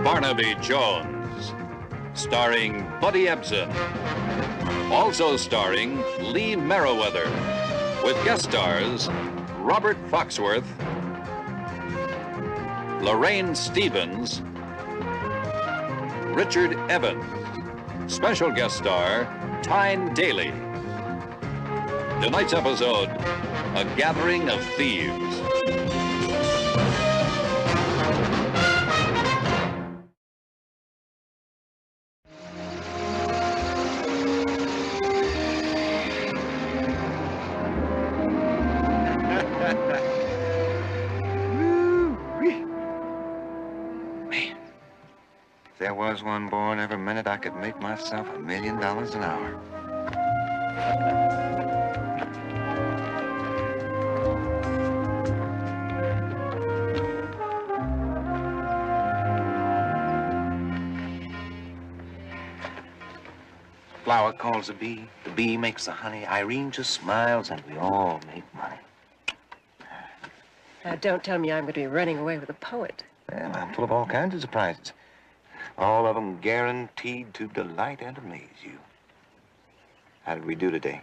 Barnaby Jones, starring Buddy Ebsen. Also starring Lee Merriweather, with guest stars Robert Foxworth, Lorraine Stevens, Richard Evans. Special guest star Tyne Daly. Tonight's episode, A Gathering of Thieves. If there was one born every minute, I could make myself $1 million an hour. Flower calls the bee makes the honey, Irene just smiles, and we all make money. Now, don't tell me I'm going to be running away with a poet. Well, I'm full of all kinds of surprises. All of them guaranteed to delight and amaze you. How did we do today?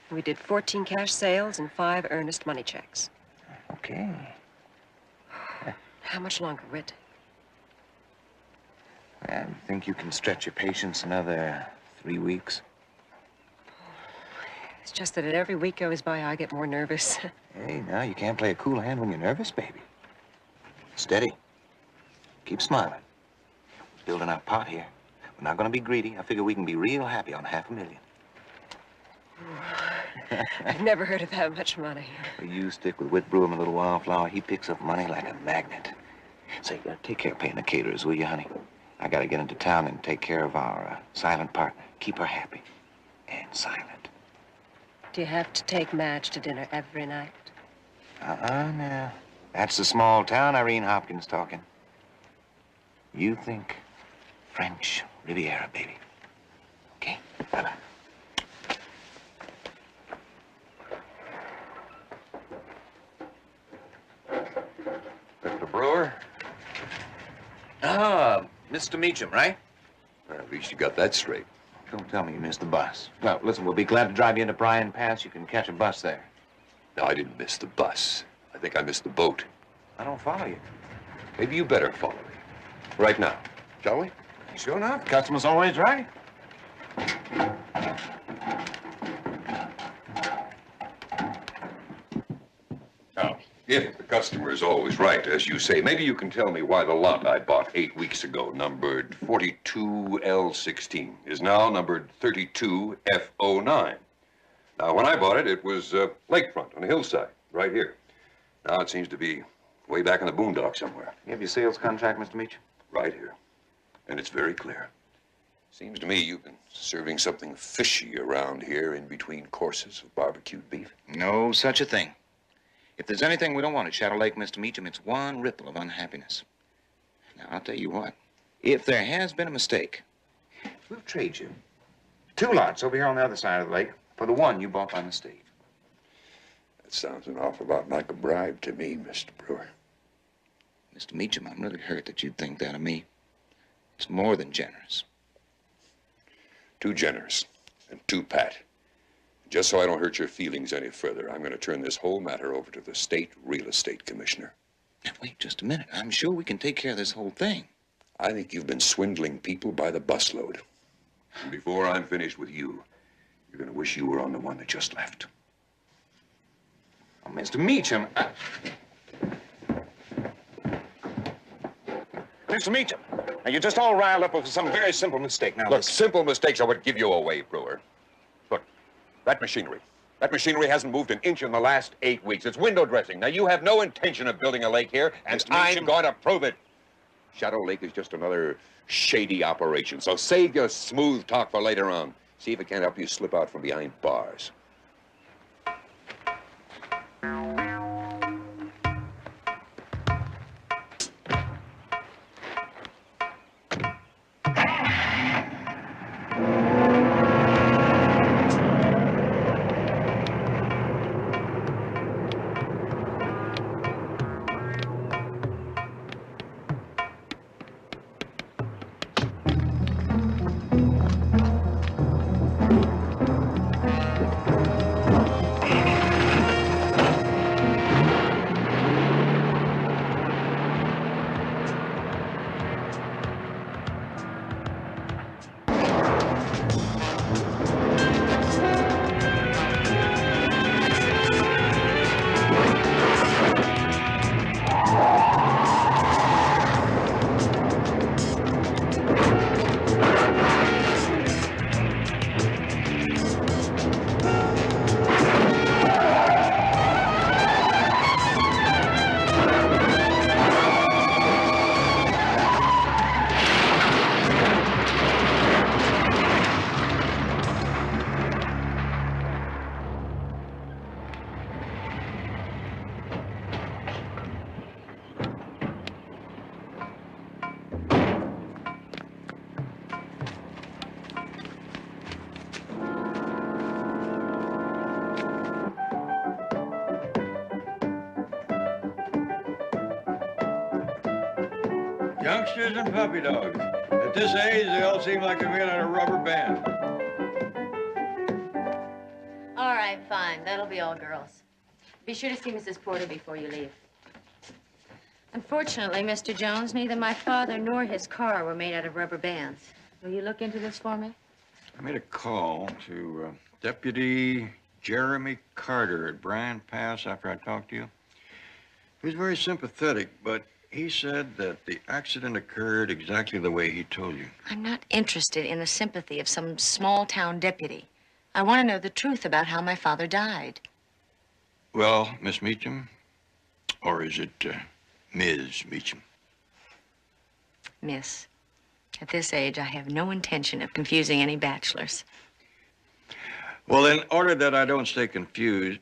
We did 14 cash sales and 5 earnest money checks. Okay. How much longer, Whit? I think you can stretch your patience another 3 weeks. It's just that every week goes by, I get more nervous. Hey, now, you can't play a cool hand when you're nervous, baby. Steady. Keep smiling. Building our pot here. We're not going to be greedy. I figure we can be real happy on $500,000. I've never heard of that much money. Well, you stick with Whit Brewer, my little wildflower. He picks up money like a magnet. Say, take care of paying the caterers, will you, honey? I got to get into town and take care of our silent partner. Keep her happy and silent. Do you have to take Madge to dinner every night? No. That's the small town Irene Hopkins talking. You think French Riviera, baby. Okay? Bye-bye. Mr. Brewer? Ah, Mr. Meacham, right? Well, at least you got that straight. Don't tell me you missed the bus. Well, listen, we'll be glad to drive you into Bryan Pass. You can catch a bus there. No, I didn't miss the bus. I think I missed the boat. I don't follow you. Maybe you better follow me. Right now, shall we? Sure enough. Customer's always right. Now, if the customer is always right, as you say, maybe you can tell me why the lot I bought 8 weeks ago, numbered 42L16, is now numbered 32F09. Now, when I bought it, it was lakefront on a hillside, right here. Now it seems to be way back in the boondocks somewhere. You have your sales contract, Mr. Meacham? Right here. And it's very clear. Seems to me you've been serving something fishy around here in between courses of barbecued beef. No such a thing. If there's anything we don't want at Shadow Lake, Mr. Meacham, it's one ripple of unhappiness. Now, I'll tell you what. If there has been a mistake, we'll trade you 2 lots over here on the other side of the lake for the one you bought by mistake. That sounds an awful lot like a bribe to me, Mr. Brewer. Mr. Meacham, I'm really hurt that you'd think that of me. It's more than generous. Too generous and too pat. Just so I don't hurt your feelings any further, I'm going to turn this whole matter over to the state real estate commissioner. Now, wait just a minute. I'm sure we can take care of this whole thing. I think you've been swindling people by the busload. And before I'm finished with you, you're going to wish you were on the one that just left. Oh, Mr. Meacham. Mr. Meacham, now you're just all riled up over some very simple mistake. Now, Look, simple mistakes I would give you away, Brewer. Look, that machinery hasn't moved an inch in the last 8 weeks. It's window dressing. Now, you have no intention of building a lake here, and I'm going to prove it. Shadow Lake is just another shady operation, so save your smooth talk for later on. See if it can't help you slip out from behind bars. Youngsters and puppy dogs. At this age, they all seem like they're made out of rubber bands. All right, fine. That'll be all girls. Be sure to see Mrs. Porter before you leave. Unfortunately, Mr. Jones, neither my father nor his car were made out of rubber bands. Will you look into this for me? I made a call to Deputy Jeremy Carter at Bryan Pass after I talked to you. He was very sympathetic, but he said that the accident occurred exactly the way he told you. I'm not interested in the sympathy of some small-town deputy. I want to know the truth about how my father died. Well, Miss Meacham, or is it Ms. Meacham? Miss. At this age, I have no intention of confusing any bachelors. Well, in order that I don't stay confused,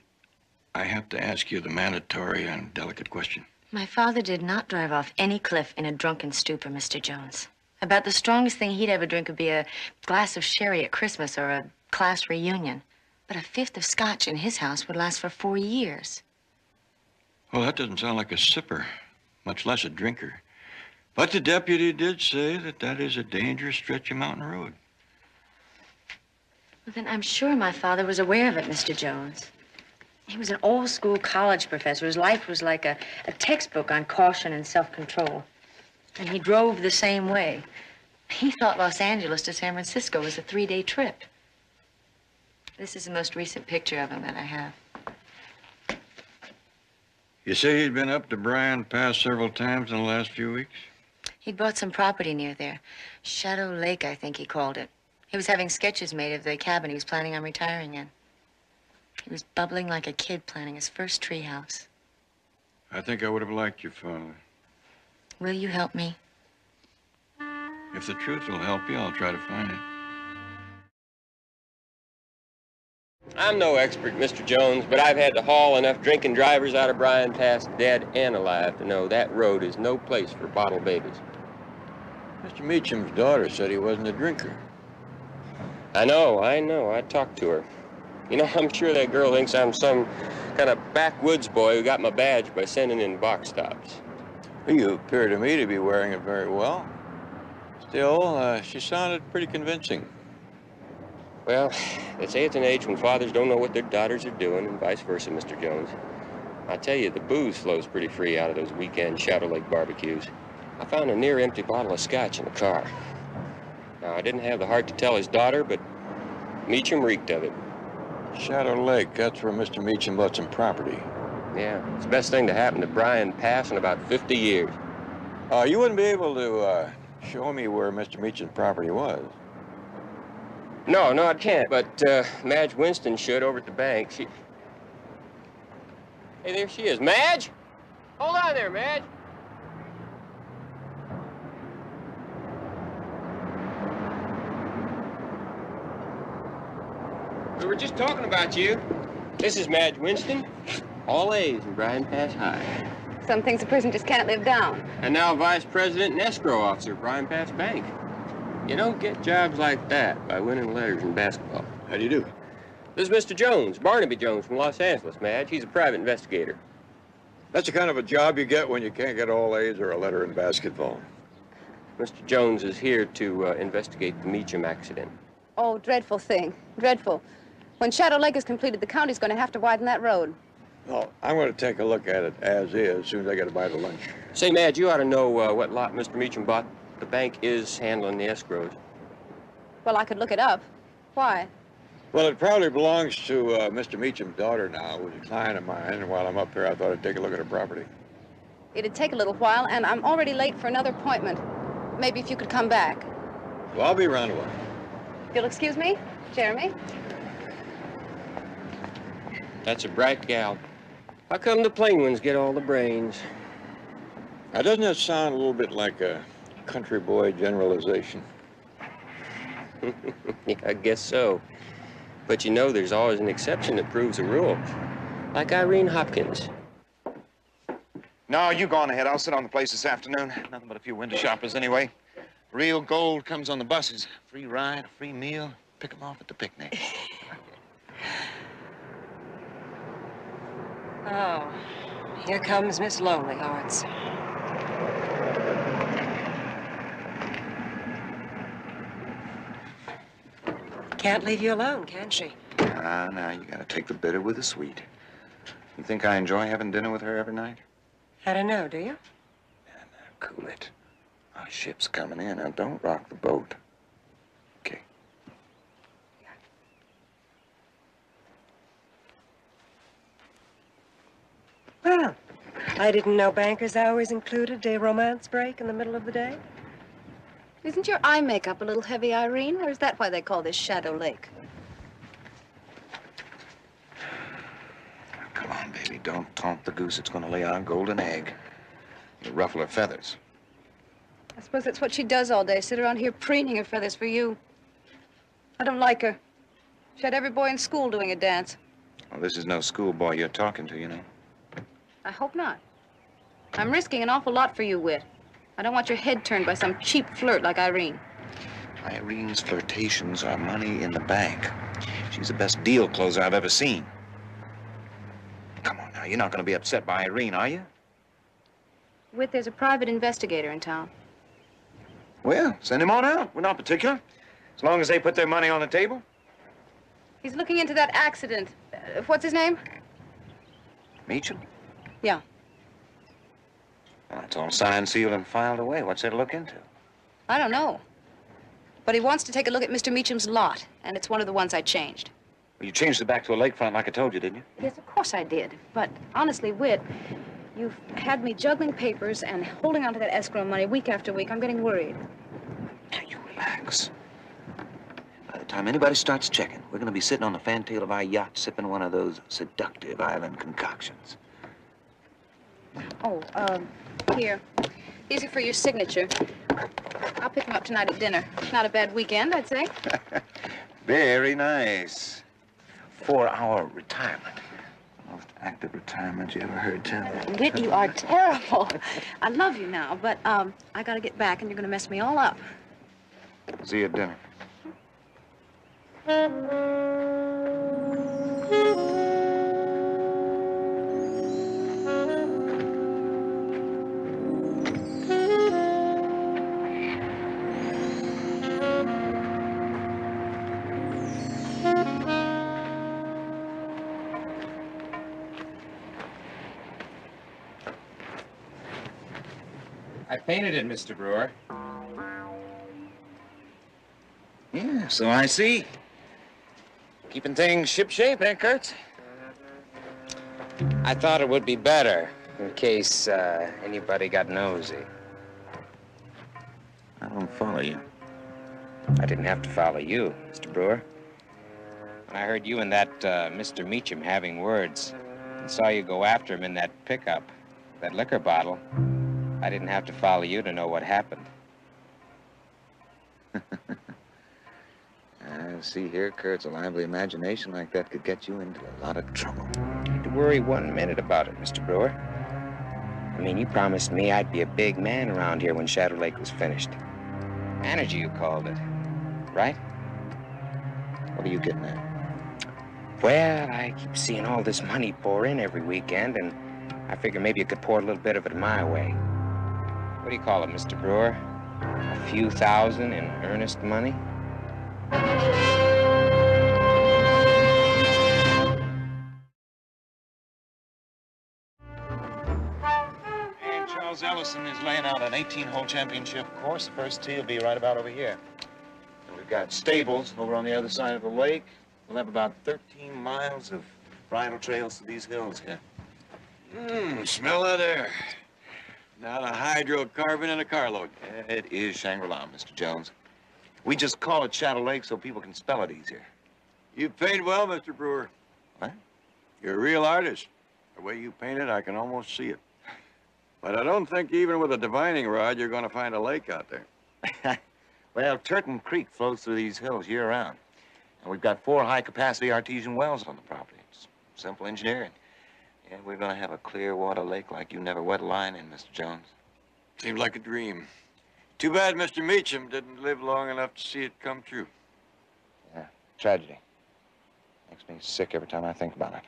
I have to ask you the mandatory and delicate question. My father did not drive off any cliff in a drunken stupor, Mr. Jones. About the strongest thing he'd ever drink would be a glass of sherry at Christmas or a class reunion. But a fifth of scotch in his house would last for 4 years. Well, that doesn't sound like a sipper, much less a drinker. But the deputy did say that that is a dangerous stretch of mountain road. Well, then I'm sure my father was aware of it, Mr. Jones. He was an old-school college professor. His life was like a textbook on caution and self-control. And he drove the same way. He thought Los Angeles to San Francisco was a 3-day trip. This is the most recent picture of him that I have. You say he'd been up to Bryan Pass several times in the last few weeks? He'd bought some property near there. Shadow Lake, I think he called it. He was having sketches made of the cabin he was planning on retiring in. He was bubbling like a kid planning his first treehouse. I think I would have liked your father. Will you help me? If the truth will help you, I'll try to find it. I'm no expert, Mr. Jones, but I've had to haul enough drinking drivers out of Bryan Pass, dead and alive, to know that road is no place for bottle babies. Mr. Meacham's daughter said he wasn't a drinker. I know. I talked to her. You know, I'm sure that girl thinks I'm some kind of backwoods boy who got my badge by sending in box tops. You appear to me to be wearing it very well. Still, she sounded pretty convincing. Well, they say it's an age when fathers don't know what their daughters are doing, and vice versa, Mr. Jones. I tell you, the booze flows pretty free out of those weekend Shadow Lake barbecues. I found a near-empty bottle of scotch in the car. Now, I didn't have the heart to tell his daughter, but Meacham reeked of it. Shadow Lake, that's where Mr. Meacham bought some property. Yeah, it's the best thing to happen to Bryan Pass in about 50 years. You wouldn't be able to show me where Mr. Meacham's property was? No, I can't, but Madge Winston should over at the bank. Hey, there she is. Madge? Hold on there, Madge. We were just talking about you. This is Madge Winston, all A's in Bryan Pass High. Some things a person just can't live down. And now vice president and escrow officer at Bryan Pass Bank. You don't get jobs like that by winning letters in basketball. How do you do? This is Mr. Jones, Barnaby Jones from Los Angeles, Madge. He's a private investigator. That's the kind of a job you get when you can't get all A's or a letter in basketball. Mr. Jones is here to investigate the Meacham accident. Oh, dreadful thing. Dreadful. When Shadow Lake is completed, the county's going to have to widen that road. Well, I'm going to take a look at it as is soon as I get a bite of lunch. Say, Madge, you ought to know what lot Mr. Meacham bought. The bank is handling the escrows. Well, I could look it up. Why? Well, it probably belongs to Mr. Meacham's daughter now, who's a client of mine, and while I'm up here, I thought I'd take a look at her property. It'd take a little while, and I'm already late for another appointment. Maybe if you could come back. Well, I'll be around a while. If you'll excuse me, Jeremy? That's a bright gal. How come the plain ones get all the brains? Now, doesn't that sound a little bit like a country boy generalization? Yeah, I guess so. But you know, there's always an exception that proves a rule. Like Irene Hopkins. No, you go on ahead. I'll sit on the place this afternoon. Nothing but a few window shoppers anyway. Real gold comes on the buses. Free ride, free meal. Pick 'em off at the picnic. Oh, here comes Miss Lonely Hearts. Can't leave you alone, can she? Now, you gotta take the bitter with the sweet. You think I enjoy having dinner with her every night? I don't know, do you? Now, cool it. Our ship's coming in. Now, don't rock the boat. Okay. Well, I didn't know banker's hours included a romance break in the middle of the day. Isn't your eye makeup a little heavy, Irene? Or is that why they call this Shadow Lake? Come on, baby. Don't taunt the goose. It's gonna lay our golden egg. You ruffle her feathers. I suppose that's what she does all day, sit around here preening her feathers for you. I don't like her. She had every boy in school doing a dance. Well, this is no schoolboy you're talking to, you know. I hope not. I'm risking an awful lot for you, Whit. I don't want your head turned by some cheap flirt like Irene. Irene's flirtations are money in the bank. She's the best deal closer I've ever seen. Come on now, you're not gonna be upset by Irene, are you? Whit, there's a private investigator in town. Well, send him on out. We're not particular. As long as they put their money on the table. He's looking into that accident. What's his name? Meacham? Yeah. Well, it's all signed, sealed, and filed away. What's there to look into? I don't know. But he wants to take a look at Mr. Meacham's lot, and it's one of the ones I changed. Well, you changed it back to a lakefront like I told you, didn't you? Yes, of course I did. But honestly, Whit, you've had me juggling papers and holding on to that escrow money week after week. I'm getting worried. Now, you relax. By the time anybody starts checking, we're gonna be sitting on the fantail of our yacht sipping one of those seductive island concoctions. Oh, here. These are for your signature. I'll pick them up tonight at dinner. Not a bad weekend, I'd say. Very nice. 4-hour retirement. The most active retirement you ever heard tell. Whit, you are terrible. I love you now, but, I gotta get back and you're gonna mess me all up. See you at dinner. I painted it, Mr. Brewer. Yeah, so I see. Keeping things shipshape, eh, Kurtz? I thought it would be better in case anybody got nosy. I don't follow you. I didn't have to follow you, Mr. Brewer. When I heard you and that Mr. Meacham having words and saw you go after him in that pickup, that liquor bottle, I didn't have to follow you to know what happened. I see here, Kurtz, a lively imagination like that could get you into a lot of trouble. You need to worry 1 minute about it, Mr. Brewer. I mean, you promised me I'd be a big man around here when Shadow Lake was finished. Manager, you called it, right? What are you getting at? Well, I keep seeing all this money pour in every weekend, and I figure maybe you could pour a little bit of it my way. What do you call it, Mr. Brewer? A few thousand in earnest money? And Charles Ellison is laying out an 18-hole championship course. The first tee will be right about over here. And we've got stables over on the other side of the lake. We'll have about 13 miles of bridle trails to these hills here. Smell that air. Not a hydrocarbon in a carload. It is Shangri-La, Mr. Jones. We just call it Shadow Lake so people can spell it easier. You paint well, Mr. Brewer. What? You're a real artist. The way you paint it, I can almost see it. But I don't think even with a divining rod, you're going to find a lake out there. Well, Turton Creek flows through these hills year-round. And we've got 4 high-capacity artesian wells on the property. It's simple engineering. And we're going to have a clear water lake like you never wet a line in, Mr. Jones. Seems like a dream. Too bad Mr. Meacham didn't live long enough to see it come true. Yeah, tragedy. Makes me sick every time I think about it.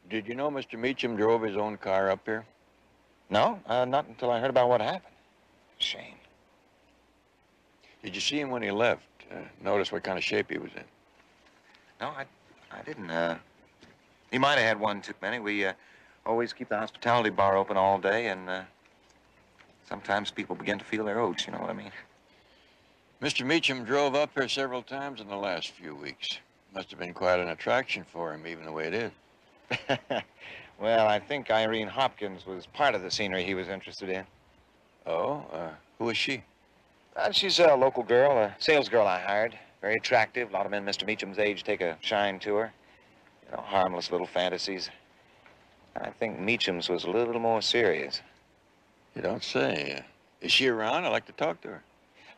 Did you know Mr. Meacham drove his own car up here? No, not until I heard about what happened. Shame. Did you see him when he left? Notice what kind of shape he was in? No, I didn't. He might have had one too many. We always keep the hospitality bar open all day, and sometimes people begin to feel their oats, you know what I mean? Mr. Meacham drove up here several times in the last few weeks. Must have been quite an attraction for him, even the way it is. Well, I think Irene Hopkins was part of the scenery he was interested in. Oh, who is she? She's a local girl, a sales girl I hired. Very attractive. A lot of men Mr. Meacham's age take a shine to her. You know, harmless little fantasies. I think Meacham's was a little more serious. You don't say. Is she around? I'd like to talk to her.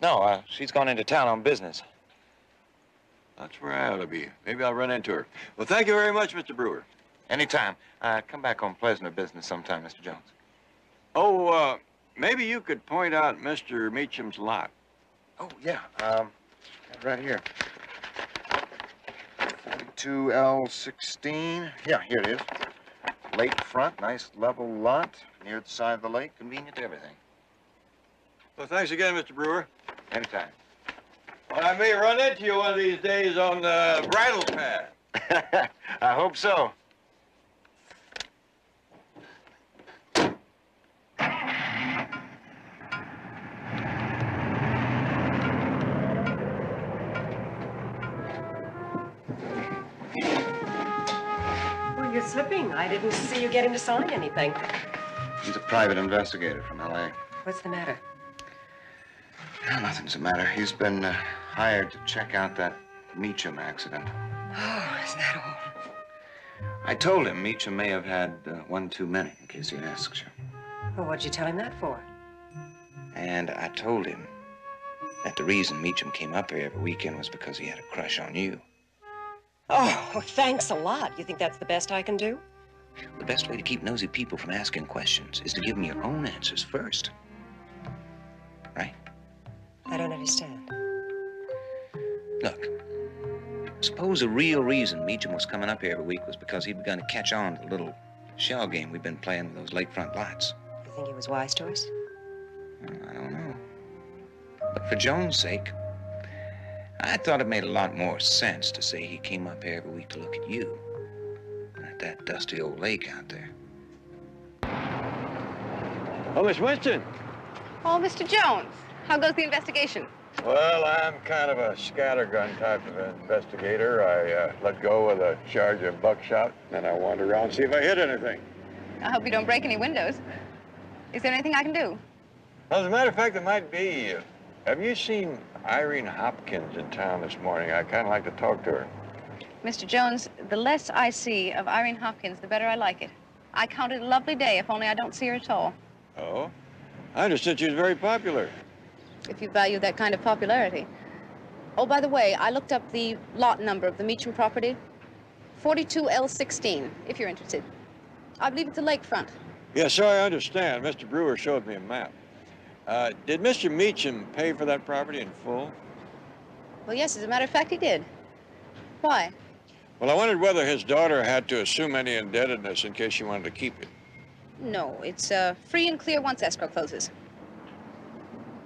No, she's gone into town on business. That's where I ought to be. Maybe I'll run into her. Well, thank you very much, Mr. Brewer. Anytime. Come back on pleasanter business sometime, Mr. Jones. Oh, maybe you could point out Mr. Meacham's lot. Oh, yeah. Right here. 42L16. Yeah, here it is. Lakefront, nice level lot, near the side of the lake, convenient to everything. Well, thanks again, Mr. Brewer. Anytime. Well, I may run into you one of these days on the bridle path. I hope so. Well, you're slipping. I didn't see you get him to sign anything. He's a private investigator from L.A. What's the matter? Well, nothing's the matter. He's been hired to check out that Meacham accident. Oh, is that all? I told him Meacham may have had one too many, in case he asks you. Well, what'd you tell him that for? And I told him that the reason Meacham came up here every weekend was because he had a crush on you. Oh, thanks a lot. You think that's the best I can do? The best way to keep nosy people from asking questions is to give them your own answers first. Right? I don't understand. Look, suppose the real reason Meacham was coming up here every week was because he'd begun to catch on to the little shell game we've been playing with those lakefront lots. You think he was wise to us? Well, I don't know. But for Jones' sake, I thought it made a lot more sense to say he came up here every week to look at you than at that dusty old lake out there. Oh, Miss Winston. Oh, Mr. Jones, how goes the investigation? Well, I'm kind of a scattergun type of investigator. I let go of a charge of buckshot, and I wander around and see if I hit anything. I hope you don't break any windows. Is there anything I can do? Well, as a matter of fact, it might be. Have you seen Irene Hopkins in town this morning? I kind of like to talk to her. Mr. Jones, the less I see of Irene Hopkins, the better I like it. I count it a lovely day if only I don't see her at all. Oh? I understood she was very popular. If you value that kind of popularity. Oh, by the way, I looked up the lot number of the Meacham property. 42L16, if you're interested. I believe it's a lakefront. Yes, so I understand. Mr. Brewer showed me a map. Did Mr. Meacham pay for that property in full? Well, yes, as a matter of fact, he did. Why? Well, I wondered whether his daughter had to assume any indebtedness in case she wanted to keep it. No, it's free and clear once escrow closes.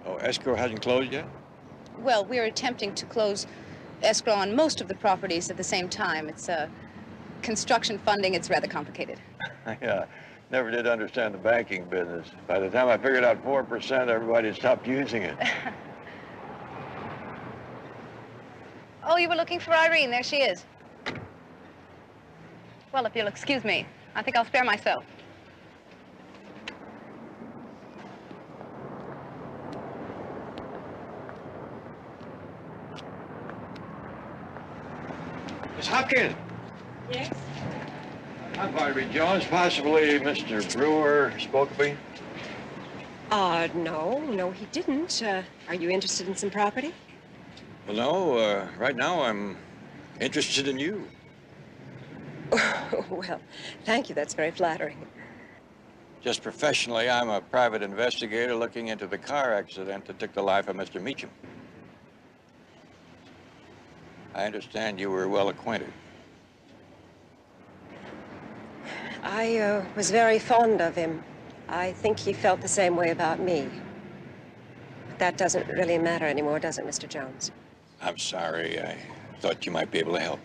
Oh, escrow hasn't closed yet? Well, we're attempting to close escrow on most of the properties at the same time. It's construction funding. It's rather complicated. Yeah, never did understand the banking business. By the time I figured out 4%, everybody had stopped using it. Oh, you were looking for Irene. There she is. Well, if you'll excuse me, I think I'll spare myself. Miss Hopkins. Yes? I'm Barnaby Jones. Possibly Mr. Brewer spoke to me. No, he didn't. Are you interested in some property? Well, no. Right now I'm interested in you. Well, thank you. That's very flattering. Just professionally, I'm a private investigator looking into the car accident that took the life of Mr. Meacham. I understand you were well acquainted. I was very fond of him. I think he felt the same way about me. But that doesn't really matter anymore, does it, Mr. Jones? I'm sorry. I thought you might be able to help.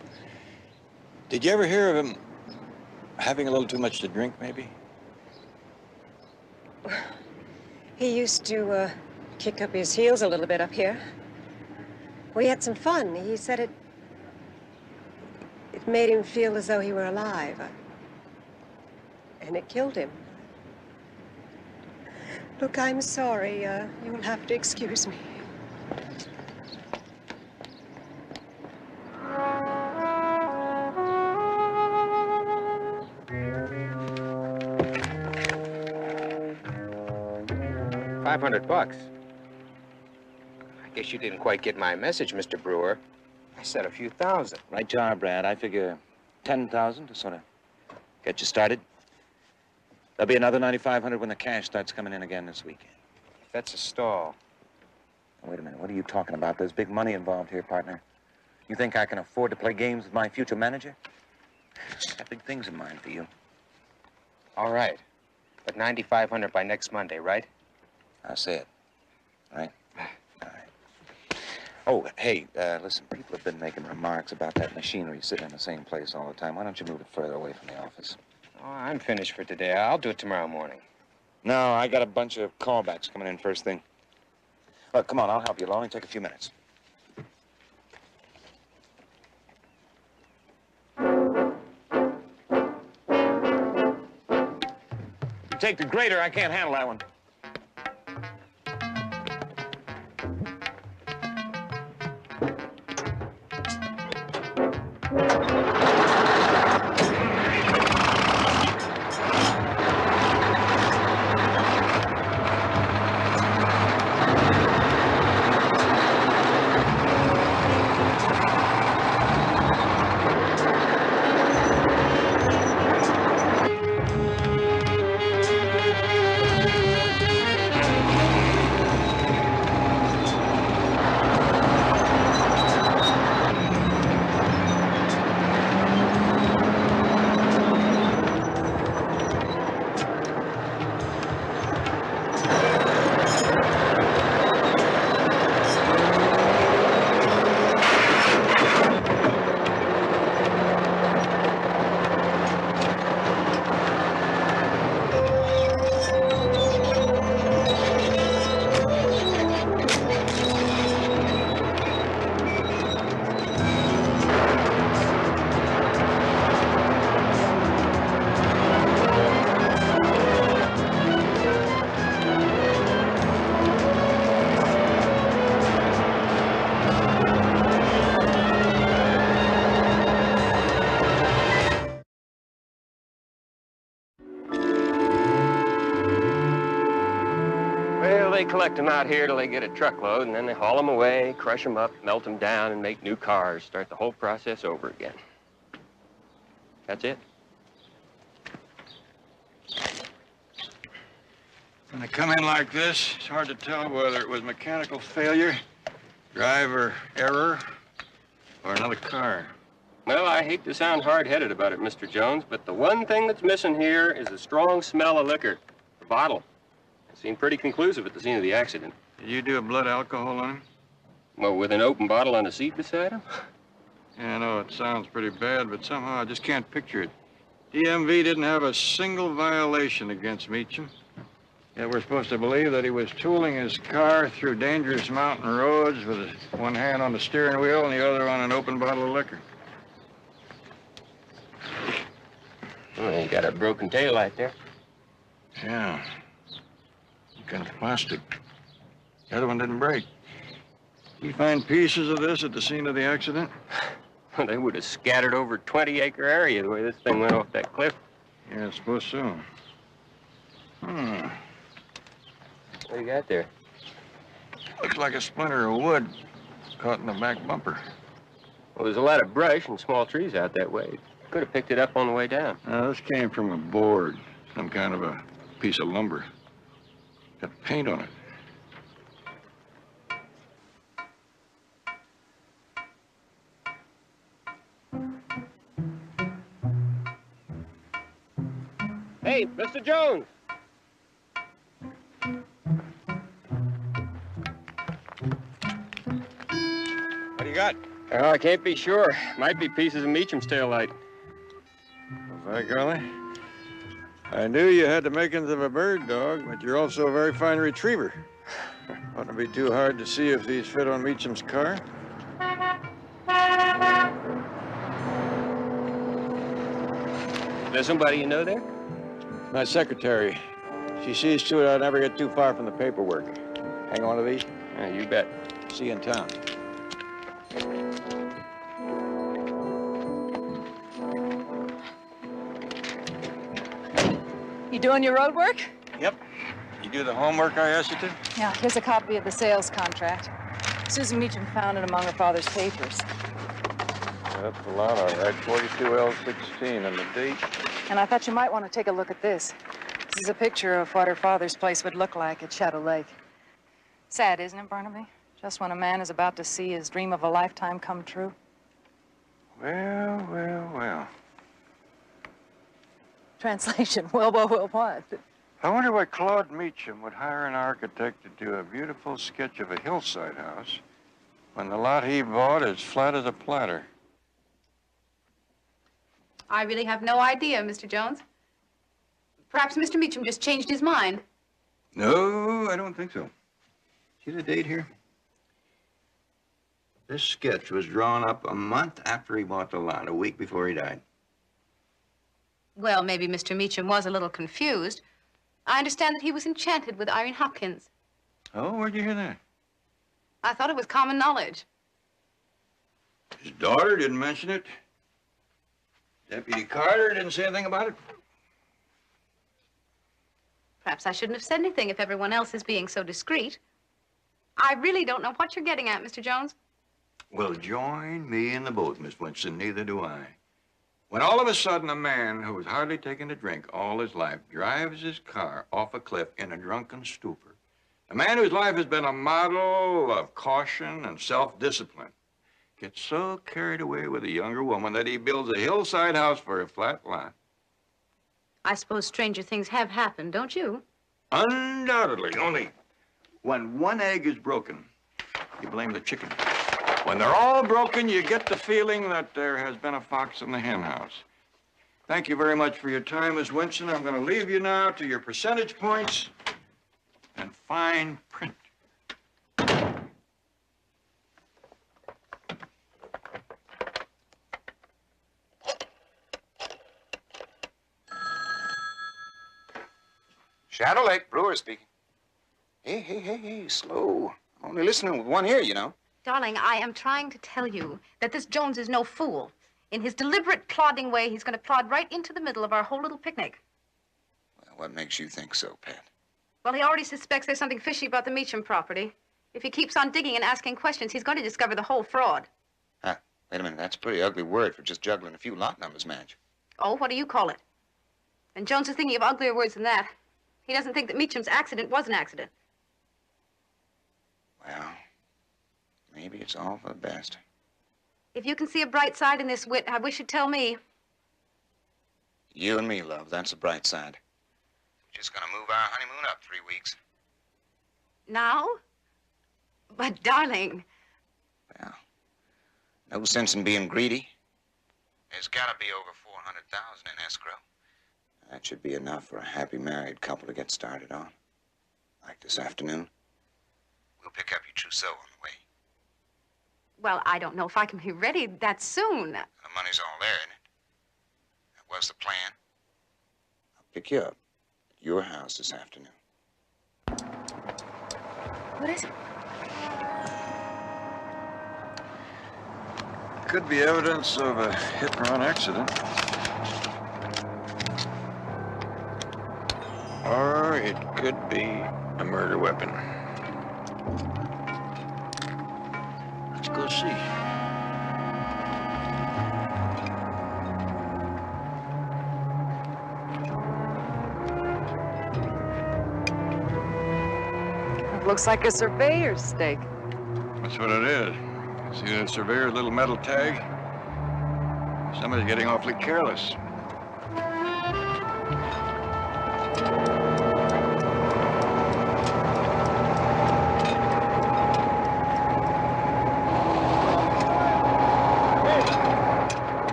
Did you ever hear of him having a little too much to drink, maybe? He used to kick up his heels a little bit up here. We had some fun. He said it made him feel as though he were alive. And it killed him. Look, I'm sorry. You'll have to excuse me. $500. I guess you didn't quite get my message, Mr. Brewer. I said a few thousand. Right you are, Brad. I figure 10,000 to sort of get you started. There'll be another 9,500 when the cash starts coming in again this weekend. That's a stall. Now, wait a minute. What are you talking about? There's big money involved here, partner. You think I can afford to play games with my future manager? I've got big things in mind for you. All right. But 9,500 by next Monday, right? I'll say it. All right? All right. Oh, hey, listen, people have been making remarks about that machinery sitting in the same place all the time. Why don't you move it further away from the office? Oh, I'm finished for today. I'll do it tomorrow morning. No, I got a bunch of callbacks coming in first thing. Look, come on, I'll help you. It'll only take a few minutes. You take the grader, I can't handle that one. They collect them out here till they get a truckload, and then they haul them away, crush them up, melt them down, and make new cars. Start the whole process over again. That's it. When they come in like this, it's hard to tell whether it was mechanical failure, driver error, or another car. Well, I hate to sound hard-headed about it, Mr. Jones, but the one thing that's missing here is a strong smell of liquor. The bottle. It seemed pretty conclusive at the scene of the accident. Did you do a blood alcohol on him? Well, with an open bottle on a seat beside him? Yeah, I know it sounds pretty bad, but somehow I just can't picture it. DMV didn't have a single violation against Meacham. Yet we're supposed to believe that he was tooling his car through dangerous mountain roads with one hand on the steering wheel and the other on an open bottle of liquor. Well, you got a broken taillight there. Yeah. Kind of plastic. The other one didn't break. You find pieces of this at the scene of the accident? Well, they would have scattered over a 20-acre area the way this thing went off that cliff. Yeah, I suppose so. What do you got there? Looks like a splinter of wood caught in the back bumper. Well, there's a lot of brush and small trees out that way. Could have picked it up on the way down. This came from a board, some kind of a piece of lumber. Got paint on it. Hey, Mr. Jones! What do you got? Oh, I can't be sure. Might be pieces of Meacham's taillight. By golly. I knew you had the makings of a bird dog, but you're also a very fine retriever. Wouldn't it be too hard to see if these fit on Meacham's car? There's somebody you know there? My secretary. She sees to it I never get too far from the paperwork. Hang on to these? Yeah, you bet. See you in town. You doing your road work? Yep. You do the homework I asked you to? Yeah, here's a copy of the sales contract. Susan Meacham found it among her father's papers. That's the lot, all right. 42L16 and the date. And I thought you might want to take a look at this. This is a picture of what her father's place would look like at Shadow Lake. Sad, isn't it, Barnaby? Just when a man is about to see his dream of a lifetime come true. Well, well, well. Translation, well, what? I wonder why Claude Meacham would hire an architect to do a beautiful sketch of a hillside house when the lot he bought is flat as a platter. I really have no idea, Mr. Jones. Perhaps Mr. Meacham just changed his mind. No, I don't think so. See the date here? This sketch was drawn up a month after he bought the lot, a week before he died. Well, maybe Mr. Meacham was a little confused. I understand that he was enchanted with Irene Hopkins. Oh, where'd you hear that? I thought it was common knowledge. His daughter didn't mention it. Deputy Carter didn't say anything about it. Perhaps I shouldn't have said anything if everyone else is being so discreet. I really don't know what you're getting at, Mr. Jones. Well, join me in the boat, Miss Winston. Neither do I. When all of a sudden a man who has hardly taken a drink all his life drives his car off a cliff in a drunken stupor, a man whose life has been a model of caution and self-discipline gets so carried away with a younger woman that he builds a hillside house for a flat lot. I suppose stranger things have happened, don't you? Undoubtedly. Only when one egg is broken, you blame the chicken. When they're all broken, you get the feeling that there has been a fox in the hen house. Thank you very much for your time, Miss Winston. I'm going to leave you now to your percentage points and fine print. Shadow Lake, Brewer speaking. Hey, slow. I'm only listening with one ear, you know. Darling, I am trying to tell you that this Jones is no fool. In his deliberate, plodding way, he's going to plod right into the middle of our whole little picnic. Well, what makes you think so, Pat? Well, he already suspects there's something fishy about the Meacham property. If he keeps on digging and asking questions, he's going to discover the whole fraud. Huh? Wait a minute, that's a pretty ugly word for just juggling a few lot numbers, Madge. Oh, what do you call it? And Jones is thinking of uglier words than that. He doesn't think that Meacham's accident was an accident. Well, maybe it's all for the best. If you can see a bright side in this wit, I wish you'd tell me. You and me, love, that's the bright side. We're just gonna move our honeymoon up 3 weeks. Now? But, darling... Well, no sense in being greedy. There's gotta be over 400,000 in escrow. That should be enough for a happy married couple to get started on. Like this afternoon. We'll pick up your trousseau on the way. Well, I don't know if I can be ready that soon. The money's all there, isn't it? That was the plan. I'll pick you up at your house this afternoon. What is it? Could be evidence of a hit-and-run accident. Or it could be a murder weapon. Let's go see. It looks like a surveyor's stake. That's what it is. See that surveyor's little metal tag? Somebody's getting awfully careless.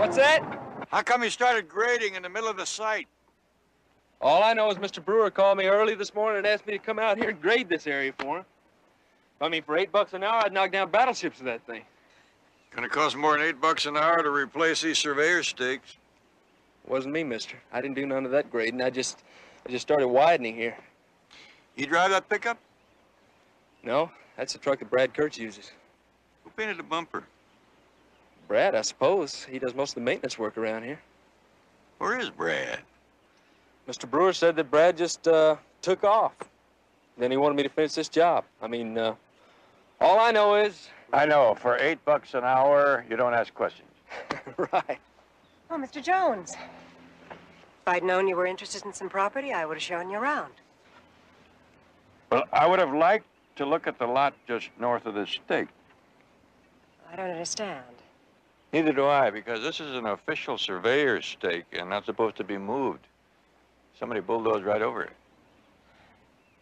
What's that? How come you started grading in the middle of the site? All I know is Mr. Brewer called me early this morning and asked me to come out here and grade this area for him. I mean, for $8 an hour, I'd knock down battleships with that thing. Gonna cost more than $8 an hour to replace these surveyor stakes. It wasn't me, mister. I didn't do none of that grading. I just started widening here. You drive that pickup? No, that's the truck that Brad Kurtz uses. Who painted the bumper? Brad, I suppose. He does most of the maintenance work around here. Where is Brad? Mr. Brewer said that Brad just took off. Then he wanted me to finish this job. I mean, all I know is... I know. For $8 an hour, you don't ask questions. Right. Oh, Mr. Jones. If I'd known you were interested in some property, I would have shown you around. Well, I would have liked to look at the lot just north of this stake. I don't understand. Neither do I, because this is an official surveyor's stake and not supposed to be moved. Somebody bulldozed right over it.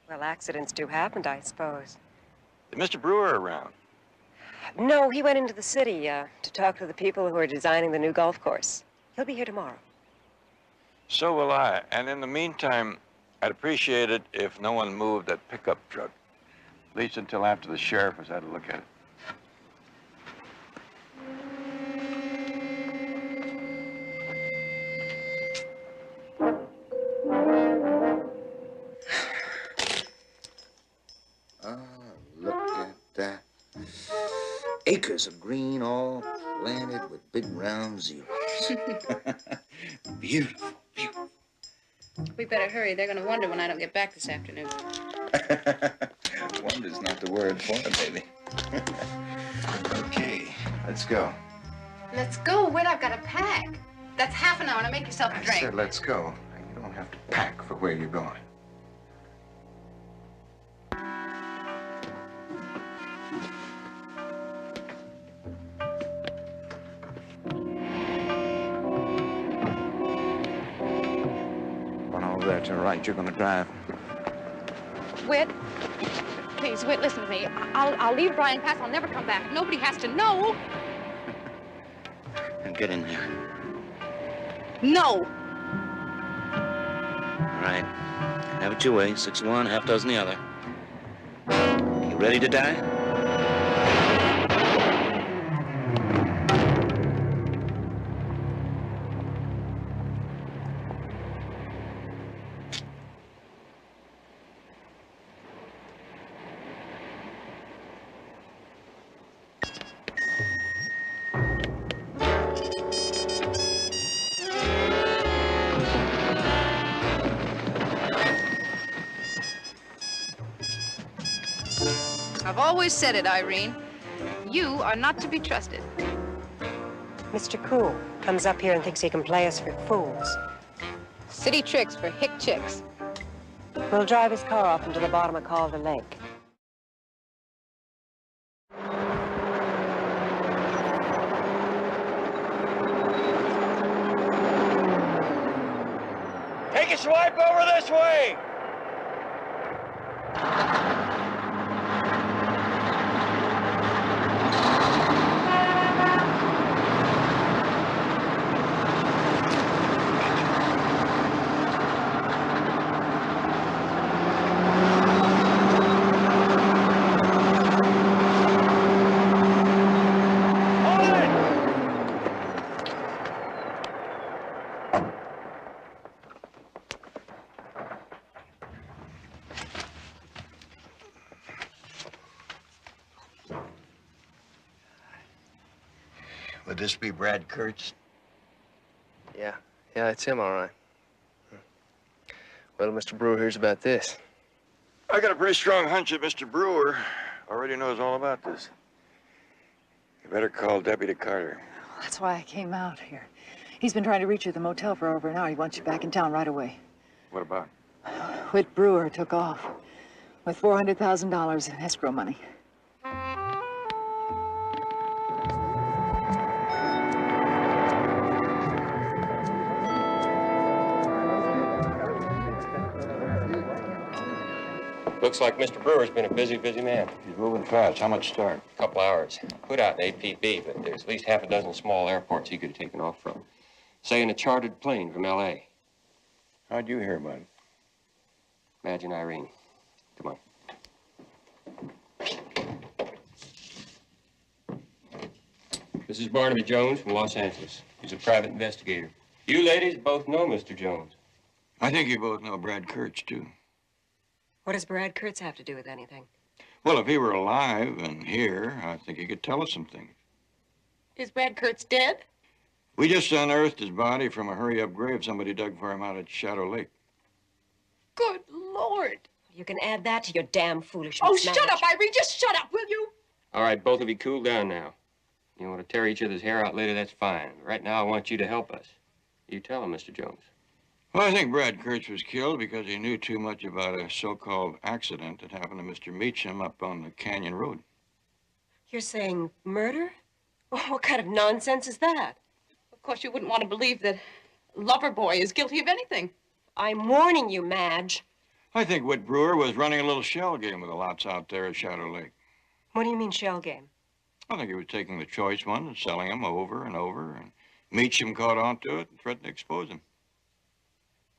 Well, accidents do happen, I suppose. Is Mr. Brewer around? No, he went into the city to talk to the people who are designing the new golf course. He'll be here tomorrow. So will I. And in the meantime, I'd appreciate it if no one moved that pickup truck. At least until after the sheriff has had a look at it. Look at that. Acres of green, all planted with big round zeros. Beautiful, beautiful. We better hurry. They're going to wonder when I don't get back this afternoon. Wonder's not the word for it, baby. Okay, let's go. Let's go. Wait, I've got to pack. That's half an hour. Now make yourself a I drink. said let's go. You don't have to pack for where you're going. That's all right. You're going to drive. Whit, please, Whit, listen to me. I'll leave Bryan Pass. I'll never come back. Nobody has to know. And get in there. No. All right. Have it your way. 6 of one, half dozen the other. You ready to die? I've always said it, Irene. You are not to be trusted. Mr. Cool comes up here and thinks he can play us for fools. City tricks for hick chicks. We'll drive his car off into the bottom of Calder Lake. Take a swipe over this way! Would this be Brad Kurtz? Yeah, it's him, all right. Well, Mr. Brewer hears about this. I got a pretty strong hunch that Mr. Brewer already knows all about this. You better call Deputy Carter. That's why I came out here. He's been trying to reach you at the motel for over an hour. He wants you back in town right away. What about? Whit Brewer took off with $400,000 in escrow money. Looks like Mr. Brewer's been a busy, busy man. He's moving fast. How much start? A couple hours. Put out an APB, but there's at least half a dozen small airports he could have taken off from. Say in a chartered plane from L.A. How'd you hear about it? Madge and Irene. Come on. This is Barnaby Jones from Los Angeles. He's a private investigator. You ladies both know Mr. Jones. I think you both know Brad Kurtz, too. What does Brad Kurtz have to do with anything? Well, if he were alive and here, I think he could tell us some things. Is Brad Kurtz dead? We just unearthed his body from a hurry-up grave somebody dug for him out at Shadow Lake. Good Lord. You can add that to your damn foolishness, Oh, Madge. shut up, Irene. Just shut up, will you? All right, both of you cool down now. You want to tear each other's hair out later, that's fine. Right now, I want you to help us. You tell him, Mr. Jones. Well, I think Brad Kurtz was killed because he knew too much about a so-called accident that happened to Mr. Meacham up on the Canyon Road. You're saying murder? Well, what kind of nonsense is that? Of course, you wouldn't want to believe that Loverboy is guilty of anything. I'm warning you, Madge. I think Whit Brewer was running a little shell game with the lots out there at Shadow Lake. What do you mean, shell game? I think he was taking the choice ones and selling them over and over, and Meacham caught on to it and threatened to expose him.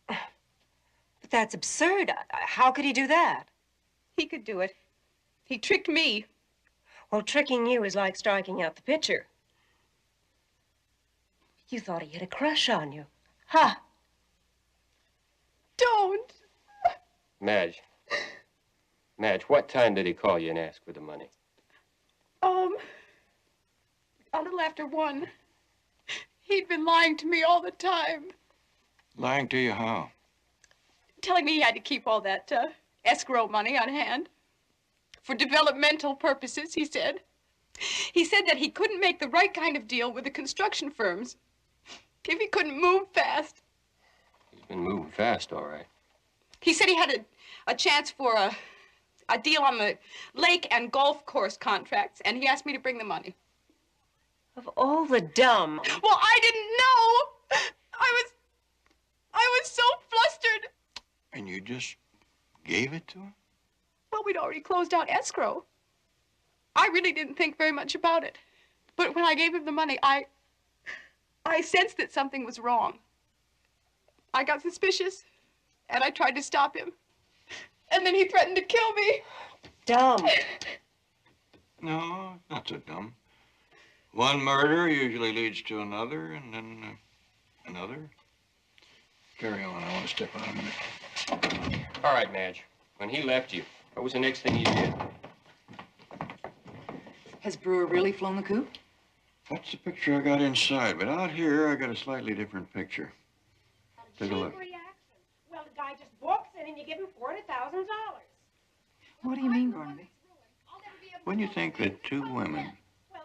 But that's absurd. How could he do that? He could do it. He tricked me. Well, tricking you is like striking out the pitcher. You thought he had a crush on you. Huh? Don't. Madge. Madge, what time did he call you and ask for the money? A little after 1. He'd been lying to me all the time. Lying to you how? Telling me he had to keep all that escrow money on hand. For developmental purposes, he said. He said that he couldn't make the right kind of deal with the construction firms if he couldn't move fast. He's been moving fast, all right. He said he had a chance for a deal on the lake and golf course contracts, and he asked me to bring the money. Of all the dumb. Well, I didn't know. I was so flustered. And you just gave it to him? Well, we'd already closed out escrow. I really didn't think very much about it. But when I gave him the money, I sensed that something was wrong. I got suspicious, and I tried to stop him. And then he threatened to kill me. Dumb. No, not so dumb. One murder usually leads to another, and then another. Carry on. I want to step out a minute. All right, Madge. When he left you, what was the next thing you did? Has Brewer really flown the coop? That's the picture I got inside, but out here I got a slightly different picture. Take a look. Well, the guy just walks in and you give him $400,000. What do you mean, Barnaby? When you think that two women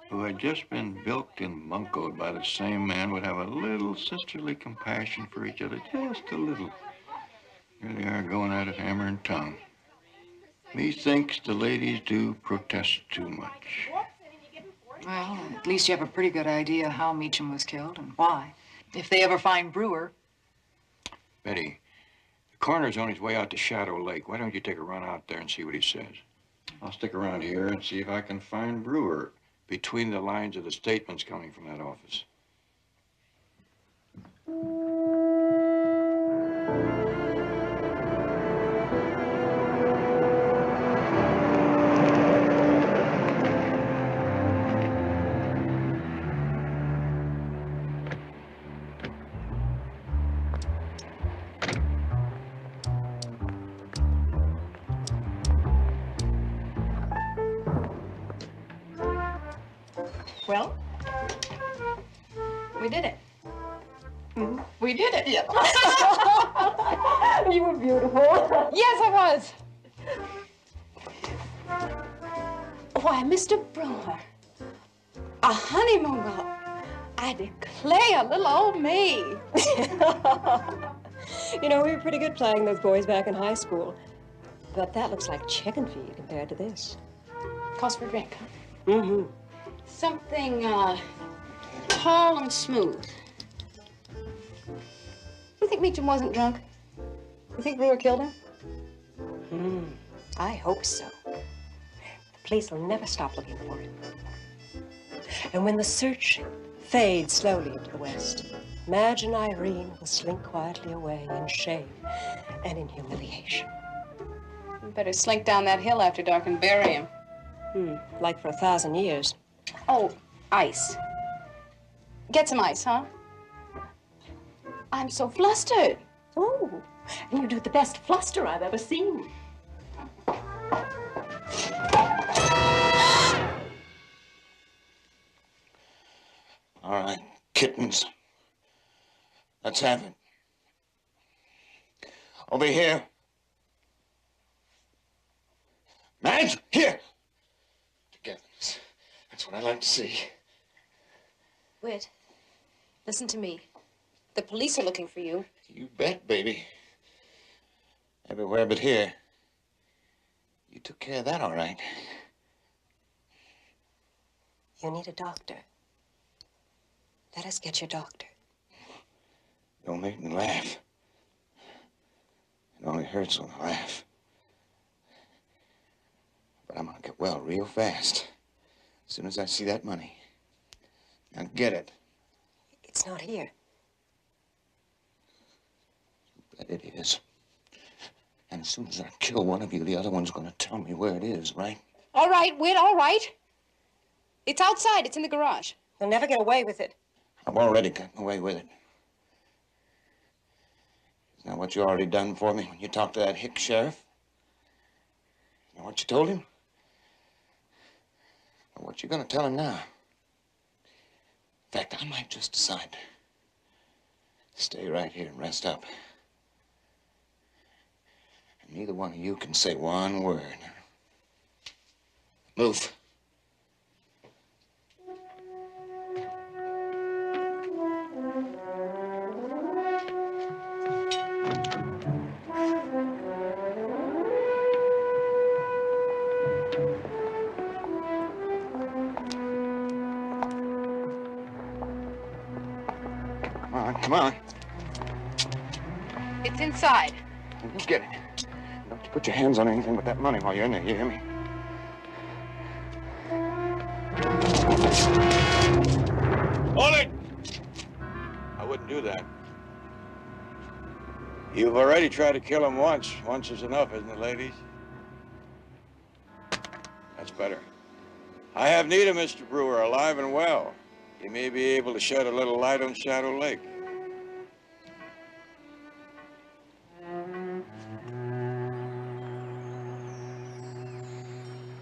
who had just been bilked and buncoed by the same man would have a little sisterly compassion for each other, just a little. Here they are going at it hammer and tongue. Methinks the ladies do protest too much. Well, at least you have a pretty good idea how Meacham was killed and why. If they ever find Brewer. Betty, the coroner's on his way out to Shadow Lake. Why don't you take a run out there and see what he says? I'll stick around here and see if I can find Brewer between the lines of the statements coming from that office. Well, we did it. We did it. Yeah. You were beautiful. Yes, I was. Why, Mr. Brewer, a honeymoon girl. I declare, little old me. You know, we were pretty good playing those boys back in high school. But that looks like chicken feed compared to this. Cost for a drink, huh? Mm-hmm. Something, tall and smooth. You think Meacham wasn't drunk? You think Brewer killed him? I hope so. The police will never stop looking for him. And when the search fades slowly into the west, Madge and Irene will slink quietly away in shame and in humiliation. You better slink down that hill after dark and bury him. Like for 1,000 years. Oh, ice. Get some ice, huh? I'm so flustered. Oh, and you do the best fluster I've ever seen. All right, kittens. Let's have it. Over here. Madge, here! Togetherness. That's what I like to see. Whit, listen to me. The police are looking for you. You bet, baby. Everywhere but here. You took care of that all right. You need a doctor. Let us get your doctor. Don't make me laugh. It only hurts when I laugh. But I'm gonna get well real fast. As soon as I see that money. Now get it. It's not here. Bet it is. And as soon as I kill one of you, the other one's gonna tell me where it is, right? All right, Whit, all right. It's outside. It's in the garage. You'll never get away with it. I've already gotten away with it. Isn't that what you already done for me when you talked to that hick sheriff? You know what you told him? Well, what you gonna tell him now? In fact, I might just decide to stay right here and rest up. And neither one of you can say one word. Move. Come on. It's inside. You get it. Don't you put your hands on anything but that money while you're in there, you hear me? Hold it! I wouldn't do that. You've already tried to kill him once. Once is enough, isn't it, ladies? That's better. I have need of Mr. Brewer alive and well. He may be able to shed a little light on Shadow Lake.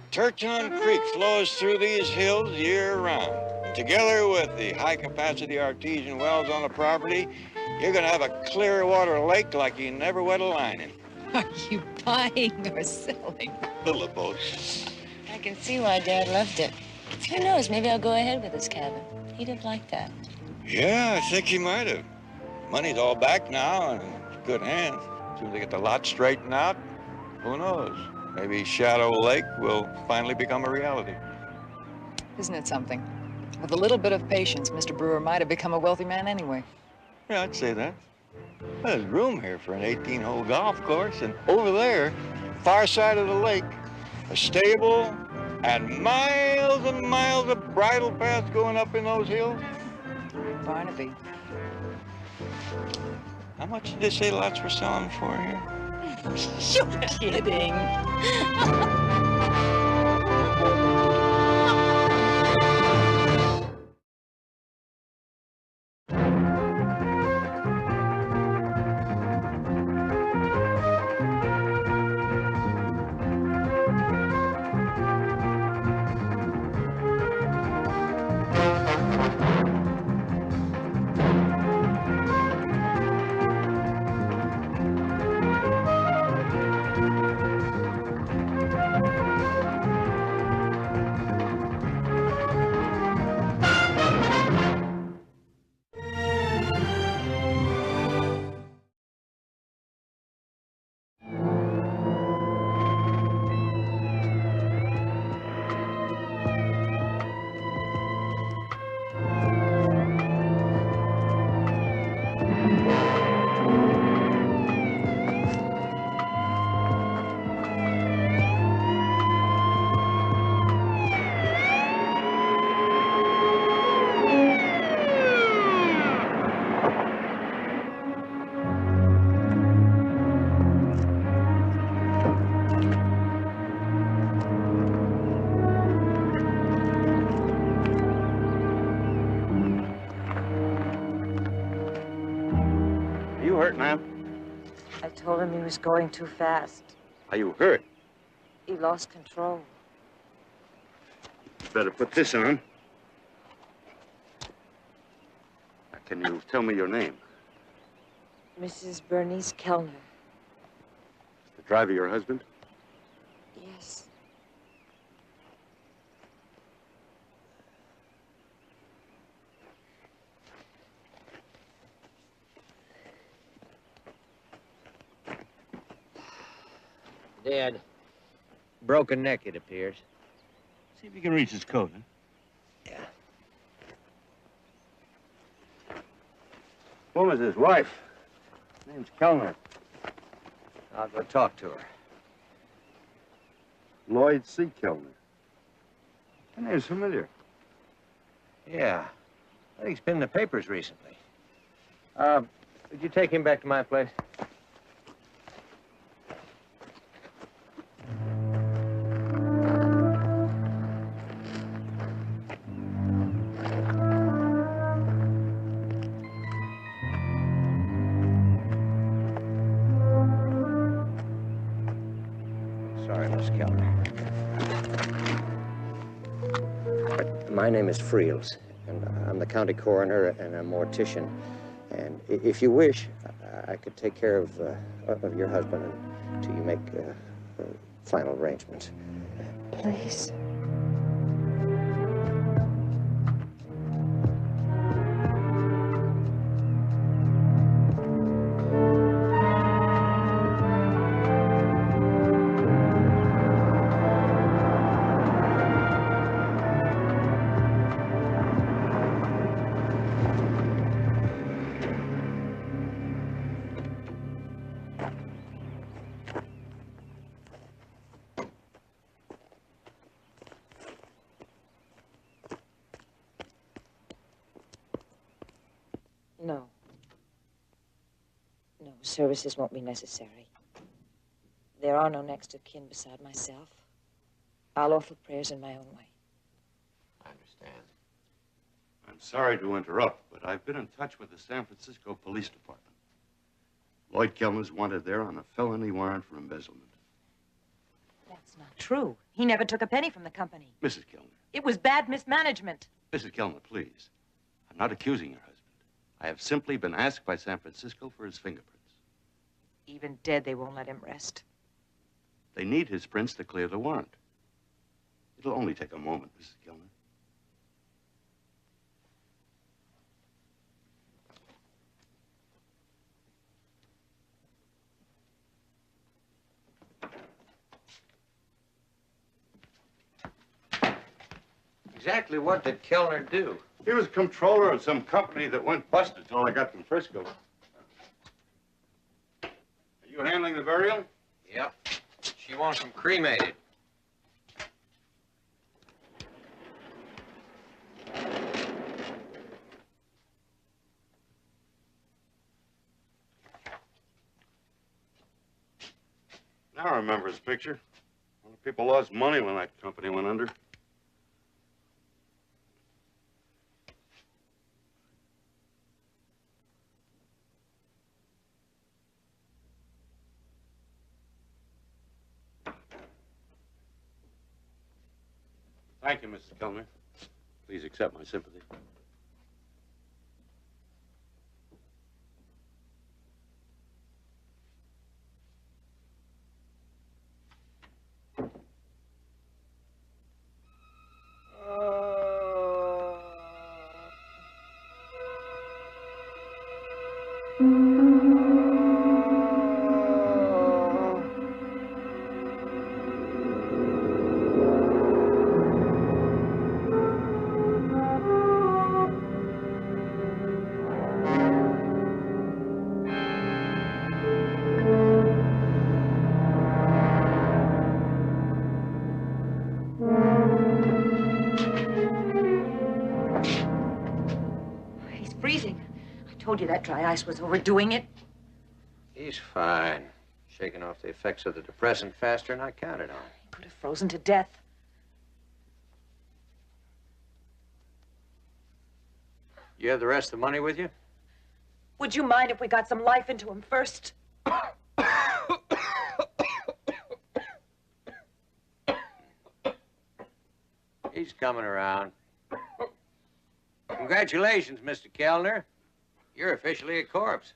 Turton Creek flows through these hills year-round. Together with the high-capacity artesian wells on the property, you're going to have a clear water lake like you never wet a line in. Are you buying or selling? Little of both. I can see why Dad loved it. Who knows, maybe I'll go ahead with his cabin. He'd have liked that. Yeah, I think he might have. Money's all back now and in good hands. As soon as they get the lot straightened out, who knows? Maybe Shadow Lake will finally become a reality. Isn't it something? With a little bit of patience, Mr. Brewer might have become a wealthy man anyway. Yeah, I'd say that. There's room here for an 18-hole golf course, and over there, far side of the lake, a stable and miles of bridle paths going up in those hills. Barnaby. How much did they say lots were selling for here? You're kidding. hurt, ma'am? I told him he was going too fast. Are you hurt? He lost control. You better put this on. Now, can you tell me your name? Mrs. Bernice Kellner. The driver your husband? Yes. Dead. Broken neck, it appears. See if you can reach his coat, huh? Yeah. Woman's his wife. Name's Kellner. I'll go talk to her. Lloyd C. Kellner. That name's familiar. Yeah. I think he's been in the papers recently. Would you take him back to my place? Sorry, Miss Kellner. My name is Friels, and I'm the county coroner and a mortician. And if you wish, I could take care of your husband until you make final arrangements. Please. No. No, services won't be necessary. There are no next of kin beside myself. I'll offer prayers in my own way. I understand. I'm sorry to interrupt, but I've been in touch with the San Francisco Police Department. Lloyd Kellner's wanted there on a felony warrant for embezzlement. That's not true. He never took a penny from the company. Mrs. Kellner. It was bad mismanagement. Mrs. Kellner, please. I'm not accusing your husband. I have simply been asked by San Francisco for his fingerprints. Even dead, they won't let him rest. They need his prints to clear the warrant. It'll only take a moment, Mrs. Kellner. Exactly what did Kellner do? He was controller of some company that went bust until I got from Frisco. Are you handling the burial? Yep. She wants him cremated. Now I remember his picture. A lot of people lost money when that company went under. Thank you, Mrs. Kellner. Please accept my sympathy. He's freezing. I told you that dry ice was overdoing it. He's fine. Shaking off the effects of the depressant faster than I counted on. He could have frozen to death. You have the rest of the money with you? Would you mind if we got some life into him first? He's coming around. Congratulations, Mr. Kellner. You're officially a corpse.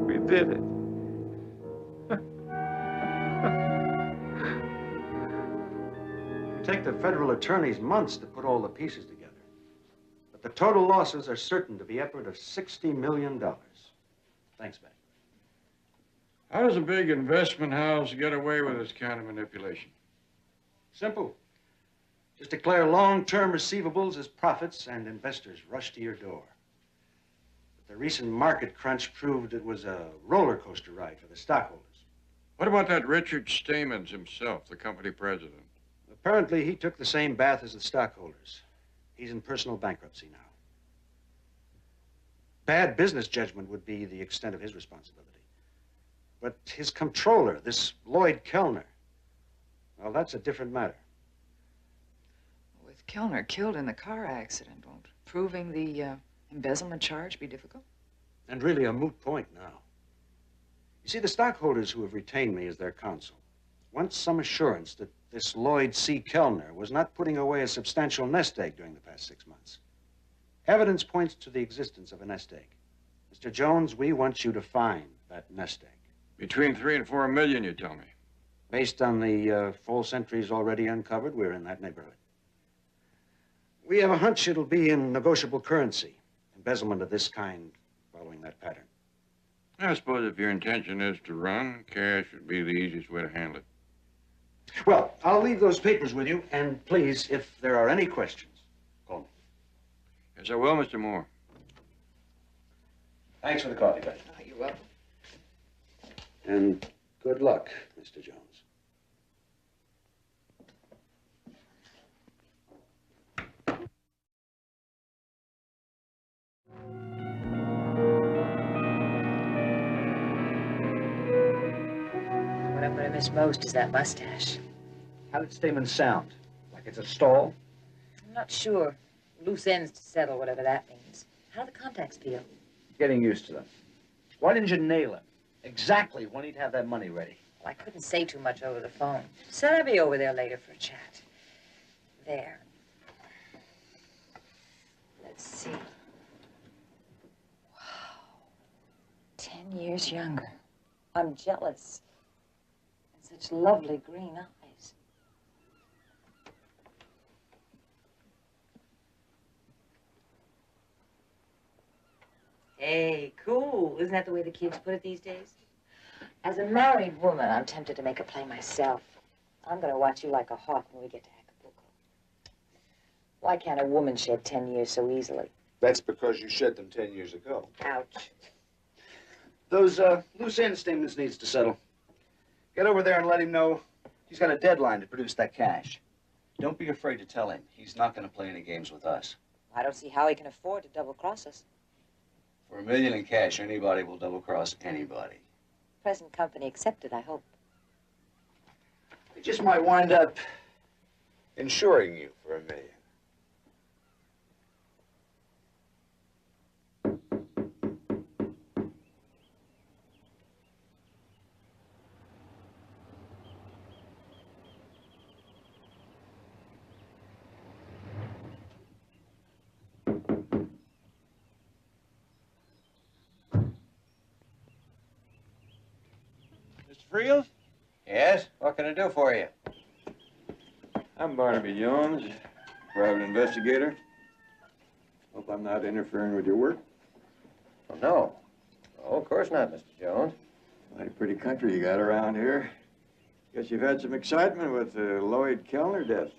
We did it. It'll take the federal attorneys months to put all the pieces together. But the total losses are certain to be upward of $60 million. Thanks, Betty. How does a big investment house get away with this kind of manipulation? Simple. Just declare long-term receivables as profits and investors rush to your door. But the recent market crunch proved it was a roller coaster ride for the stockholders. What about that Richard Stamens himself, the company president? Apparently, he took the same bath as the stockholders. He's in personal bankruptcy now. Bad business judgment would be the extent of his responsibility. But his controller, this Lloyd Kellner, well, that's a different matter. With Kellner killed in the car accident, won't proving the embezzlement charge be difficult? And really a moot point now. You see, the stockholders who have retained me as their counsel want some assurance that this Lloyd C. Kellner was not putting away a substantial nest egg during the past 6 months. Evidence points to the existence of a nest egg. Mr. Jones, we want you to find that nest egg. Between 3 and 4 million, you tell me. Based on the false entries already uncovered, we're in that neighborhood. We have a hunch it'll be in negotiable currency. Embezzlement of this kind following that pattern. I suppose if your intention is to run, cash would be the easiest way to handle it. Well, I'll leave those papers with you, and please, if there are any questions, call me. Yes, I will, Mr. Moore. Thanks for the coffee, Betty. Oh, you're welcome. And good luck, Mr. Jones. What I'm going to miss most is that mustache. How did Stamens sound? Like it's a stall? I'm not sure. Loose ends to settle, whatever that means. How do the contacts feel? Getting used to them. Why didn't you nail him? Exactly when he'd have that money ready. Well, I couldn't say too much over the phone. Said I'd be over there later for a chat. There. Let's see. Wow. 10 years younger. I'm jealous. And such lovely green eyes. Hey, cool. Isn't that the way the kids put it these days? As a married woman, I'm tempted to make a play myself. I'm going to watch you like a hawk when we get to Acapulco. Why can't a woman shed 10 years so easily? That's because you shed them 10 years ago. Ouch. Those loose ends Stamens needs to settle. Get over there and let him know he's got a deadline to produce that cash. Don't be afraid to tell him. He's not going to play any games with us. I don't see how he can afford to double-cross us. For $1 million in cash, anybody will double-cross anybody. Present company accepted, I hope. He just might wind up insuring you for $1 million. Friels? Yes? What can I do for you? I'm Barnaby Jones, private investigator. Hope I'm not interfering with your work. Oh, no. Oh, of course not, Mr. Jones. Mighty pretty country you got around here. Guess you've had some excitement with the Lloyd Kellner death.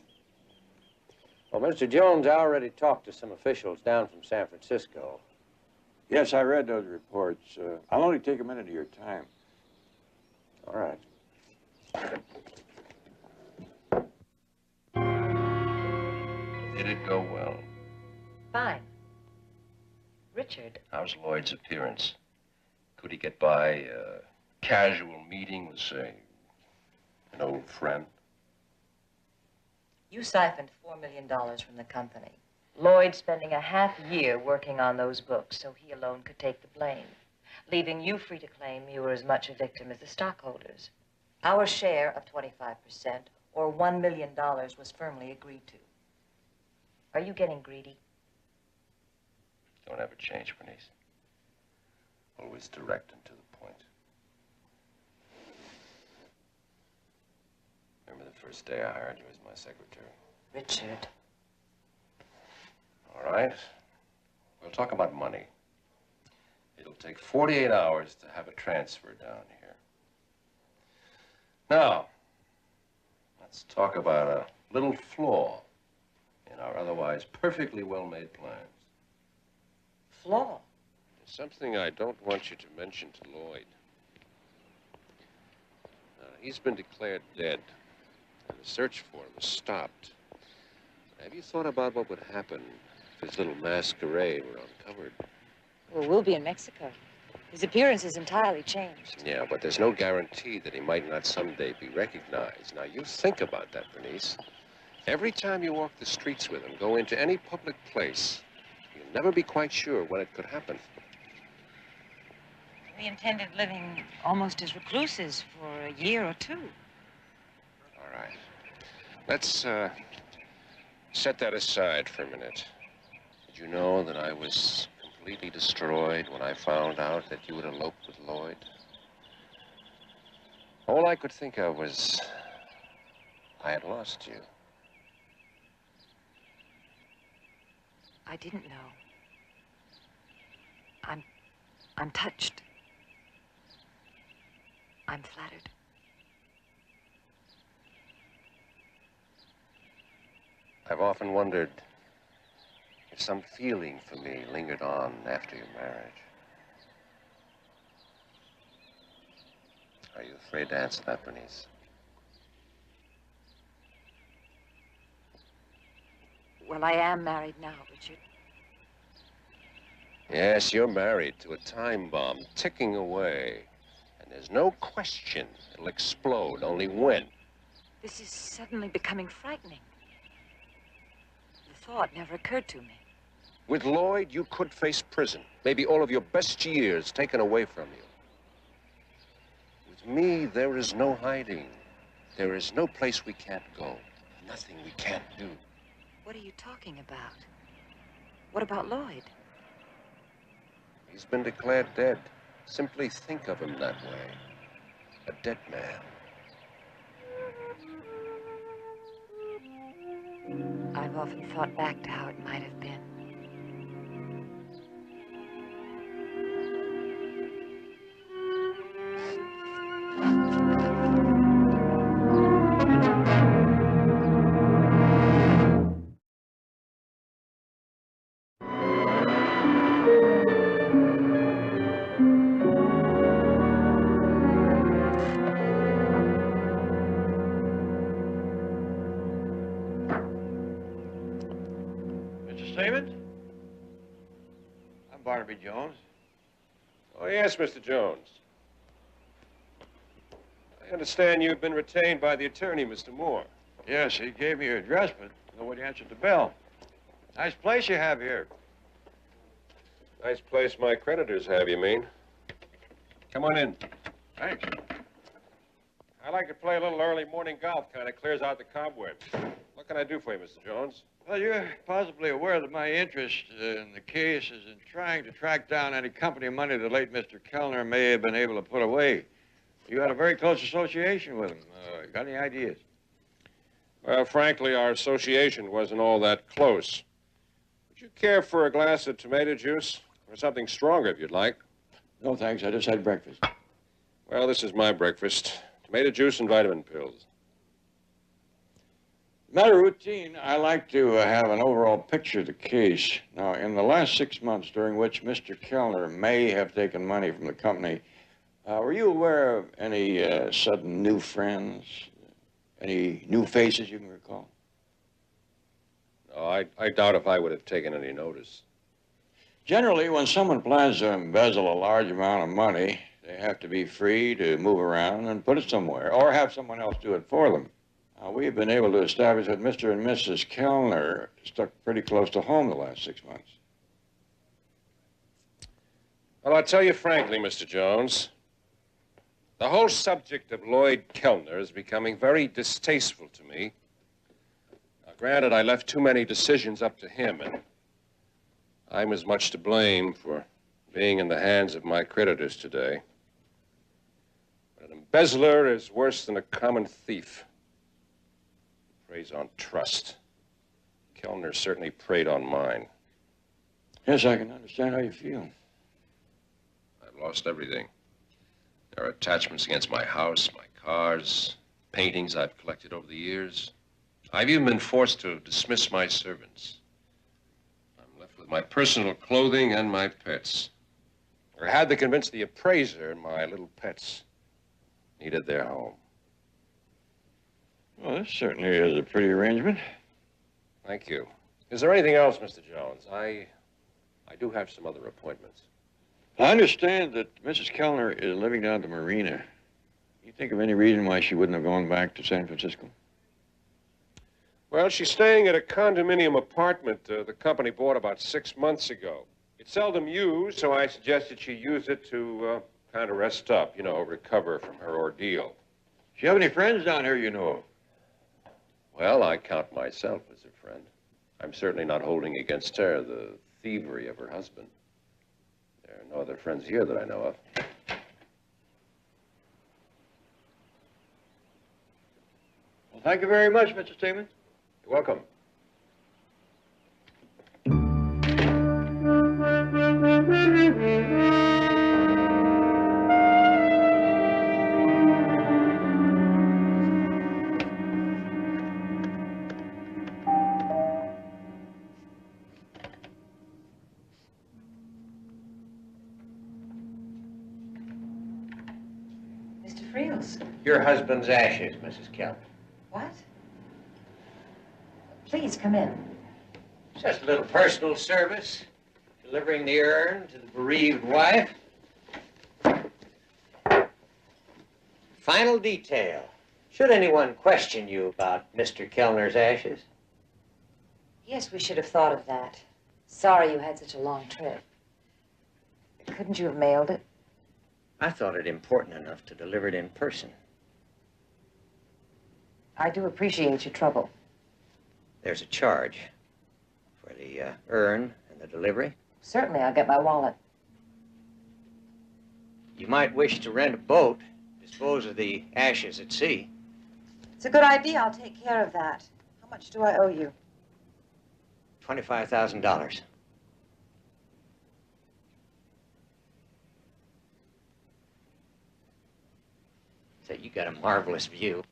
Well, Mr. Jones, I already talked to some officials down from San Francisco. Yes, I read those reports. I'll only take a minute of your time. All right. Did it go well? Fine. Richard. How's Lloyd's appearance? Could he get by a casual meeting with, say, an old friend? You siphoned $4 million from the company. Lloyd spending a half-year working on those books so he alone could take the blame, leaving you free to claim you were as much a victim as the stockholders. Our share of 25%, or $1 million, was firmly agreed to. Are you getting greedy? Don't ever change, Bernice. Always direct and to the point. Remember the first day I hired you as my secretary? Richard. All right. We'll talk about money. It'll take 48 hours to have a transfer down here. Now, let's talk about a little flaw in our otherwise perfectly well-made plans. Flaw? There's something I don't want you to mention to Lloyd. He's been declared dead, and the search for him was stopped. Have you thought about what would happen if his little masquerade were uncovered? Well, we'll be in Mexico. His appearance has entirely changed. Yeah, but there's no guarantee that he might not someday be recognized. Now, you think about that, Bernice. Every time you walk the streets with him, go into any public place, you'll never be quite sure when it could happen. We intended living almost as recluses for a year or two. All right. Let's set that aside for a minute. Did you know that I was completely destroyed when I found out that you had eloped with Lloyd? All I could think of was I had lost you. I didn't know. I'm touched. I'm flattered. I've often wondered if some feeling for me lingered on after your marriage. Are you afraid to answer that, Bernice? Well, I am married now, Richard. Yes, you're married to a time bomb ticking away. And there's no question it'll explode, only when. This is suddenly becoming frightening. The thought never occurred to me. With Lloyd, you could face prison. Maybe all of your best years taken away from you. With me, there is no hiding. There is no place we can't go. Nothing we can't do. What are you talking about? What about Lloyd? He's been declared dead. Simply think of him that way. A dead man. I've often thought back to how it might have been. Barnaby Jones. Oh, yes, Mr. Jones. I understand you've been retained by the attorney, Mr. Moore. Yes, he gave me your address, but nobody answered the bell. Nice place you have here. Nice place my creditors have, you mean? Come on in. Thanks. I like to play a little early morning golf, kind of clears out the cobwebs. What can I do for you, Mr. Jones? Well, you're possibly aware that my interest in the case is in trying to track down any company money the late Mr. Kellner may have been able to put away. You had a very close association with him. Got any ideas? Well, frankly, our association wasn't all that close. Would you care for a glass of tomato juice? Or something stronger, if you'd like. No, thanks. I just had breakfast. Well, this is my breakfast. Tomato juice and vitamin pills. Matter of routine, I like to have an overall picture of the case. Now, in the last 6 months during which Mr. Kellner may have taken money from the company, were you aware of any sudden new friends? Any new faces you can recall? No, I doubt if I would have taken any notice. Generally, when someone plans to embezzle a large amount of money, they have to be free to move around and put it somewhere, or have someone else do it for them. We've been able to establish that Mr. and Mrs. Kellner stuck pretty close to home the last 6 months. Well, I'll tell you frankly, Mr. Jones, the whole subject of Lloyd Kellner is becoming very distasteful to me. Now, granted, I left too many decisions up to him, and I'm as much to blame for being in the hands of my creditors today. But an embezzler is worse than a common thief. He preys on trust. Kellner certainly preyed on mine. Yes, I can understand how you feel. I've lost everything. There are attachments against my house, my cars, paintings I've collected over the years. I've even been forced to dismiss my servants. I'm left with my personal clothing and my pets. I had to convince the appraiser my little pets needed their home. Well, this certainly is a pretty arrangement. Thank you. Is there anything else, Mr. Jones? I do have some other appointments. I understand that Mrs. Kellner is living down at the marina. You think of any reason why she wouldn't have gone back to San Francisco? Well, she's staying at a condominium apartment the company bought about 6 months ago. It's seldom used, so I suggested she use it to kind of rest up, you know, recover from her ordeal. Do you have any friends down here you know of? Well, I count myself as a friend. I'm certainly not holding against her the thievery of her husband. There are no other friends here that I know of. Well, thank you very much, Mr. Stevens. You're welcome. Mr. Friels. Your husband's ashes, Mrs. Kellner. What? Please come in. Just a little personal service, delivering the urn to the bereaved wife. Final detail. Should anyone question you about Mr. Kellner's ashes? Yes, we should have thought of that. Sorry you had such a long trip. Couldn't you have mailed it? I thought it important enough to deliver it in person. I do appreciate your trouble. There's a charge for the urn and the delivery. Certainly, I'll get my wallet. You might wish to rent a boat, dispose of the ashes at sea. It's a good idea. I'll take care of that. How much do I owe you? $25,000. So you got a marvelous view.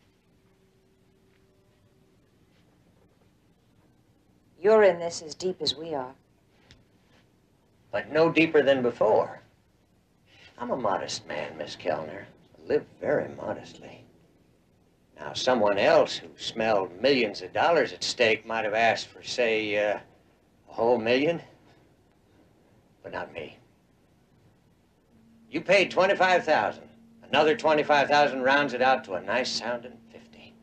You're in this as deep as we are. But no deeper than before. I'm a modest man, Miss Kellner. I live very modestly. Now, someone else who smelled millions of dollars at stake might have asked for, say, a whole million. But not me. You paid $25,000. Another $25,000 rounds it out to a nice sounding 50.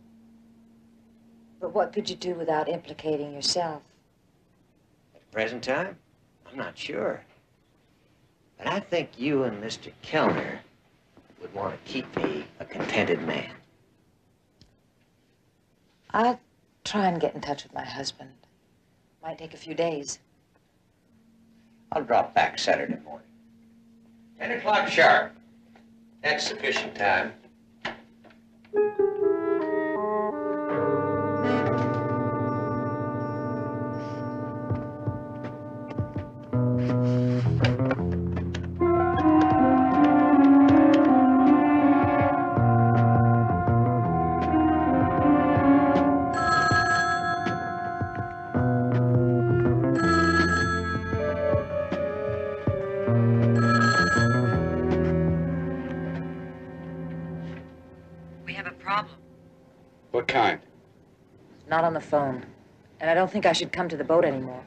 But what could you do without implicating yourself? At the present time, I'm not sure. But I think you and Mr. Kellner would want to keep me a contented man. I'll try and get in touch with my husband. Might take a few days. I'll drop back Saturday morning. 10 o'clock sharp. That's sufficient time. What kind? Not on the phone. And I don't think I should come to the boat anymore.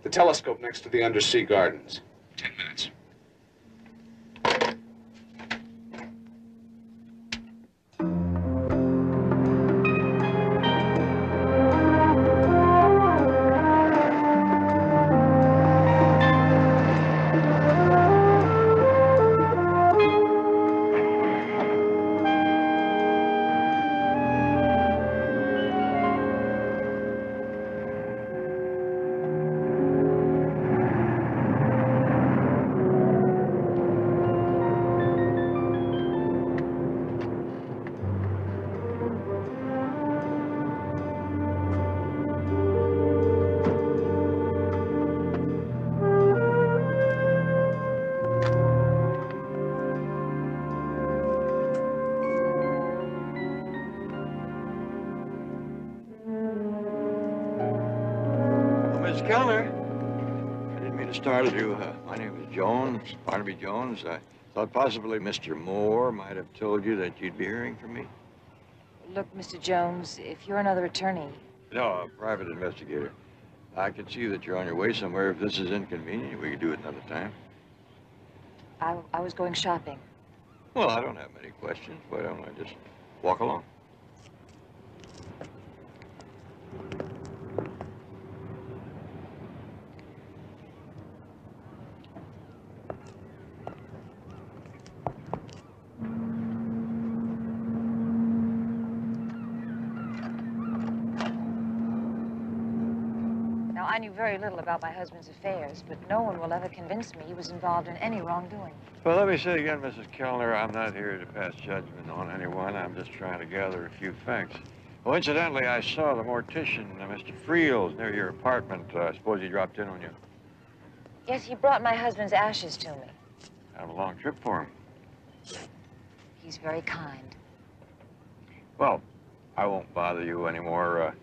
The telescope next to the undersea gardens. 10 minutes. Mrs. Kellner. I didn't mean to startle you. My name is Jones, Barnaby Jones. I thought possibly Mr. Moore might have told you that you'd be hearing from me. Look, Mr. Jones, if you're another attorney... No, a private investigator. I can see that you're on your way somewhere. If this is inconvenient, we could do it another time. I was going shopping. Well, I don't have many questions. Why don't I just walk along? Now, I knew very little about my husband's affairs, but no one will ever convince me he was involved in any wrongdoing. Well, let me say again, Mrs. Kellner, I'm not here to pass judgment on anyone. I'm just trying to gather a few facts. Oh, incidentally, I saw the mortician, Mr. Friels, near your apartment. I suppose he dropped in on you. Yes, he brought my husband's ashes to me. Had a long trip for him. He's very kind. Well, I won't bother you anymore.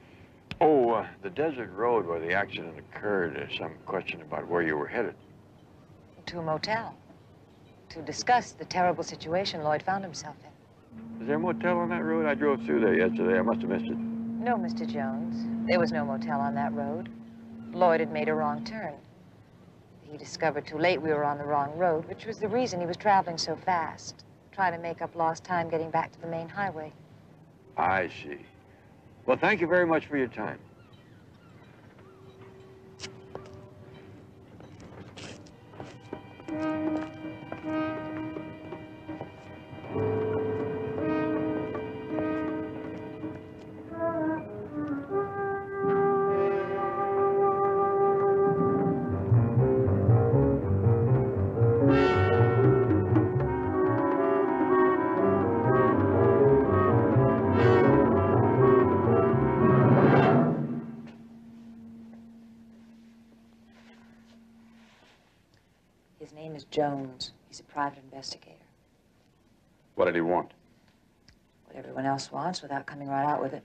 The desert road where the accident occurred, there's some question about where you were headed. To a motel. To discuss the terrible situation Lloyd found himself in. Is there a motel on that road? I drove through there yesterday. I must have missed it. No, Mr. Jones. There was no motel on that road. Lloyd had made a wrong turn. He discovered too late we were on the wrong road, which was the reason he was traveling so fast, trying to make up lost time getting back to the main highway. I see. Well, thank you very much for your time. His name is Jones. He's a private investigator. What did he want? What everyone else wants without coming right out with it.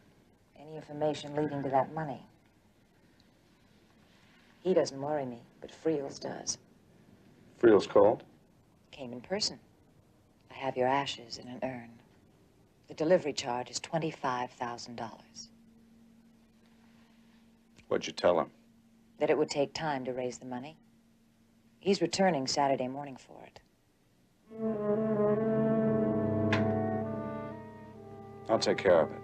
Any information leading to that money. He doesn't worry me, but Friels does. Friels called? Came in person. I have your ashes in an urn. The delivery charge is $25,000. What'd you tell him? That it would take time to raise the money. He's returning Saturday morning for it. I'll take care of it.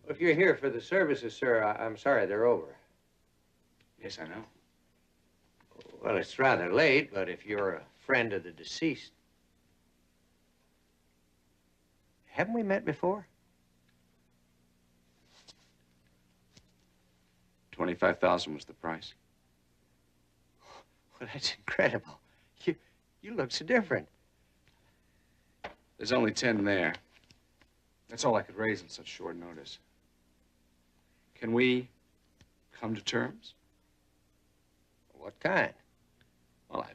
If you're here for the services, sir, I'm sorry they're over. Yes, I know. Well, it's rather late, but if you're a friend of the deceased... Haven't we met before? 25,000 was the price. Well, that's incredible. You look so different. There's only 10 there. That's all I could raise on such short notice. Can we come to terms? What kind? Well,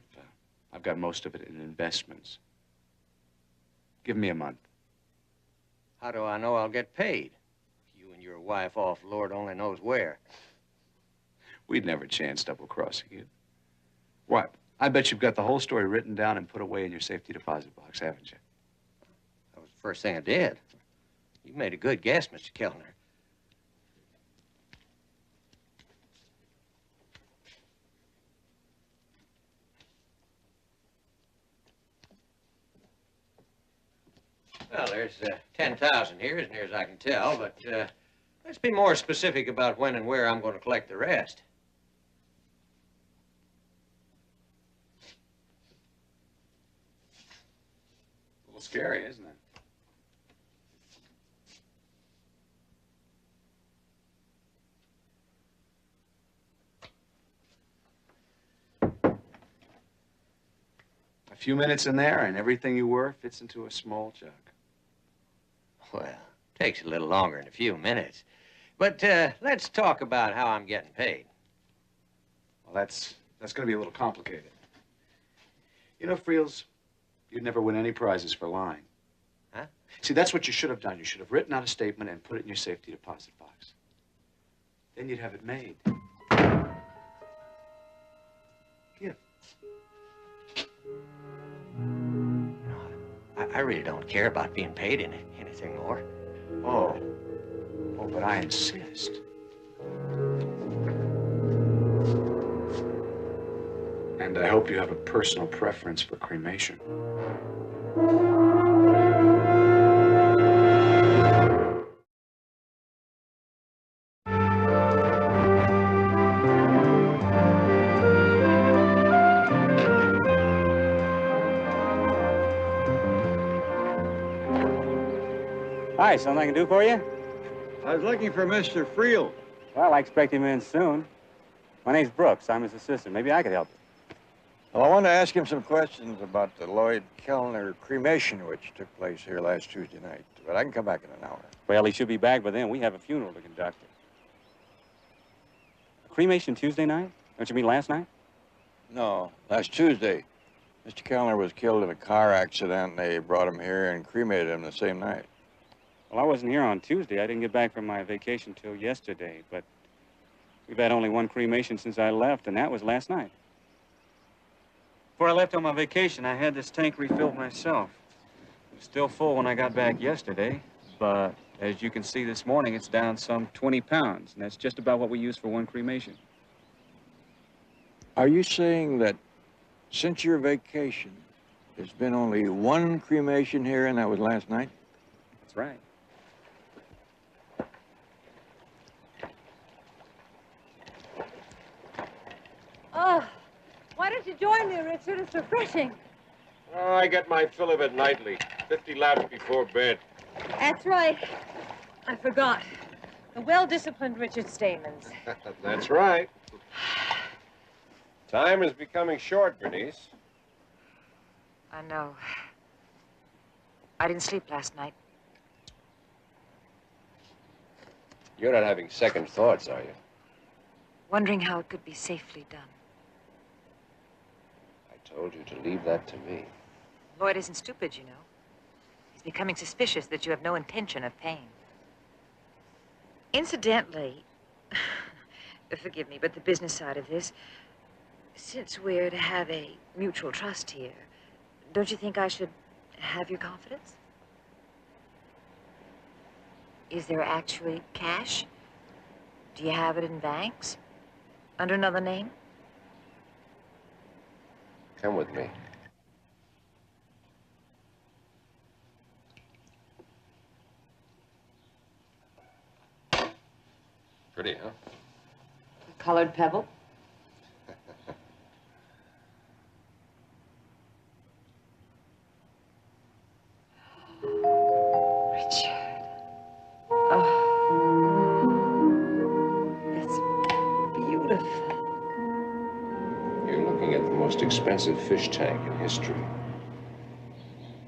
I've got most of it in investments. Give me a month. How do I know I'll get paid? You and your wife off, Lord only knows where. We'd never chance double-crossing you. What? I bet you've got the whole story written down and put away in your safety deposit box, haven't you? That was the first thing I did. You made a good guess, Mr. Kellner. Well, there's 10,000 here, as near as I can tell, but let's be more specific about when and where I'm going to collect the rest. A little scary, isn't it? A few minutes in there, and everything you were fits into a small jug. Well, takes a little longer than a few minutes. But let's talk about how I'm getting paid. Well, that's going to be a little complicated. You know, Friels, you'd never win any prizes for lying. Huh? See, that's what you should have done. You should have written out a statement and put it in your safety deposit box. Then you'd have it made. Give. I really don't care about being paid anything more. Oh. Oh, but I insist. And I hope you have a personal preference for cremation. Hi, something I can do for you? I was looking for Mr. Friel. Well, I expect him in soon. My name's Brooks. I'm his assistant. Maybe I could help you. Well, I wanted to ask him some questions about the Lloyd Kellner cremation, which took place here last Tuesday night. But I can come back in an hour. Well, he should be back by then. We have a funeral to conduct. A cremation Tuesday night? Don't you mean last night? No, last Tuesday. Mr. Kellner was killed in a car accident. They brought him here and cremated him the same night. Well, I wasn't here on Tuesday. I didn't get back from my vacation till yesterday, but we've had only one cremation since I left, and that was last night. Before I left on my vacation, I had this tank refilled myself. It was still full when I got back yesterday, but as you can see this morning, it's down some 20 pounds, and that's just about what we use for one cremation. Are you saying that since your vacation, there's been only one cremation here, and that was last night? That's right. Oh, why don't you join me, Richard? It's refreshing. Oh, I get my fill of it nightly. 50 laps before bed. That's right. I forgot. The well-disciplined Richard Stamens. That's right. Time is becoming short, Bernice. I know. I didn't sleep last night. You're not having second thoughts, are you? Wondering how it could be safely done. I told you to leave that to me. Lloyd isn't stupid, you know. He's becoming suspicious that you have no intention of paying. Incidentally, forgive me, but the business side of this, since we're to have a mutual trust here, don't you think I should have your confidence? Is there actually cash? Do you have it in banks? Under another name? Come with me. Pretty, huh? A colored pebble? Richard. Oh. It's beautiful. You're looking at the most expensive fish tank in history.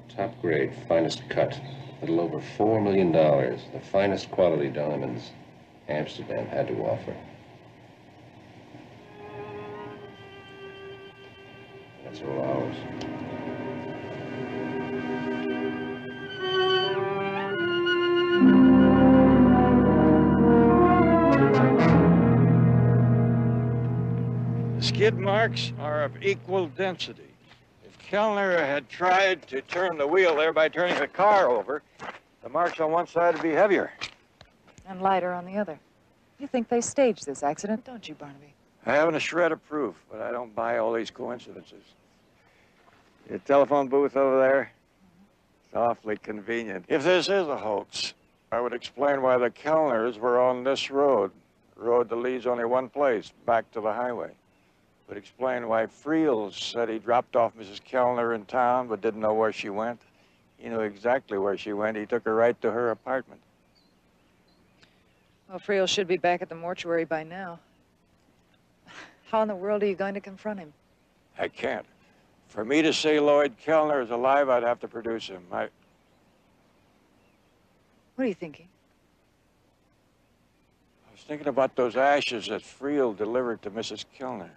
Top grade, finest cut. A little over $4 million. The finest quality diamonds Amsterdam had to offer. That's all ours. The skid marks are of equal density. If Kellner had tried to turn the wheel there by turning the car over, the marks on one side would be heavier. And lighter on the other. You think they staged this accident, don't you, Barnaby? I haven't a shred of proof, but I don't buy all these coincidences. Your telephone booth over there? It's awfully convenient. If this is a hoax, I would explain why the Kellners were on this road, a road that leads only one place, back to the highway. Would explain why Friels said he dropped off Mrs. Kellner in town but didn't know where she went. He knew exactly where she went. He took her right to her apartment. Well, Friel should be back at the mortuary by now. How in the world are you going to confront him? I can't. For me to say Lloyd Kellner is alive, I'd have to produce him. What are you thinking? I was thinking about those ashes that Friel delivered to Mrs. Kellner.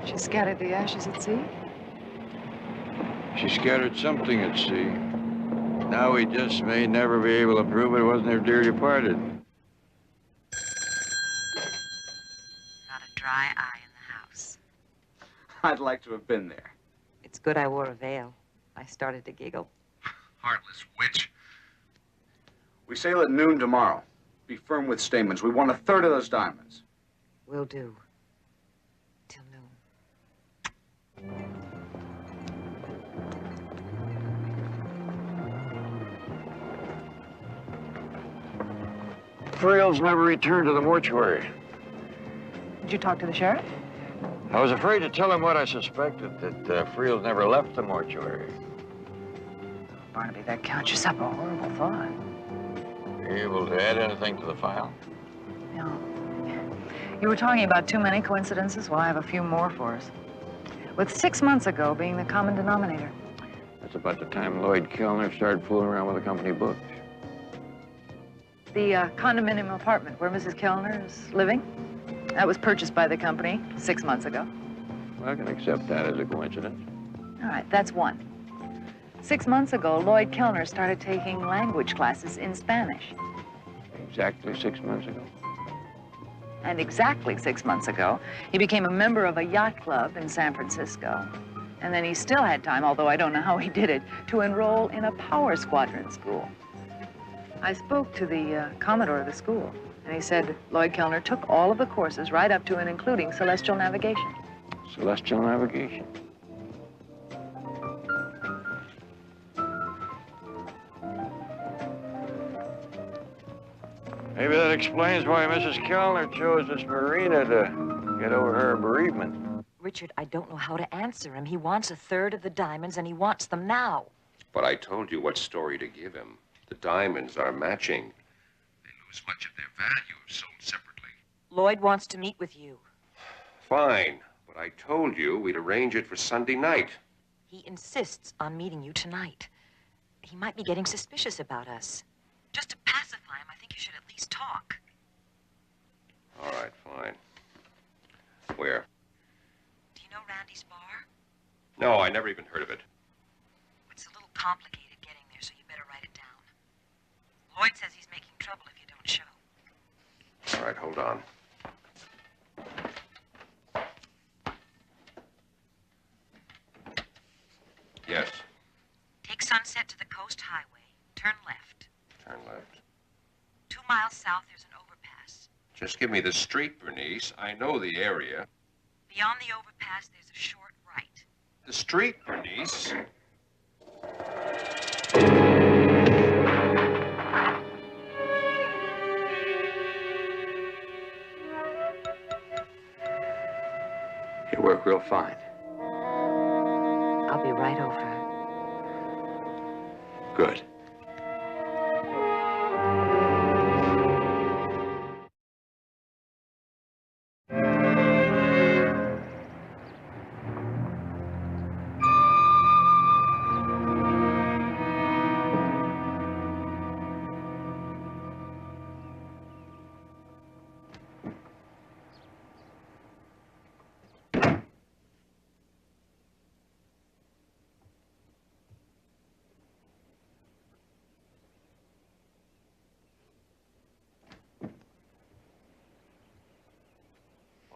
She scattered the ashes at sea? She scattered something at sea. Now we just may never be able to prove it wasn't her dear departed. Not a dry eye in the house. I'd like to have been there. It's good I wore a veil. I started to giggle. Heartless witch. We sail at noon tomorrow. Be firm with Stamens. We want a third of those diamonds. Will do. Till noon. Friels never returned to the mortuary. Did you talk to the sheriff? I was afraid to tell him what I suspected, that Friels never left the mortuary. Barnaby, that conjures up a horrible thought. Are you able to add anything to the file? No. You were talking about too many coincidences? Well, I have a few more for us. With 6 months ago being the common denominator. That's about the time Lloyd Kellner started fooling around with the company books. The condominium apartment where Mrs. Kellner is living, that was purchased by the company 6 months ago. Well, I can accept that as a coincidence. All right, that's one. 6 months ago, Lloyd Kellner started taking language classes in Spanish. Exactly 6 months ago. And exactly 6 months ago, he became a member of a yacht club in San Francisco. And then he still had time, although I don't know how he did it, to enroll in a power squadron school. I spoke to the commodore of the school, and he said Lloyd Kellner took all of the courses right up to and including celestial navigation. Celestial navigation. Maybe that explains why Mrs. Kellner chose this marina to get over her bereavement. Richard, I don't know how to answer him. He wants a third of the diamonds, and he wants them now. But I told you what story to give him. The diamonds are matching. They lose much of their value if sold separately. Lloyd wants to meet with you. Fine, but I told you we'd arrange it for Sunday night. He insists on meeting you tonight. He might be getting suspicious about us. Just to pacify him, I think you should at least talk. All right, fine. Where? Do you know Randy's bar? No, I never even heard of it. It's a little complicated getting there, so you better write it down. Lloyd says he's making trouble if you don't show. All right, hold on. Yes. Take Sunset to the Coast Highway. Turn left. Turn left. 2 miles south, there's an overpass. Just give me the street, Bernice. I know the area. Beyond the overpass, there's a short right. The street, Bernice. You work real fine. I'll be right over. Good.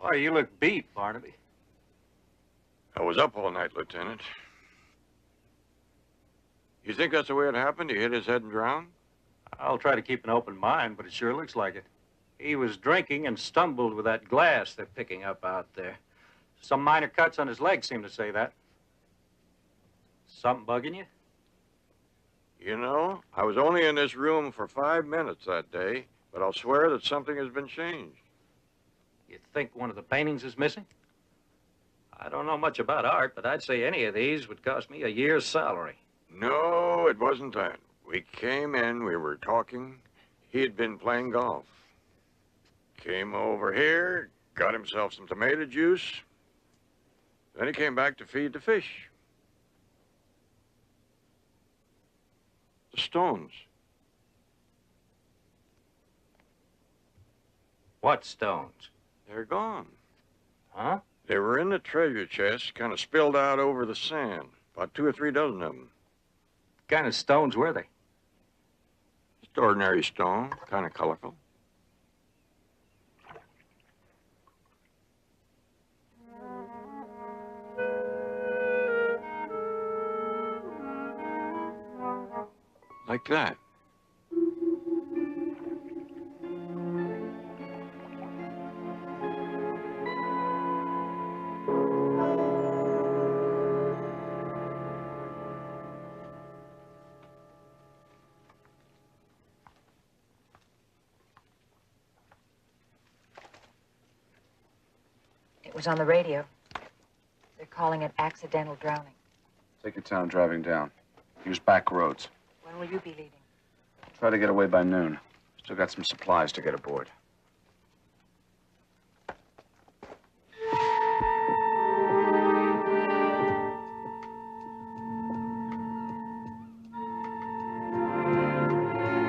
Why, you look beat, Barnaby. I was up all night, Lieutenant. You think that's the way it happened? He hit his head and drowned? I'll try to keep an open mind, but it sure looks like it. He was drinking and stumbled with that glass they're picking up out there. Some minor cuts on his leg seem to say that. Something bugging you? You know, I was only in this room for 5 minutes that day, but I'll swear that something has been changed. You think one of the paintings is missing? I don't know much about art, but I'd say any of these would cost me a year's salary. No, it wasn't that. We came in, we were talking. He had been playing golf. Came over here, got himself some tomato juice. Then he came back to feed the fish. The stones. What stones? They're gone. Huh? They were in the treasure chest, kind of spilled out over the sand. About 2 or 3 dozen of them. What kind of stones were they? Just ordinary stone, kind of colorful. Like that. It was on the radio. They're calling it accidental drowning. Take your time driving down. Use back roads. When will you be leaving? Try to get away by noon. Still got some supplies to get aboard.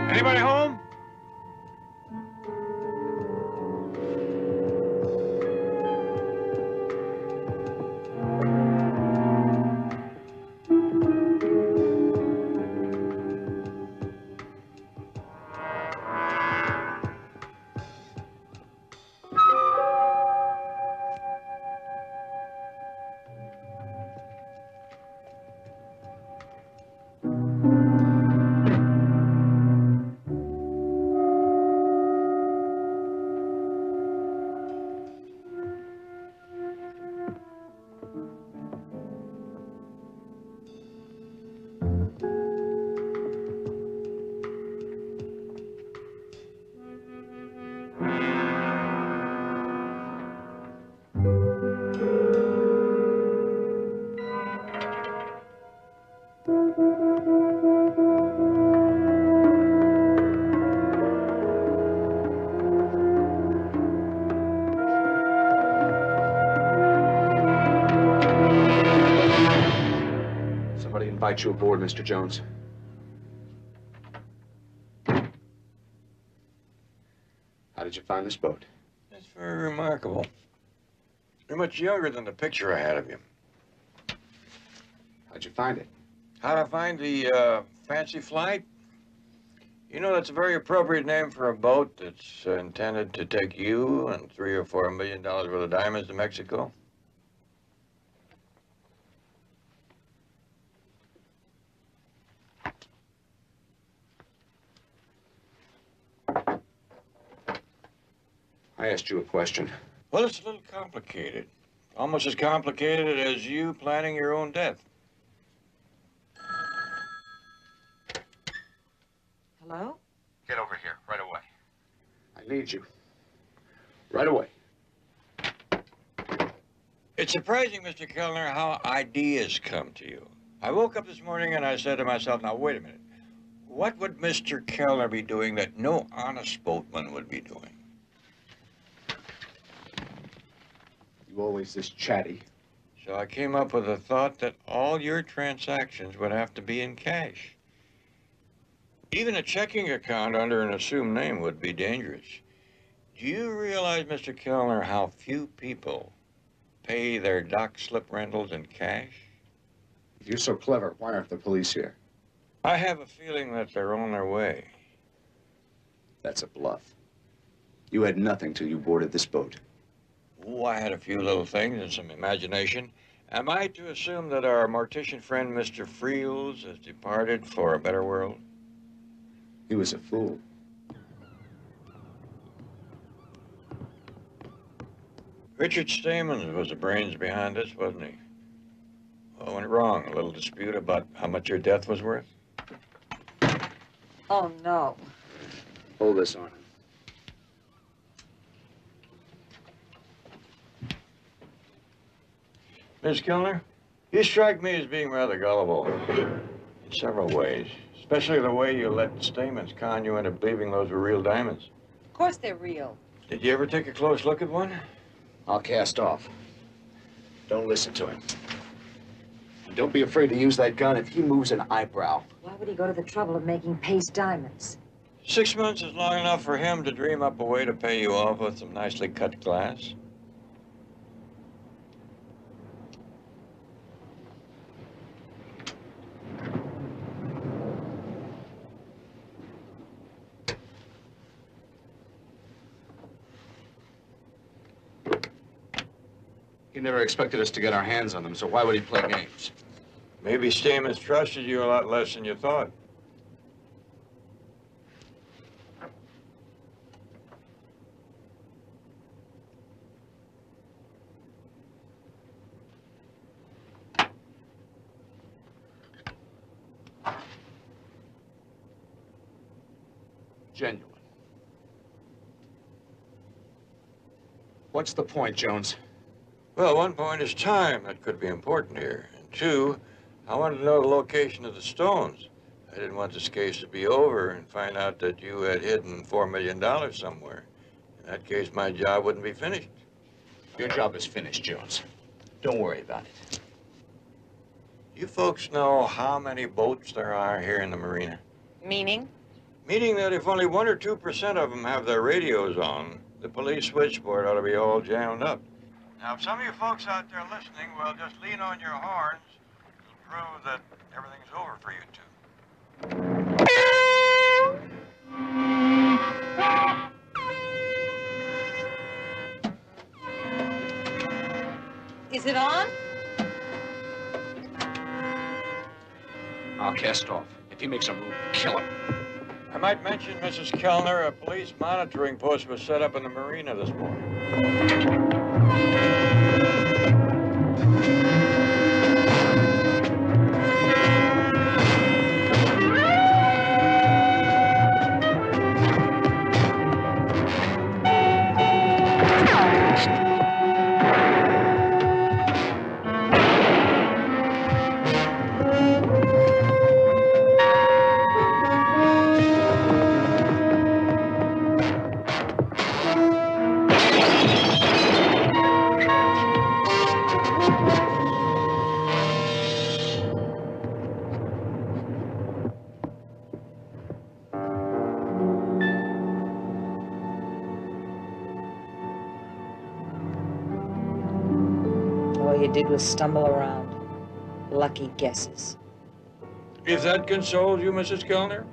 Anybody home? Invite you aboard, Mr. Jones. How did you find this boat? That's very remarkable. You're much younger than the picture I had of you. How'd you find it? How'd I find the fancy flight? You know, that's a very appropriate name for a boat that's intended to take you and $3 or $4 million worth of diamonds to Mexico. I asked you a question. Well, it's a little complicated. Almost as complicated as you planning your own death. Hello? Get over here, right away. I need you. Right away. It's surprising, Mr. Kellner, how ideas come to you. I woke up this morning and I said to myself, now, wait a minute. What would Mr. Kellner be doing that no honest boatman would be doing? You always this chatty. So I came up with a thought that all your transactions would have to be in cash. Even a checking account under an assumed name would be dangerous. Do you realize, Mr. Kellner, how few people pay their dock slip rentals in cash? If you're so clever, why aren't the police here? I have a feeling that they're on their way. That's a bluff. You had nothing till you boarded this boat. Oh, I had a few little things and some imagination. Am I to assume that our mortician friend, Mr. Friels, has departed for a better world? He was a fool. Richard Stamens was the brains behind this, wasn't he? What went wrong? A little dispute about how much your death was worth? Oh, no. Hold this on him. Miss Kellner, you strike me as being rather gullible in several ways, especially the way you let Stamens con you into believing those were real diamonds. Of course they're real. Did you ever take a close look at one? I'll cast off. Don't listen to him. And don't be afraid to use that gun if he moves an eyebrow. Why would he go to the trouble of making paste diamonds? 6 months is long enough for him to dream up a way to pay you off with some nicely cut glass. He never expected us to get our hands on them, so why would he play games? Maybe Stamos trusted you a lot less than you thought. Genuine. What's the point, Jones? Well, one point is time. That could be important here. And two, I wanted to know the location of the stones. I didn't want this case to be over and find out that you had hidden $4 million somewhere. In that case, my job wouldn't be finished. Your job is finished, Jones. Don't worry about it. You folks know how many boats there are here in the marina? Meaning? Meaning that if only 1 or 2% of them have their radios on, the police switchboard ought to be all jammed up. Now, if some of you folks out there listening will just lean on your horns, it'll prove that everything's over for you two. Is it on? I'll cast off. If he makes a move, kill him. I might mention, Mrs. Kellner, a police monitoring post was set up in the marina this morning. All you did was stumble around. Lucky guesses. If that consoles you, Mrs. Kellner?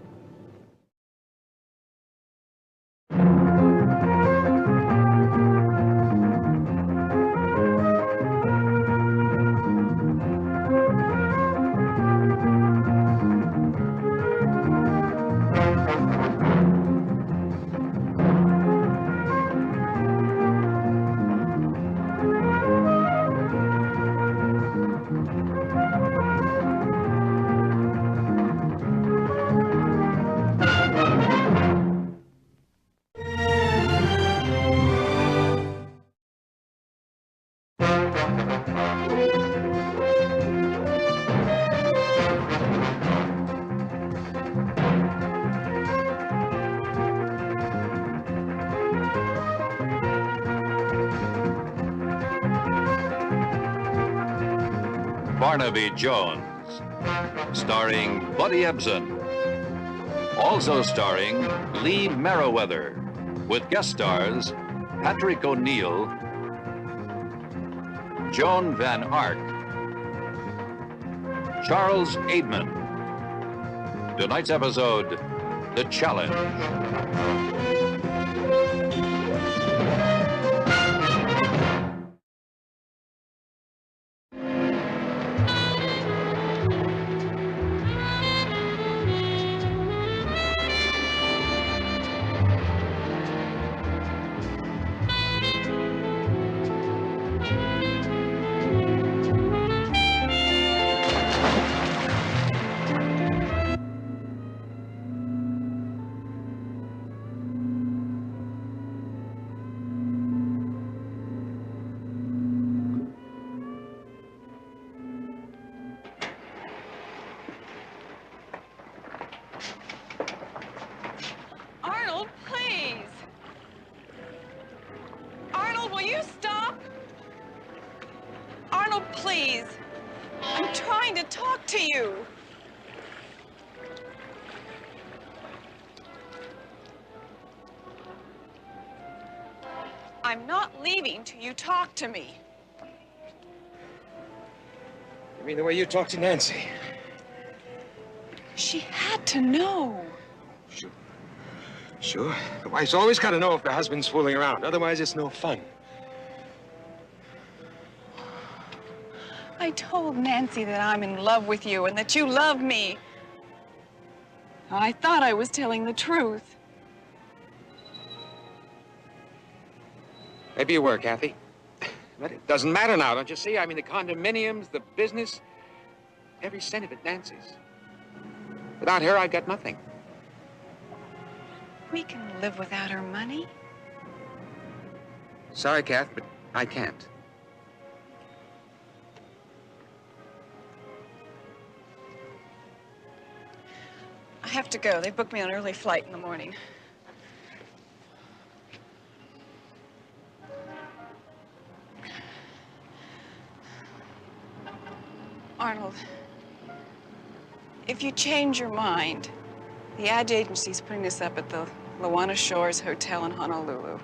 Barnaby Jones, starring Buddy Ebsen. Also starring Lee Merriweather, with guest stars Patrick O'Neill, Joan Van Ark, Charles Aidman. Tonight's episode, The Challenge. Arnold, please. Arnold, will you stop? Arnold, please. I'm trying to talk to you. I'm not leaving till you talk to me. You mean the way you talk to Nancy? She had to know. Sure. The wife's always got to know if the husband's fooling around. Otherwise, it's no fun. I told Nancy that I'm in love with you and that you love me. I thought I was telling the truth. Maybe you were, Kathy. But it doesn't matter now, don't you see? I mean, the condominiums, the business, every cent of it Nancy's. Without her, I've got nothing. We can live without her money. Sorry, Kath, but I can't. I have to go. They booked me an early flight in the morning. Arnold, if you change your mind, the ad agency's putting us up at the Lawana Shores Hotel in Honolulu.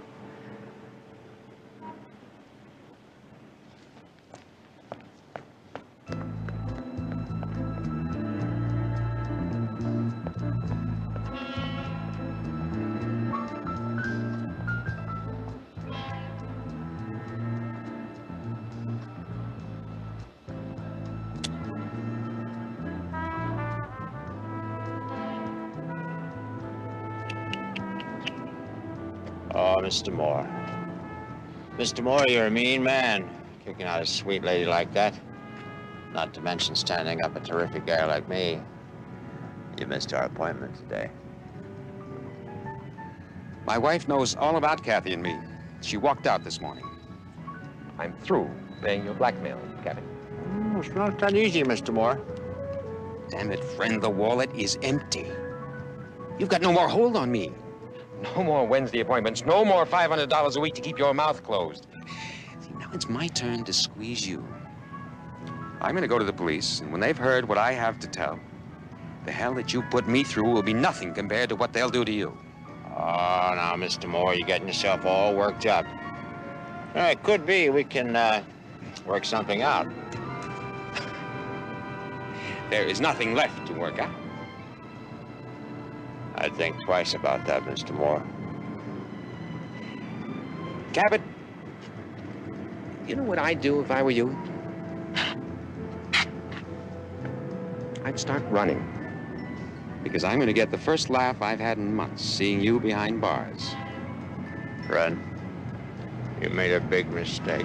Oh, Mr. Moore. Mr. Moore, you're a mean man, kicking out a sweet lady like that. Not to mention standing up a terrific guy like me. You missed our appointment today. My wife knows all about Kathy and me. She walked out this morning. I'm through paying your blackmail, Captain. It's not that easy, Mr. Moore. Damn it, friend, the wallet is empty. You've got no more hold on me. No more Wednesday appointments. No more $500 a week to keep your mouth closed. See, now it's my turn to squeeze you. I'm going to go to the police, and when they've heard what I have to tell, the hell that you put me through will be nothing compared to what they'll do to you. Oh, now, Mr. Moore, you're getting yourself all worked up. It could be we can work something out. There is nothing left to work out. I'd think twice about that, Mr. Moore. Cabot, you know what I'd do if I were you? I'd start running. Because I'm going to get the first laugh I've had in months, seeing you behind bars. Red, you made a big mistake.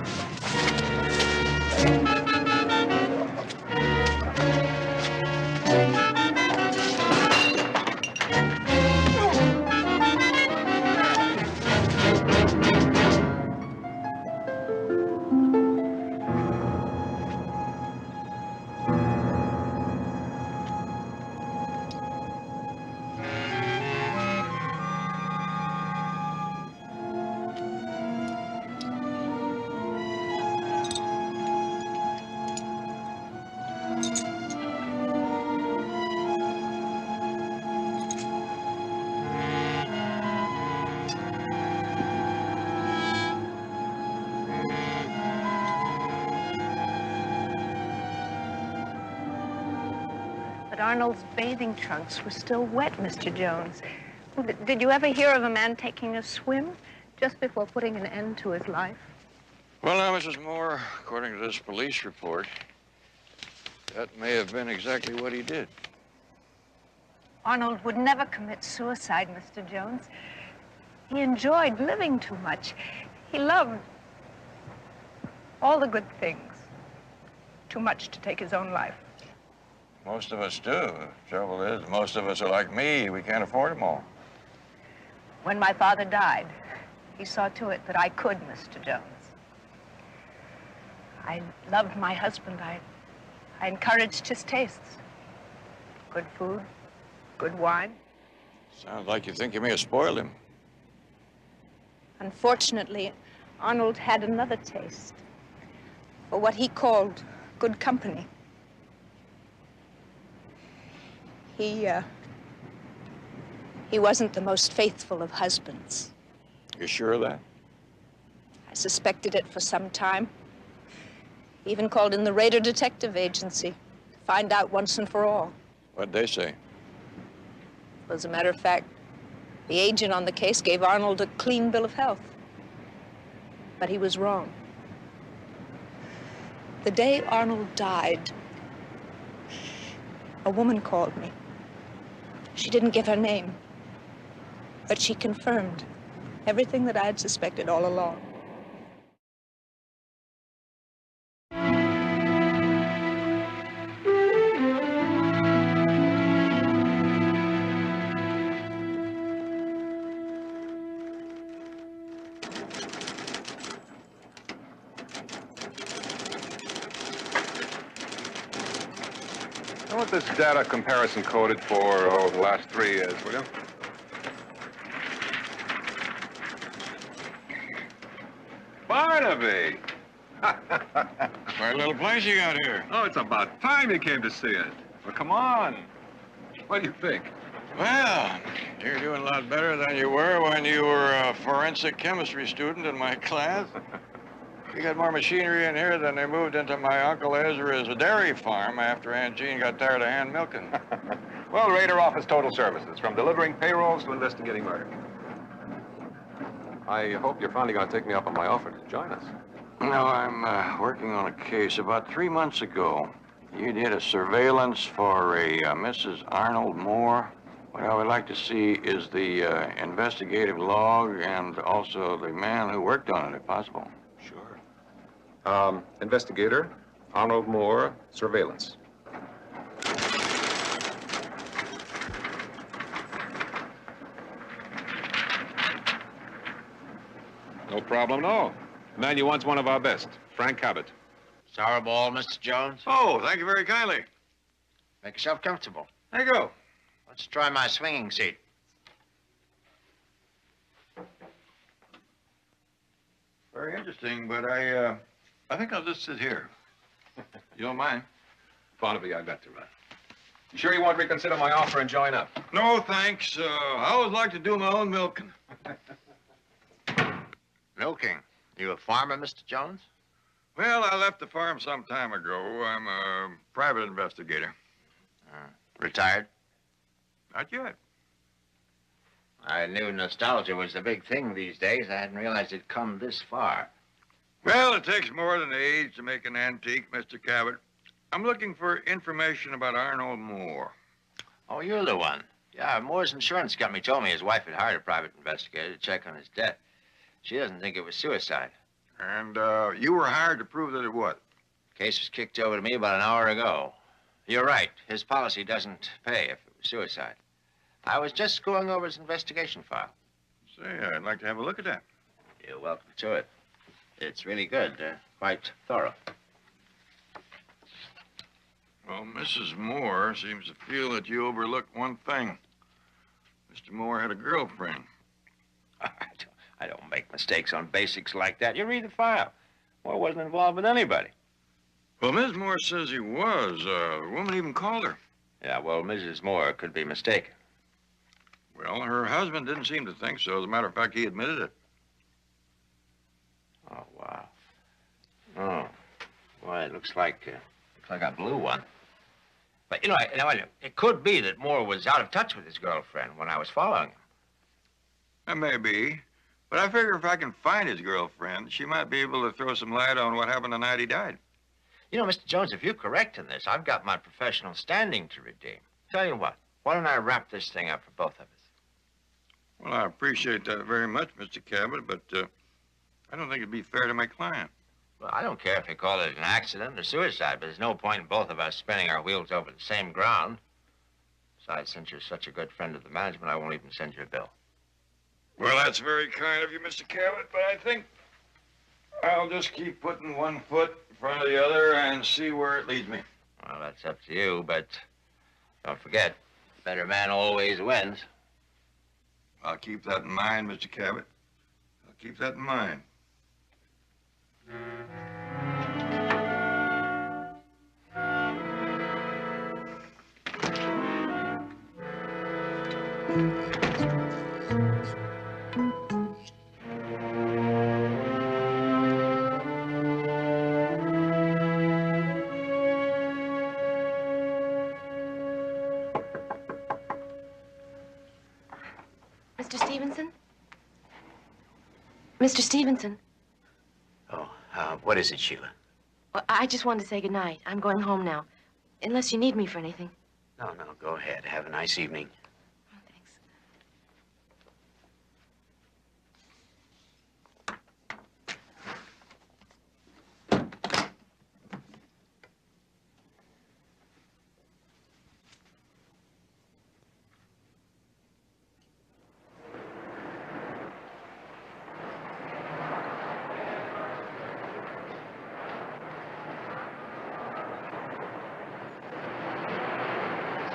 But Arnold's bathing trunks were still wet, Mr. Jones. Did you ever hear of a man taking a swim just before putting an end to his life? Well, now, Mrs. Moore, according to this police report, that may have been exactly what he did. Arnold would never commit suicide, Mr. Jones. He enjoyed living too much. He loved all the good things too much to take his own life. Most of us do. The trouble is, most of us are like me. We can't afford them all. When my father died, he saw to it that I could, Mr. Jones. I loved my husband. I encouraged his tastes. Good food, good wine. Sounds like you think you may have spoiled him. Unfortunately, Arnold had another taste for what he called good company. He wasn't the most faithful of husbands. You sure of that? I suspected it for some time. He even called in the Raider Detective Agency to find out once and for all. What'd they say? As a matter of fact, the agent on the case gave Arnold a clean bill of health. But he was wrong. The day Arnold died, a woman called me. She didn't give her name, but she confirmed everything that I had suspected all along. I want this data comparison coded for, the last 3 years, will you? Barnaby! Quite a little place you got here. Oh, it's about time you came to see it. Well, come on. What do you think? Well, you're doing a lot better than you were when you were a forensic chemistry student in my class. You got more machinery in here than they moved into my Uncle Ezra's dairy farm after Aunt Jean got tired of hand milking. Well, Raider offers total services, from delivering payrolls to investigating murder. I hope you're finally going to take me up on my offer to join us. No, I'm working on a case. About 3 months ago, you did a surveillance for a Mrs. Arnold Moore. What I would like to see is the investigative log and also the man who worked on it, if possible. Sure. Investigator, Arnold Moore, surveillance. No problem, no. The man you want's one of our best, Frank Cabot. Sour ball, Mr. Jones? Oh, thank you very kindly. Make yourself comfortable. There you go. Let's try my swinging seat. Very interesting, but I think I'll just sit here. You don't mind? Barnaby, I got to run. You sure you won't reconsider my offer and join up? No, thanks. I always like to do my own milking. Milking? You a farmer, Mr. Jones? Well, I left the farm some time ago. I'm a private investigator. Retired? Not yet. I knew nostalgia was the big thing these days. I hadn't realized it'd come this far. Well, it takes more than age to make an antique, Mr. Cabot. I'm looking for information about Arnold Moore. Oh, you're the one. Yeah, Moore's insurance company told me his wife had hired a private investigator to check on his death. She doesn't think it was suicide. And you were hired to prove that it was? Case was kicked over to me about an hour ago. You're right. His policy doesn't pay if it was suicide. I was just going over his investigation file. Say, I'd like to have a look at that. You're welcome to it. It's really good, quite thorough. Well, Mrs. Moore seems to feel that you overlooked one thing. Mr. Moore had a girlfriend. I don't make mistakes on basics like that. You read the file. Moore wasn't involved with anybody. Well, Ms. Moore says he was. The woman even called her. Yeah, well, Mrs. Moore could be mistaken. Well, her husband didn't seem to think so. As a matter of fact, he admitted it. Oh, wow. Oh, well, it looks like I blew one. But, you know, it could be that Moore was out of touch with his girlfriend when I was following him. That may be. But I figure if I can find his girlfriend, she might be able to throw some light on what happened the night he died. You know, Mr. Jones, if you're correct in this, I've got my professional standing to redeem. Tell you what, why don't I wrap this thing up for both of us? Well, I appreciate that very much, Mr. Cabot, but I don't think it'd be fair to my client. Well, I don't care if you call it an accident or suicide, but there's no point in both of us spinning our wheels over the same ground. Besides, since you're such a good friend of the management, I won't even send you a bill. Well, that's very kind of you, Mr. Cabot, but I think I'll just keep putting one foot in front of the other and see where it leads me. Well, that's up to you, but don't forget, better man always wins. I'll keep that in mind, Mr. Cabot. I'll keep that in mind. Mr. Stevenson? Mr. Stevenson? Oh, what is it, Sheila? Well, I just wanted to say goodnight. I'm going home now. Unless you need me for anything. No, go ahead. Have a nice evening.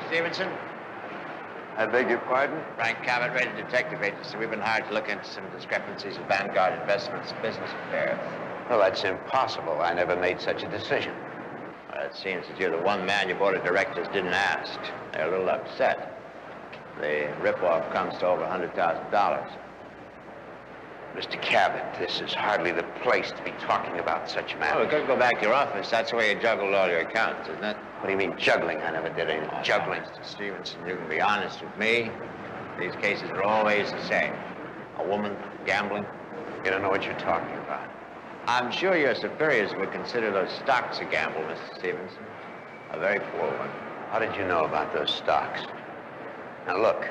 Stevenson? I beg your pardon? Frank Cabot, Rated Detective Agency. We've been hired to look into some discrepancies of Vanguard Investments business affairs. Well, that's impossible. I never made such a decision. Well, it seems that you're the one man your board of directors didn't ask. They're a little upset. The ripoff comes to over $100,000. Mr. Cabot, this is hardly the place to be talking about such matters. Well, we could go back to your office. That's the way you juggled all your accounts, isn't it? What do you mean, juggling? I never did any juggling. No, Mr. Stevenson, you can be honest with me. These cases are always the same. A woman, gambling. You don't know what you're talking about. I'm sure your superiors would consider those stocks a gamble, Mr. Stevenson. A very poor one. How did you know about those stocks? Now, look,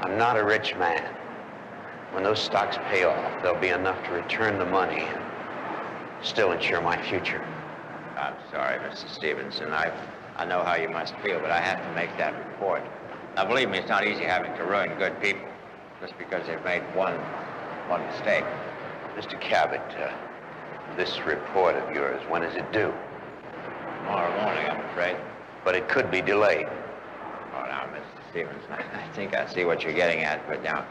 I'm not a rich man. When those stocks pay off, there'll be enough to return the money and still ensure my future. I'm sorry, Mr. Stevenson. I know how you must feel, but I have to make that report. Now, believe me, it's not easy having to ruin good people just because they've made one mistake. Mr. Cabot, this report of yours, when is it due? Tomorrow morning, I'm afraid. But it could be delayed. Oh, now, Mr. Stevenson, I think I see what you're getting at, but now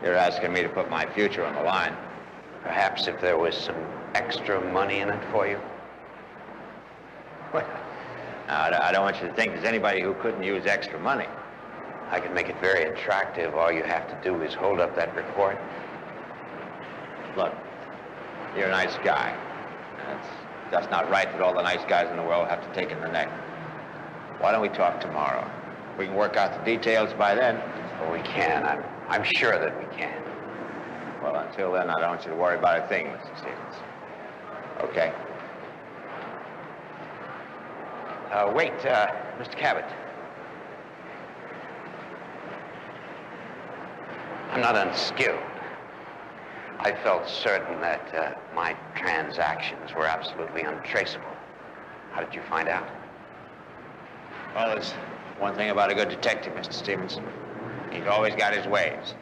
you're asking me to put my future on the line. Perhaps if there was some extra money in it for you? Well, now, I don't want you to think there's anybody who couldn't use extra money. I can make it very attractive. All you have to do is hold up that report. Look, you're a nice guy. It's just not right that all the nice guys in the world have to take in the neck. Why don't we talk tomorrow? We can work out the details by then. Well, we can. I'm sure that we can. Well, until then, I don't want you to worry about a thing, Mr. Stevens. Okay? Wait, Mr. Cabot. I'm not unskilled. I felt certain that my transactions were absolutely untraceable. How did you find out? Well, there's one thing about a good detective, Mr. Stevenson. He's always got his ways.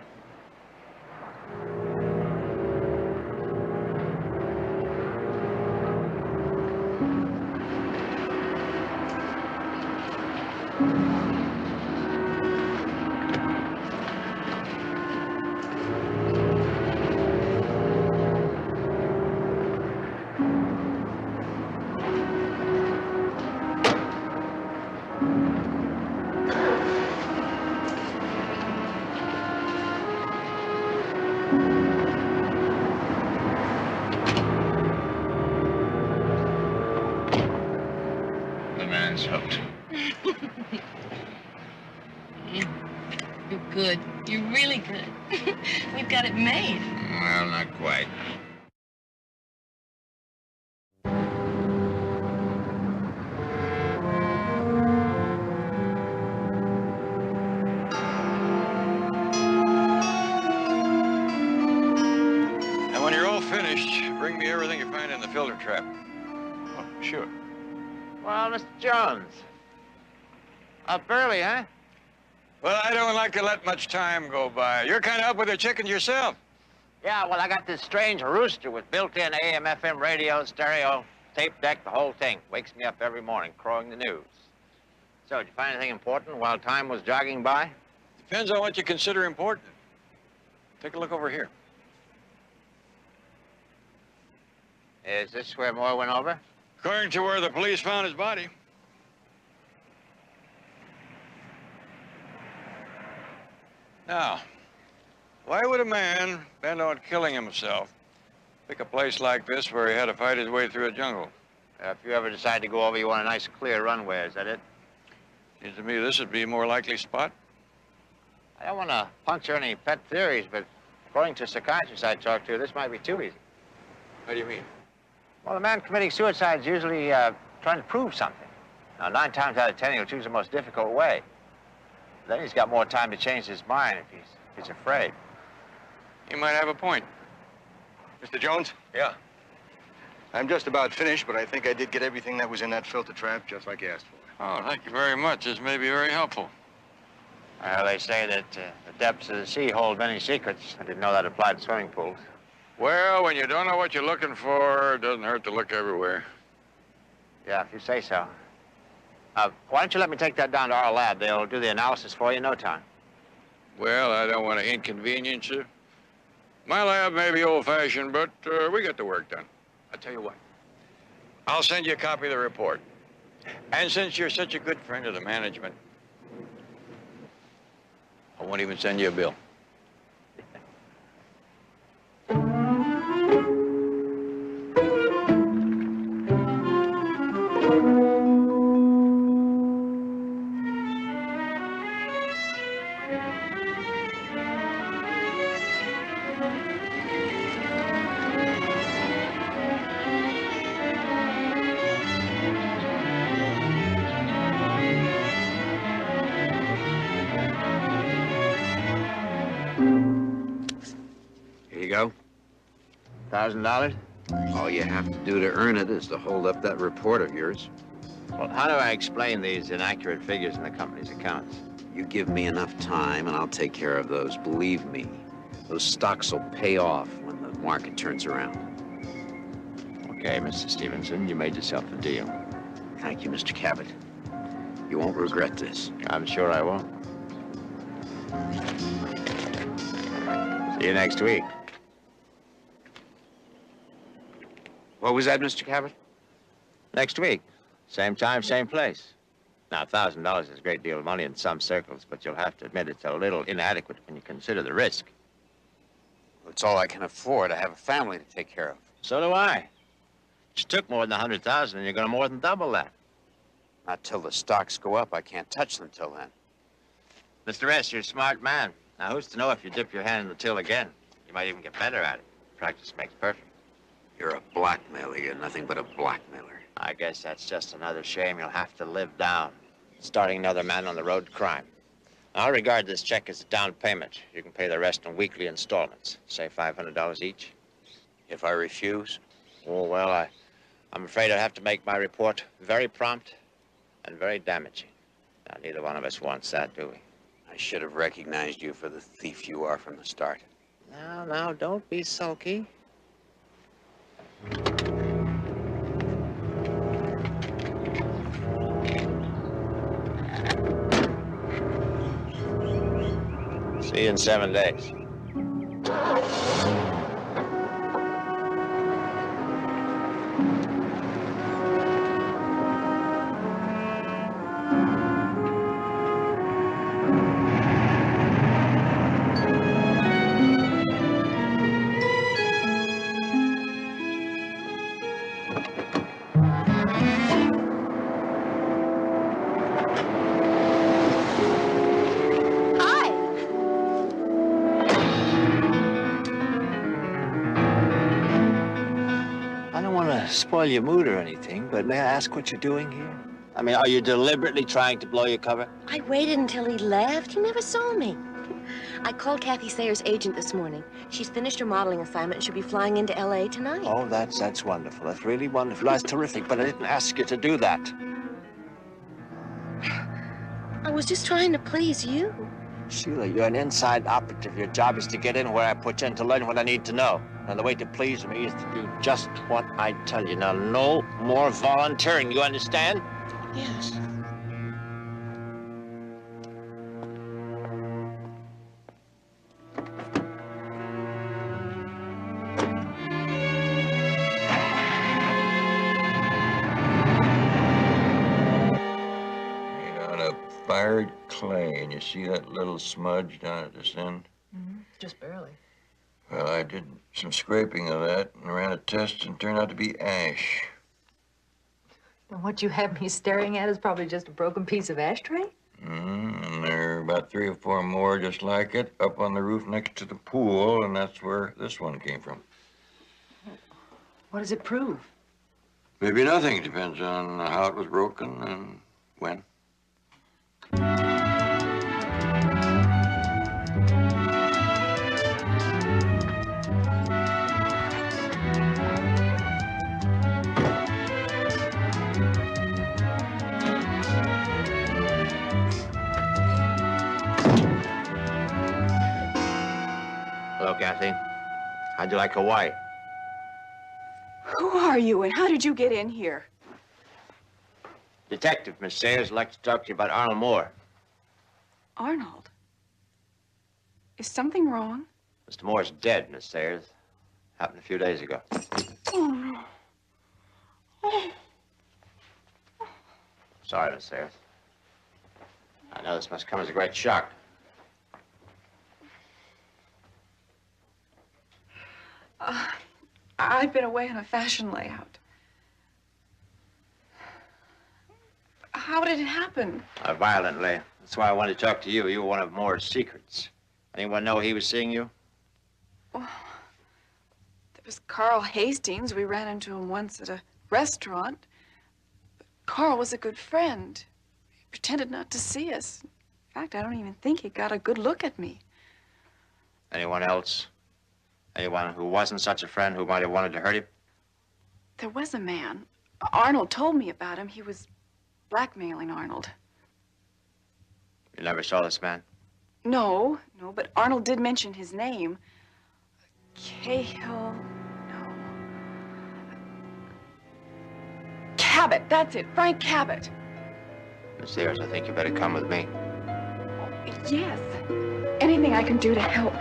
Hooked. You're good. You're really good. We've got it made. Well, not quite. And when you're all finished, bring me everything you find in the filter trap. Oh, sure. Well, Mr. Jones, up early, huh? Well, I don't like to let much time go by. You're kind of up with the chickens yourself. Yeah, well, I got this strange rooster with built-in AM, FM radio, stereo, tape deck, the whole thing. Wakes me up every morning, crowing the news. So, did you find anything important while time was jogging by? Depends on what you consider important. Take a look over here. Is this where Moore went over? According to where the police found his body. Now, why would a man bent on killing himself pick a place like this where he had to fight his way through a jungle? If you ever decide to go over, you want a nice clear runway, is that it? Seems to me this would be a more likely spot. I don't want to puncture any pet theories, but according to psychiatrists I talked to, this might be too easy. How do you mean? Well, the man committing suicide is usually trying to prove something. Now, 9 times out of 10, he'll choose the most difficult way. Then he's got more time to change his mind if he's afraid. You might have a point. Mr. Jones? Yeah. I'm just about finished, but I think I did get everything that was in that filter trap, just like you asked for. Oh, thank you very much. This may be very helpful. Well, they say that the depths of the sea hold many secrets. I didn't know that applied to swimming pools. Well, when you don't know what you're looking for, it doesn't hurt to look everywhere. Yeah, if you say so. Why don't you let me take that down to our lab? They'll do the analysis for you in no time. Well, I don't want to inconvenience you. My lab may be old-fashioned, but we get the work done. I'll tell you what. I'll send you a copy of the report. And since you're such a good friend of the management, I won't even send you a bill. Here you go. $1,000? All you have to do to earn it is to hold up that report of yours. Well, how do I explain these inaccurate figures in the company's accounts? You give me enough time, and I'll take care of those. Believe me, those stocks will pay off when the market turns around. Okay, Mr. Stevenson, you made yourself a deal. Thank you, Mr. Cabot. You won't regret this. I'm sure I won't. See you next week. What was that, Mr. Cabot? Next week. Same time, same place. Now, $1,000 is a great deal of money in some circles, but you'll have to admit it's a little inadequate when you consider the risk. It's all I can afford. I have a family to take care of. So do I. You took more than $100,000, and you're going to more than double that. Not till the stocks go up. I can't touch them till then. Mr. S., you're a smart man. Now, who's to know if you dip your hand in the till again? You might even get better at it. Practice makes perfect. You're a blackmailer. You're nothing but a blackmailer. I guess that's just another shame you'll have to live down. Starting another man on the road to crime. I'll regard this check as a down payment. You can pay the rest in weekly installments. Say $500 each. If I refuse? Oh, well, I'm afraid I'd have to make my report very prompt and very damaging. Now, neither one of us wants that, do we? I should have recognized you for the thief you are from the start. Now, don't be sulky. See you in 7 days. Spoil your mood or anything, but may I ask what you're doing here? I mean, are you deliberately trying to blow your cover? I waited until he left. He never saw me. I called Kathy Sayer's agent this morning. She's finished her modeling assignment and she'll be flying into L.A. tonight. Oh, that's wonderful. That's really wonderful. That's terrific, but I didn't ask you to do that. I was just trying to please you. Sheila, you're an inside operative. Your job is to get in where I put you and to learn what I need to know. And the way to please me is to do just what I tell you. Now, no more volunteering. You understand? Yes. Made out of fired clay, and you see that little smudge down at this end? Just barely. Well, I did some scraping of that and ran a test and turned out to be ash. And what you have me staring at is probably just a broken piece of ashtray? And there are about 3 or 4 more just like it up on the roof next to the pool, and that's where this one came from. What does it prove? Maybe nothing. Depends on how it was broken and when. Hello, Kathy. How'd you like Hawaii? Who are you and how did you get in here? Detective, Miss Sayers. I'd like to talk to you about Arnold Moore. Arnold? Is something wrong? Mr. Moore's dead, Miss Sayers. Happened a few days ago. Oh, no. Oh. Sorry, Miss Sayers. I know this must come as a great shock. I've been away on a fashion layout. How did it happen? Violently. That's why I wanted to talk to you. You were one of Moore's secrets. Anyone know he was seeing you? There was Carl Hastings. We ran into him once at a restaurant. But Carl was a good friend. He pretended not to see us. In fact, I don't even think he got a good look at me. Anyone else? Anyone who wasn't such a friend who might have wanted to hurt him? There was a man. Arnold told me about him. He was blackmailing Arnold. You never saw this man? No, but Arnold did mention his name. Cahill, no. Cabot, that's it, Frank Cabot. Miss Sayers, I think you better come with me. Yes, anything I can do to help.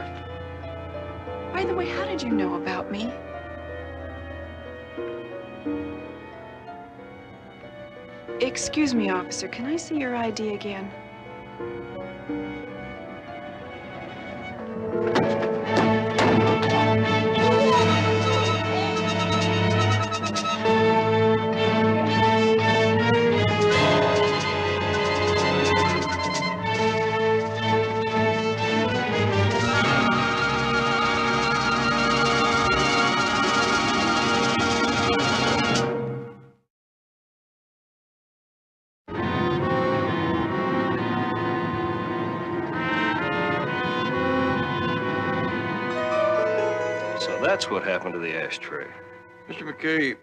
By the way, how did you know about me? Excuse me, officer, can I see your ID again? That's what happened to the ashtray. Mr. McKay,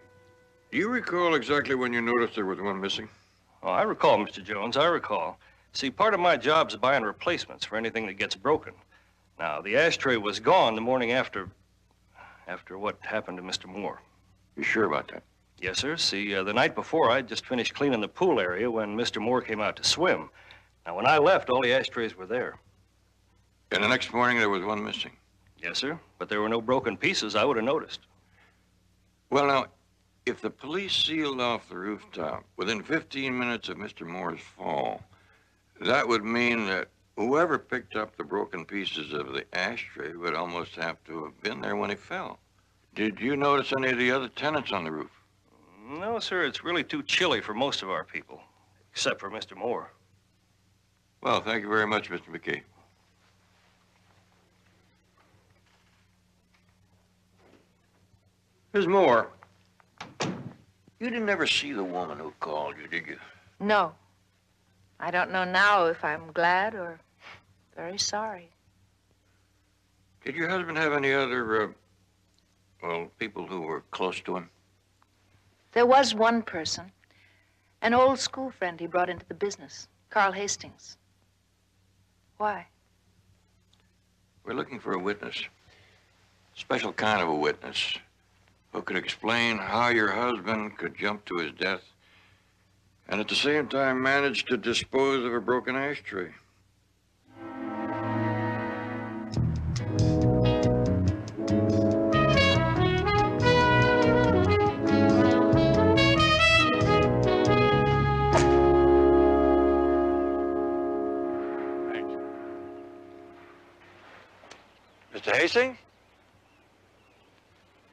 do you recall exactly when you noticed there was one missing? Oh, I recall, Mr. Jones, I recall. See, part of my job's buying replacements for anything that gets broken. Now, the ashtray was gone the morning after what happened to Mr. Moore. You sure about that? Yes, sir. See, the night before, I'd just finished cleaning the pool area when Mr. Moore came out to swim. Now, when I left, all the ashtrays were there. And the next morning, there was one missing? Yes, sir. But there were no broken pieces I would have noticed. Well, now, if the police sealed off the rooftop within 15 minutes of Mr. Moore's fall, that would mean that whoever picked up the broken pieces of the ashtray would almost have to have been there when he fell. Did you notice any of the other tenants on the roof? No, sir. It's really too chilly for most of our people, except for Mr. Moore. Well, thank you very much, Mr. McKay. Ms. Moore, you didn't ever see the woman who called you, did you? No. I don't know now if I'm glad or very sorry. Did your husband have any other, people who were close to him? There was one person, an old school friend he brought into the business, Carl Hastings. Why? We're looking for a witness, special kind of a witness, who could explain how your husband could jump to his death and at the same time manage to dispose of a broken ashtray. Mr. Hastings?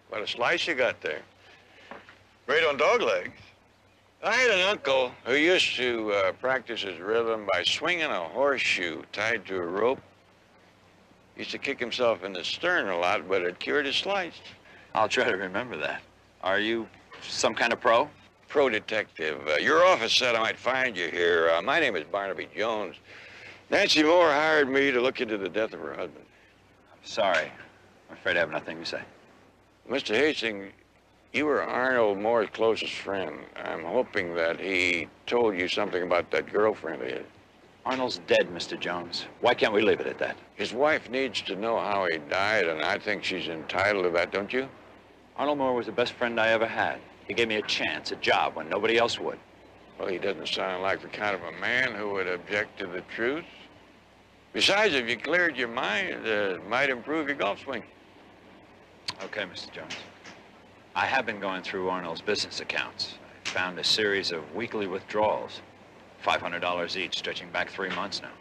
What a slice you got there. Great on dog legs. I had an uncle who used to practice his rhythm by swinging a horseshoe tied to a rope. He used to kick himself in the stern a lot, but it cured his slice. I'll try to remember that. Are you Some kind of pro? Pro detective. Your office said I might find you here. My name is Barnaby Jones. Nancy Moore hired me to look into the death of her husband. Sorry. I'm afraid I have nothing to say. Mr. Hastings, you were Arnold Moore's closest friend. I'm hoping that he told you something about that girlfriend of his. Arnold's dead, Mr. Jones. Why can't we leave it at that? His wife needs to know how he died, and I think she's entitled to that, don't you? Arnold Moore was the best friend I ever had. He gave me a chance, a job, when nobody else would. Well, he doesn't sound like the kind of a man who would object to the truth. Besides, if you cleared your mind, it might improve your golf swing. Okay, Mr. Jones. I have been going through Arnold's business accounts. I found a series of weekly withdrawals, $500 each, stretching back 3 months now.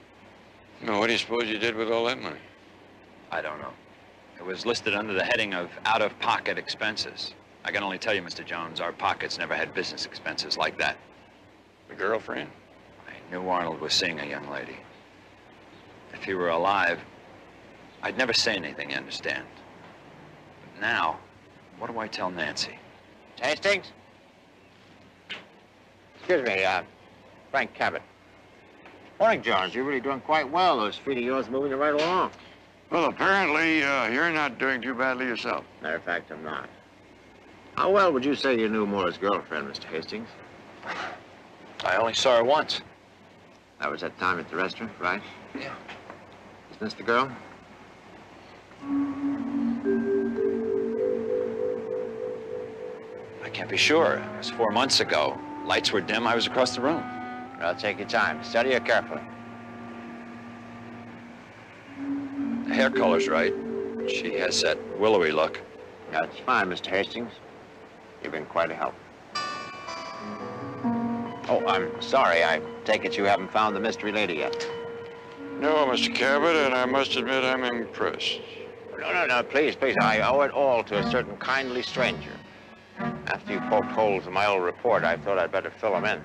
Now, what do you suppose you did with all that money? I don't know. It was listed under the heading of out-of-pocket expenses. I can only tell you, Mr. Jones, our pockets never had business expenses like that. The girlfriend? I knew Arnold was seeing a young lady. If he were alive, I'd never say anything, you understand? But now, what do I tell Nancy? Hastings? Excuse me, Frank Cabot. Morning, Jones. You're really doing quite well. Those feet of yours moving you right along. Well, apparently, you're not doing too badly yourself. Matter of fact, I'm not. How well would you say you knew Moore's girlfriend, Mr. Hastings? I only saw her once. That was that time at the restaurant, right? Yeah. Isn't this the girl? I can't be sure. It was 4 months ago. Lights were dim. I was across the room. Well, take your time. Study her carefully. The hair color's right. She has that willowy look. That's fine, Mr. Hastings. You've been quite a help. Oh, I'm sorry. I take it you haven't found the mystery lady yet. No, Mr. Cabot, and I must admit I'm impressed. No, please. I owe it all to a certain kindly stranger. After you poked holes in my old report, I thought I'd better fill them in.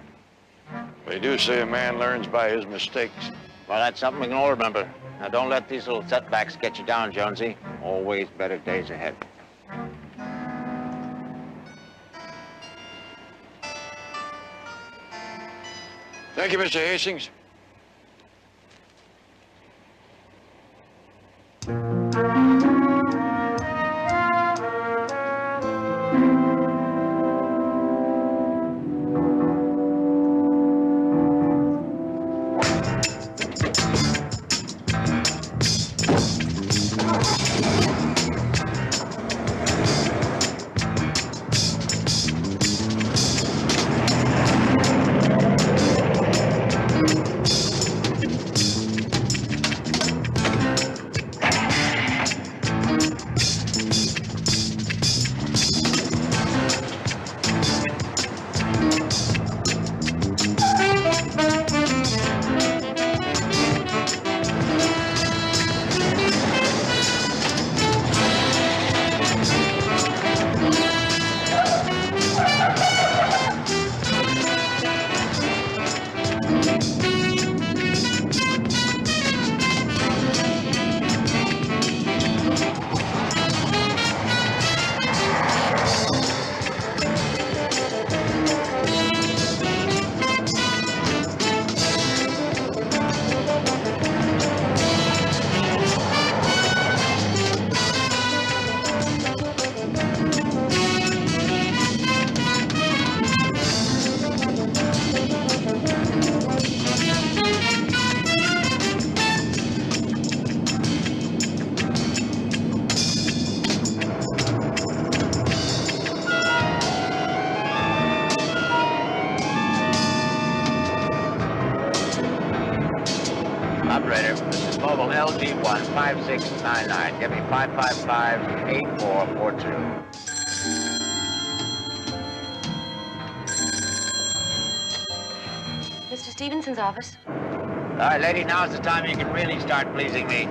They do say a man learns by his mistakes. Well, that's something we can all remember. Now, don't let these little setbacks get you down, Jonesy. Always better days ahead. Thank you, Mr. Hastings. Operator, this is mobile LG1 5699. Give me 555-8442. Mr. Stevenson's office. All right, lady, now's the time you can really start pleasing me.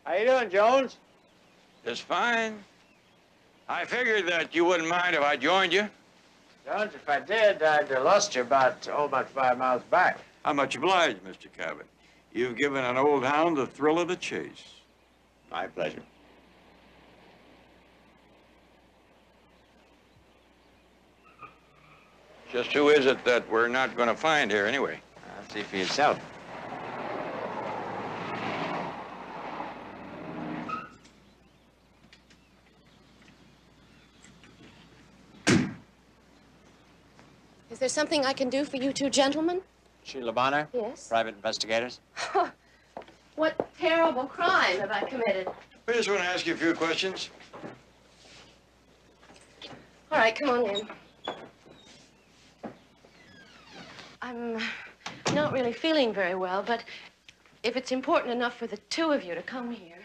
How you doing, Jones? Just fine. I figured that you wouldn't mind if I joined you. Jones, if I did, I'd have lost you about 5 miles back. I'm much obliged, Mr. Cabot. You've given an old hound the thrill of the chase. My pleasure. Just who is it that we're not going to find here anyway? See for yourself. Is there something I can do for you two gentlemen? Sheila Bonner? Yes. Private investigators? What terrible crime have I committed? We just want to ask you a few questions. All right, come on in. I'm not really feeling very well, but if it's important enough for the two of you to come here.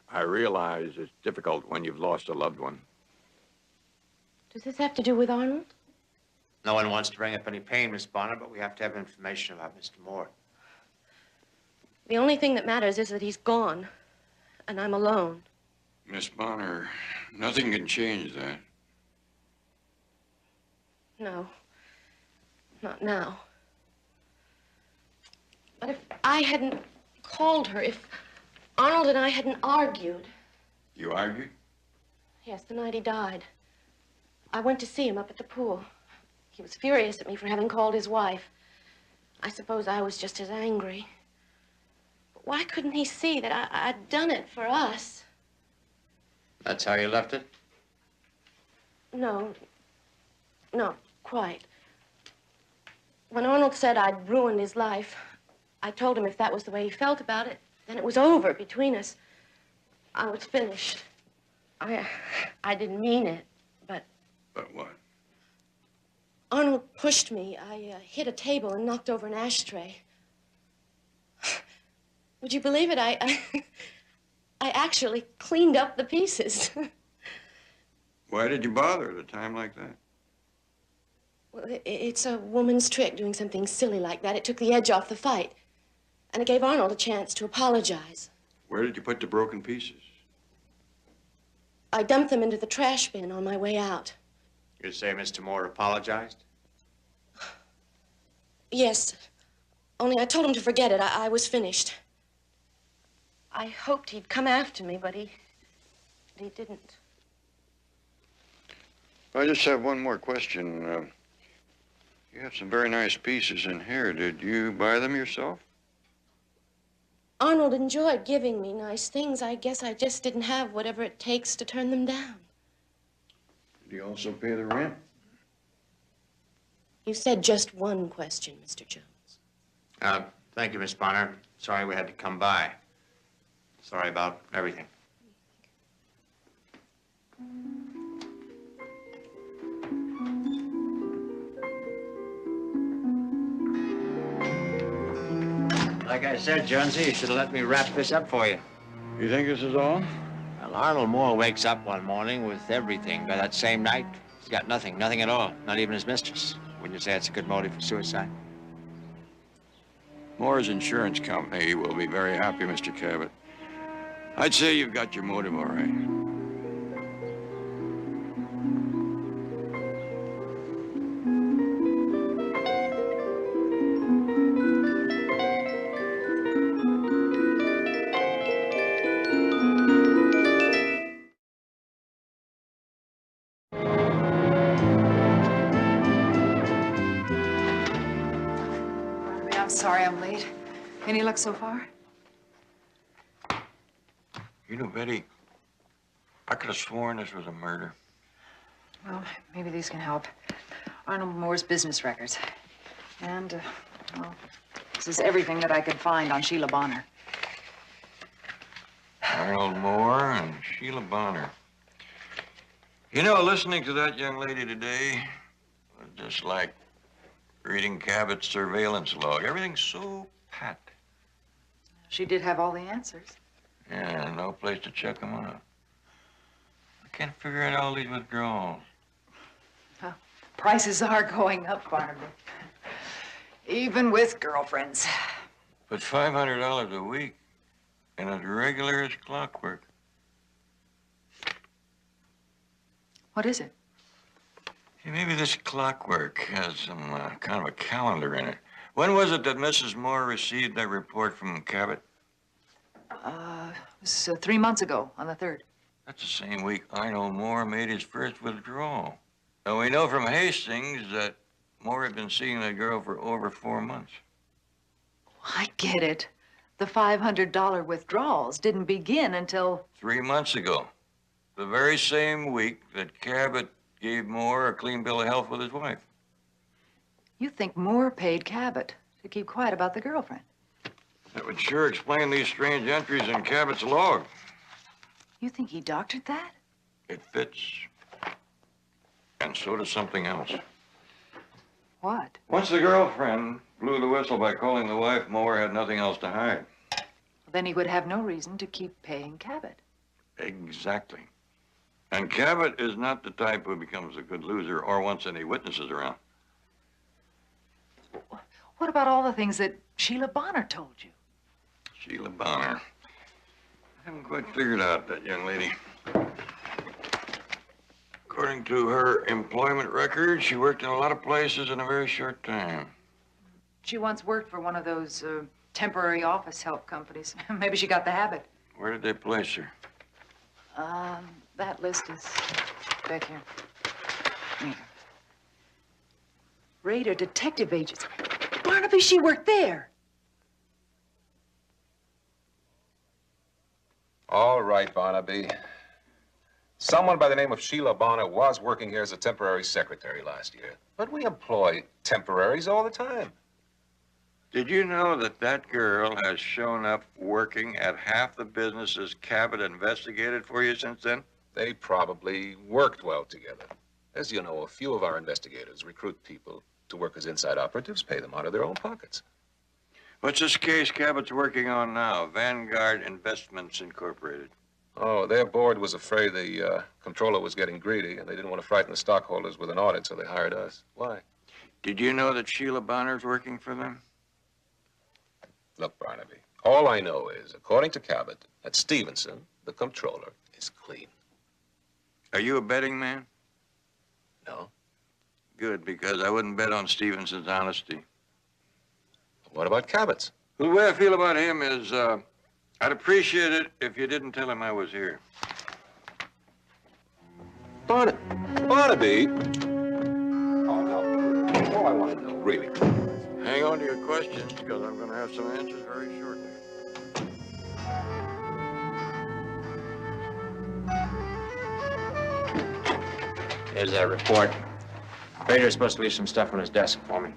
I realize it's difficult when you've lost a loved one. Does this have to do with Arnold? No one wants to bring up any pain, Miss Bonner, but we have to have information about Mr. Moore. The only thing that matters is that he's gone, and I'm alone. Miss Bonner, nothing can change that. No, not now. But if I hadn't called her, if Arnold and I hadn't argued. You argued? Yes, the night he died. I went to see him up at the pool. He was furious at me for having called his wife. I suppose I was just as angry. But why couldn't he see that I'd done it for us? That's how you left it? No, not quite. When Arnold said I'd ruined his life, I told him if that was the way he felt about it, then it was over between us. I was finished. I didn't mean it, but... But what? Arnold pushed me. I hit a table and knocked over an ashtray. Would you believe it? I actually cleaned up the pieces. Why did you bother at a time like that? Well, it's a woman's trick, doing something silly like that. It took the edge off the fight. And it gave Arnold a chance to apologize. Where did you put the broken pieces? I dumped them into the trash bin on my way out. You say Mr. Moore apologized? Yes. Only I told him to forget it. I was finished. I hoped he'd come after me, but he didn't. I just have one more question. You have some very nice pieces in here. Did you buy them yourself? Arnold enjoyed giving me nice things. I guess I just didn't have whatever it takes to turn them down. Did he also pay the rent? You said just one question, Mr. Jones. Thank you, Miss Bonner. Sorry we had to come by. Sorry about everything. Like I said, Jonesy, you should have let me wrap this up for you. You think this is all? Well, Arnold Moore wakes up one morning with everything. By that same night, he's got nothing at all, not even his mistress. Wouldn't you say it's a good motive for suicide? Moore's insurance company will be very happy, Mr. Cabot. I'd say you've got your motive all right. I'm sorry I'm late. Any luck so far? You know, Betty, I could have sworn this was a murder. Well, maybe these can help. Arnold Moore's business records. And, well, this is everything that I could find on Sheila Bonner. Arnold Moore and Sheila Bonner. You know, listening to that young lady today was just like reading Cabot's surveillance log. Everything's so pat. She did have all the answers. Yeah, no place to check them out. I can't figure out all these withdrawals. Well, prices are going up, Barnaby. Even with girlfriends. But $500 a week, and as regular as clockwork. What is it? Hey, maybe this clockwork has some kind of a calendar in it. When was it that Mrs. Moore received that report from Cabot? It was 3 months ago, on the 3rd. That's the same week Arnold Moore made his first withdrawal. Now, we know from Hastings that Moore had been seeing that girl for over 4 months. I get it. The $500 withdrawals didn't begin until... 3 months ago. The very same week that Cabot gave Moore a clean bill of health with his wife. You think Moore paid Cabot to keep quiet about the girlfriend? That would sure explain these strange entries in Cabot's log. You think he doctored that? It fits. And so does something else. What? Once the girlfriend blew the whistle by calling the wife, Moore had nothing else to hide. Then he would have no reason to keep paying Cabot. Exactly. And Cabot is not the type who becomes a good loser or wants any witnesses around. What about all the things that Sheila Bonner told you? Sheila Bonner. I haven't quite figured out that young lady. According to her employment record, she worked in a lot of places in a very short time. She once worked for one of those temporary office help companies. Maybe she got the habit. Where did they place her? That list is back here. Here. Raider detective agency. Barnaby, she worked there. All right, Barnaby. Someone by the name of Sheila Bonner was working here as a temporary secretary last year. But we employ temporaries all the time. Did you know that that girl has shown up working at half the businesses Cabot investigated for you since then? They probably worked well together. As you know, a few of our investigators recruit people to work as inside operatives, pay them out of their own pockets. What's this case Cabot's working on now? Vanguard Investments Incorporated. Oh, their board was afraid the comptroller was getting greedy, and they didn't want to frighten the stockholders with an audit, so they hired us. Why? Did you know that Sheila Bonner's working for them? Look, Barnaby, all I know is, according to Cabot, that Stevenson, the comptroller, is clean. Are you a betting man? No. Good, because I wouldn't bet on Stevenson's honesty. What about Cabot's? The way I feel about him is, I'd appreciate it if you didn't tell him I was here. Barnaby? Oh, no. All I want to know, really. Hang on to your questions, because I'm going to have some answers very shortly. Here's that report. Vader's supposed to leave some stuff on his desk for me.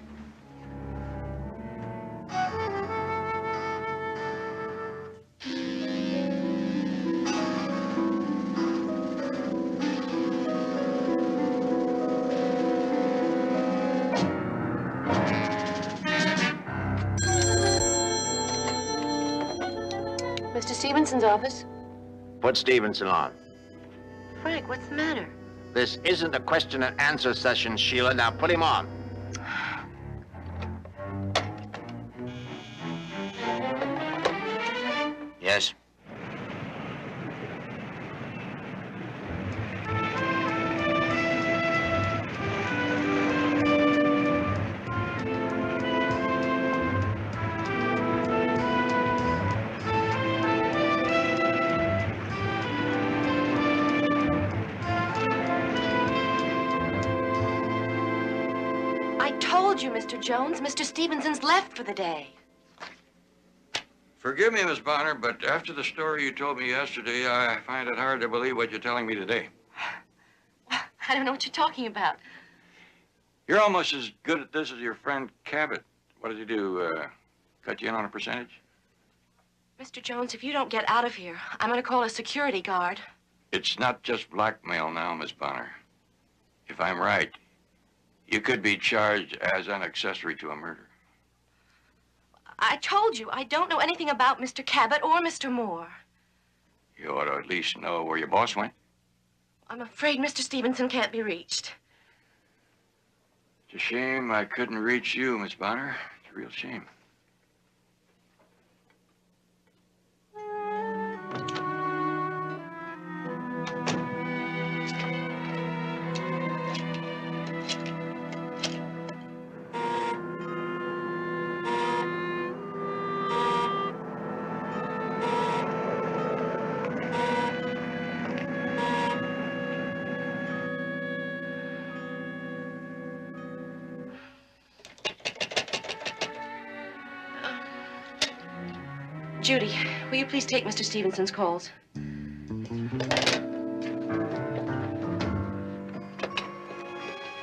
Mr. Stevenson's office? Put Stevenson on. Frank, what's the matter? This isn't a question and answer session, Sheila. Now put him on. Yes? I told you, Mr. Jones, Mr. Stevenson's left for the day. Forgive me, Miss Bonner, but after the story you told me yesterday, I find it hard to believe what you're telling me today. I don't know what you're talking about. You're almost as good at this as your friend Cabot. What did he do, cut you in on a percentage? Mr. Jones, if you don't get out of here, I'm going to call a security guard. It's not just blackmail now, Miss Bonner. If I'm right, you could be charged as an accessory to a murder. I told you, I don't know anything about Mr. Cabot or Mr. Moore. You ought to at least know where your boss went. I'm afraid Mr. Stevenson can't be reached. It's a shame I couldn't reach you, Miss Bonner. It's a real shame. Judy, will you please take Mr. Stevenson's calls?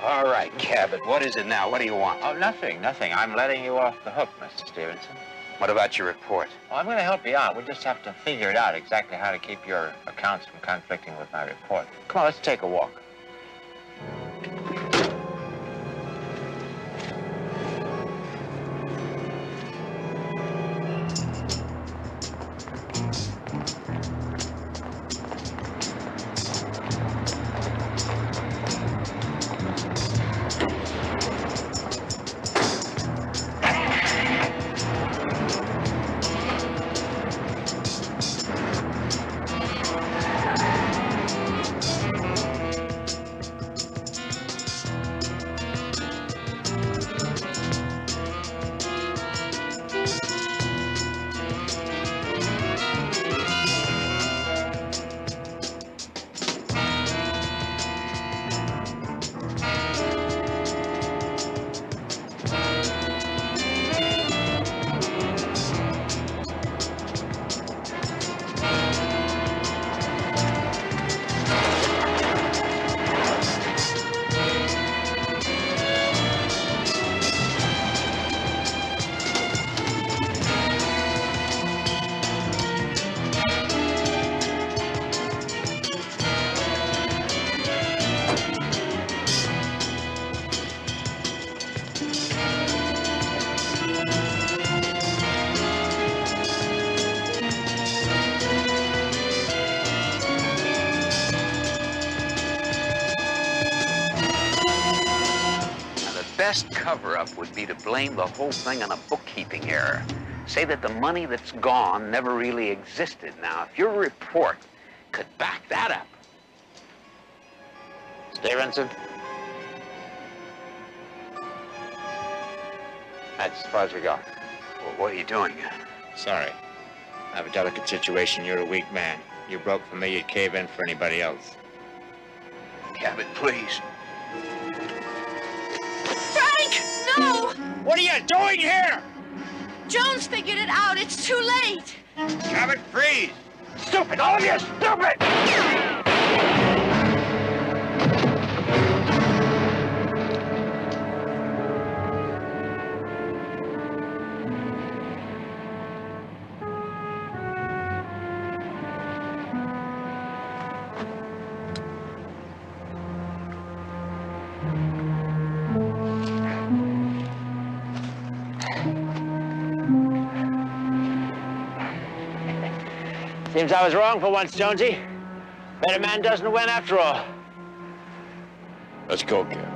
All right, Cabot, what is it now? What do you want? Oh, nothing. I'm letting you off the hook, Mr. Stevenson. What about your report? Oh, I'm going to help you out. We just have to figure it out exactly how to keep your accounts from conflicting with my report. Come on, let's take a walk. Best cover-up would be to blame the whole thing on a bookkeeping error. Say that the money that's gone never really existed. Now, if your report could back that up. Stevenson? That's as far as we go. Well, what are you doing? Sorry. I have a delicate situation. You're a weak man. You broke for me, you'd cave in for anybody else. Cabot, please. Frank, no! What are you doing here? Jones figured it out. It's too late. Cabot, freeze! Stupid! All of you stupid! Seems I was wrong for once, Jonesy. Better man doesn't win after all. Let's go, Cap.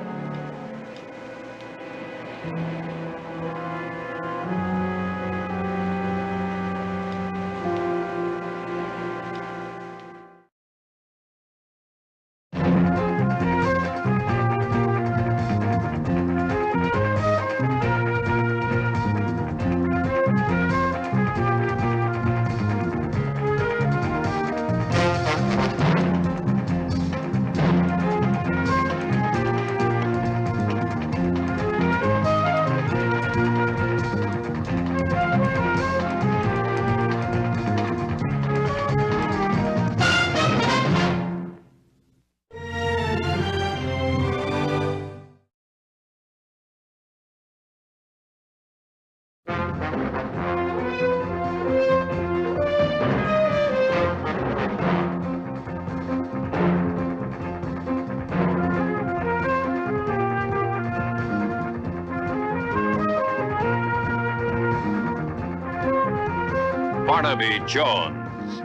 Barnaby Jones,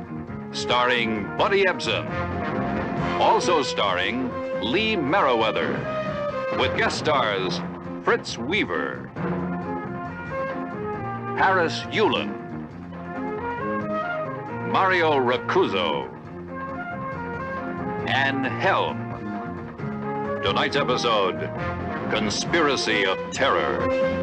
starring Buddy Ebsen. Also starring Lee Merriweather, with guest stars Fritz Weaver, Harris Yulin, Mario Racuzzo, and Helm. Tonight's episode, Conspiracy of Terror.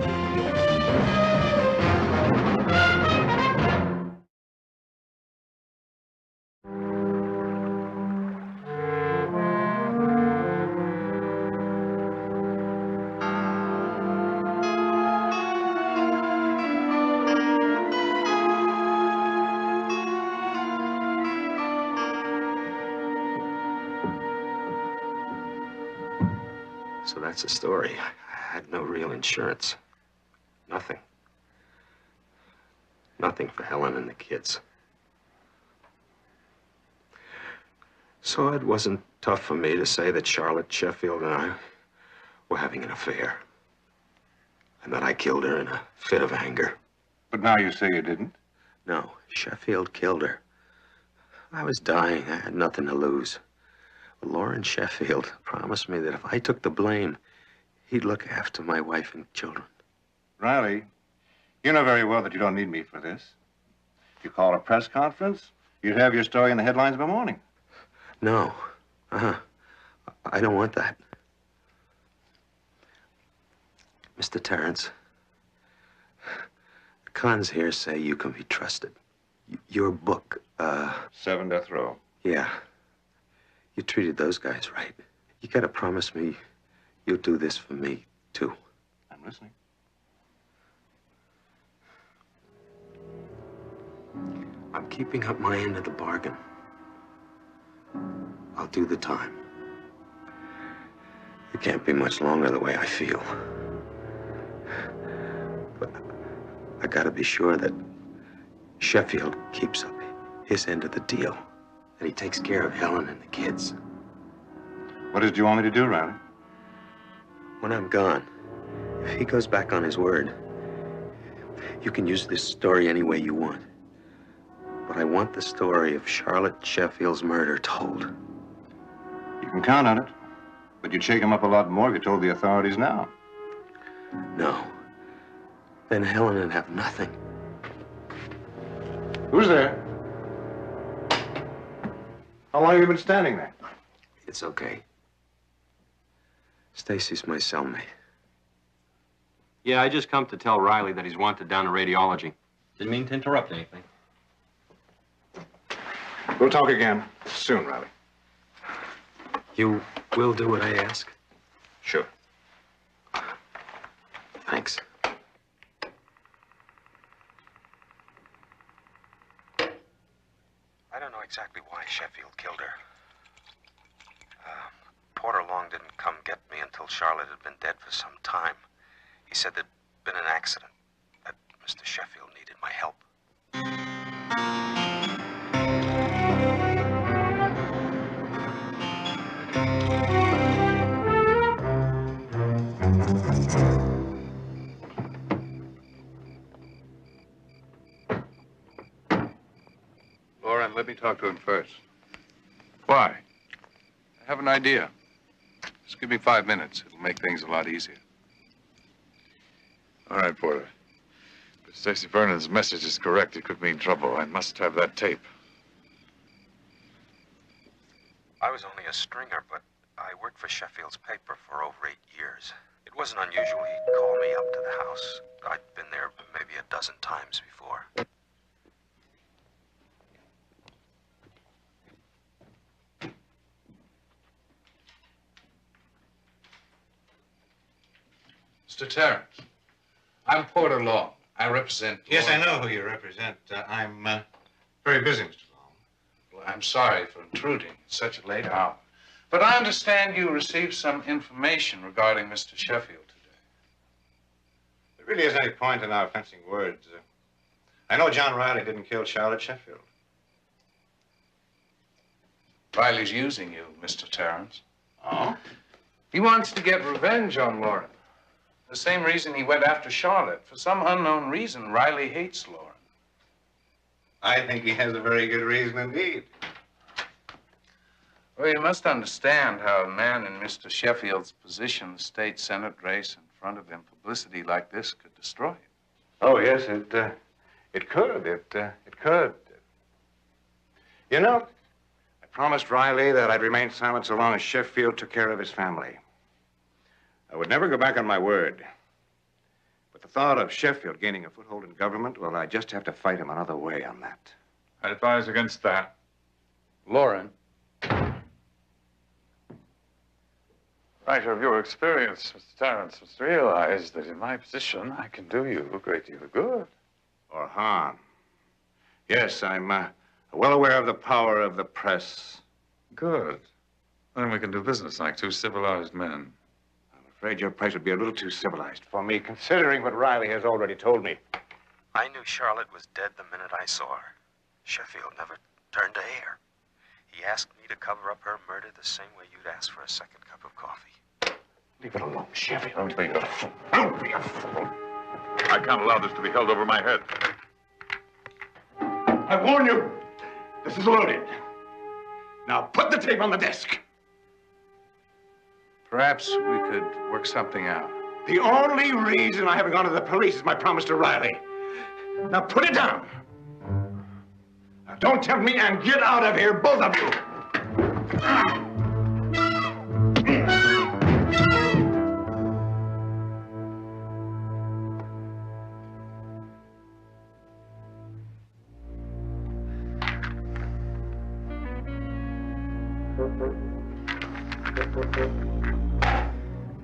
that's the story. I had no real insurance. Nothing. Nothing for Helen and the kids. So it wasn't tough for me to say that Charlotte Sheffield and I were having an affair. And that I killed her in a fit of anger. But now you say you didn't? No, Sheffield killed her. I was dying. I had nothing to lose. But Lauren Sheffield promised me that if I took the blame, he'd look after my wife and children. Riley, you know very well that you don't need me for this. If you call a press conference, you'd have your story in the headlines by morning. No. I don't want that. Mr. Terrence, the cons here say you can be trusted. Your book, 7 Death Row. Yeah. You treated those guys right. You gotta promise me you'll do this for me, too. I'm listening. I'm keeping up my end of the bargain. I'll do the time. It can't be much longer the way I feel. But I gotta be sure that Sheffield keeps up his end of the deal. And he takes care of Helen and the kids. What did you want me to do, Riley? When I'm gone, if he goes back on his word, you can use this story any way you want. But I want the story of Charlotte Sheffield's murder told. You can count on it. But you'd shake him up a lot more if you told the authorities now. No. Then Helen would have nothing. Who's there? How long have you been standing there? It's okay. Stacy's my cellmate. Yeah, I just come to tell Riley that he's wanted down to radiology. Didn't mean to interrupt anything. We'll talk again soon, Riley. You will do what I ask? Sure. Thanks. I don't know exactly why Sheffield killed her. Porter Long didn't come get me until Charlotte had been dead for some time. He said there'd been an accident, that Mr. Sheffield needed my help. Lauren, let me talk to him first. Why? I have an idea. Just give me 5 minutes. It'll make things a lot easier. All right, Porter. If Stacy Vernon's message is correct, it could mean trouble. I must have that tape. I was only a stringer, but I worked for Sheffield's paper for over 8 years. It wasn't unusual he'd call me up to the house. I'd been there maybe a dozen times before. Mr. Terrence, I'm Porter Long. I represent... Yes, I know who you represent. I'm very busy, Mr. Long. Well, I'm sorry for intruding at such a late hour. But I understand you received some information regarding Mr. Sheffield today. There really isn't any point in our fencing words. I know John Riley didn't kill Charlotte Sheffield. Riley's using you, Mr. Terrence. Oh? He wants to get revenge on Lauren. The same reason he went after Charlotte. For some unknown reason, Riley hates Lauren. I think he has a very good reason indeed. Well, you must understand how a man in Mr. Sheffield's position, the state Senate race in front of him, publicity like this could destroy it. Oh, yes, it could. It could. You know, I promised Riley that I'd remain silent so long as Sheffield took care of his family. I would never go back on my word. But the thought of Sheffield gaining a foothold in government, well, I just have to fight him another way on that. I advise against that. Lauren. Writer of your experience, Mr. Terrence, must realize that in my position, I can do you a great deal of good. Or harm. Yes, I'm well aware of the power of the press. Good. Then we can do business like two civilized men. I'm Afraid your place would be a little too civilized for me, considering what Riley has already told me. I knew Charlotte was dead the minute I saw her. Sheffield never turned a hair. He asked me to cover up her murder the same way you'd ask for a second cup of coffee. Leave it alone, Sheffield. Don't be a fool. Don't be a fool. I can't allow this to be held over my head. I warn you, this is loaded. Now put the tape on the desk. Perhaps we could work something out. The only reason I haven't gone to the police is my promise to Riley. Now put it down. Now don't tempt me and get out of here, both of you.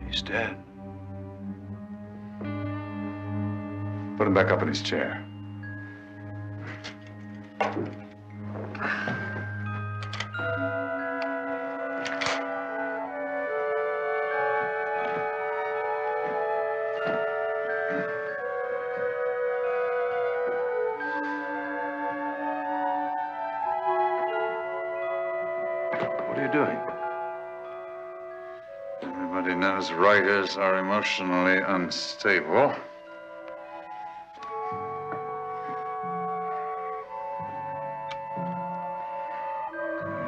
He's dead. Put him back up in his chair. What are you doing? Everybody knows writers are emotionally unstable.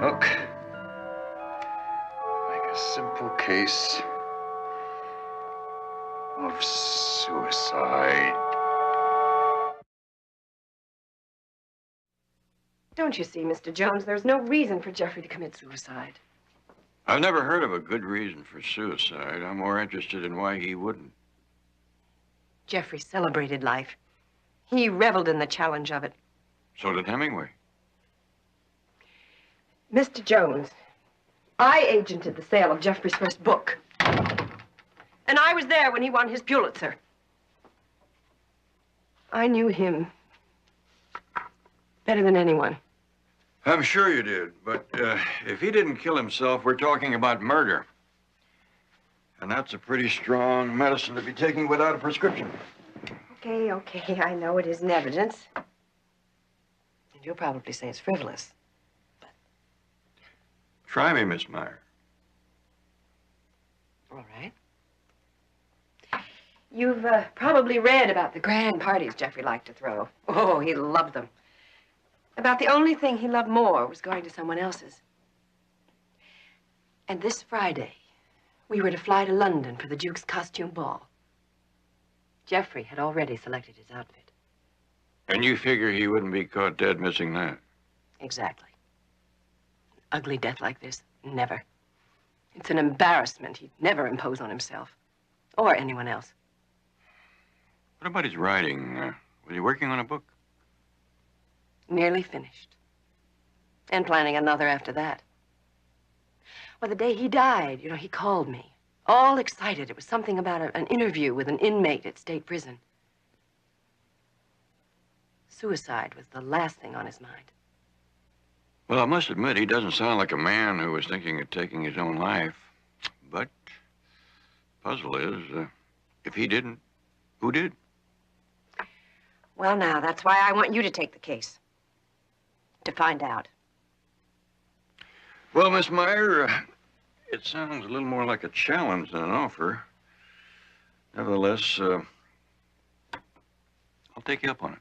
Look, make a simple case of suicide. Don't you see, Mr. Jones, there's no reason for Jeffrey to commit suicide. I've never heard of a good reason for suicide. I'm more interested in why he wouldn't. Jeffrey celebrated life. He reveled in the challenge of it. So did Hemingway. Mr. Jones, I agented the sale of Jeffrey's first book. And I was there when he won his Pulitzer. I knew him better than anyone. I'm sure you did, but if he didn't kill himself, we're talking about murder. And that's a pretty strong medicine to be taking without a prescription. Okay, I know it isn't evidence. And you'll probably say it's frivolous. Try me, Miss Meyer. All right. You've probably read about the grand parties Jeffrey liked to throw. Oh, he loved them. About the only thing he loved more was going to someone else's. And this Friday, we were to fly to London for the Duke's costume ball. Jeffrey had already selected his outfit. And you figure he wouldn't be caught dead missing that? Exactly. An ugly death like this, never. It's an embarrassment he'd never impose on himself. Or anyone else. What about his writing? Was he working on a book? Nearly finished. And planning another after that. Well, the day he died, you know, he called me. All excited. It was something about an interview with an inmate at state prison. Suicide was the last thing on his mind. Well, I must admit, he doesn't sound like a man who was thinking of taking his own life. But puzzle is, if he didn't, who did? Well, now, that's why I want you to take the case. To find out. Well, Miss Meyer, it sounds a little more like a challenge than an offer. Nevertheless, I'll take you up on it.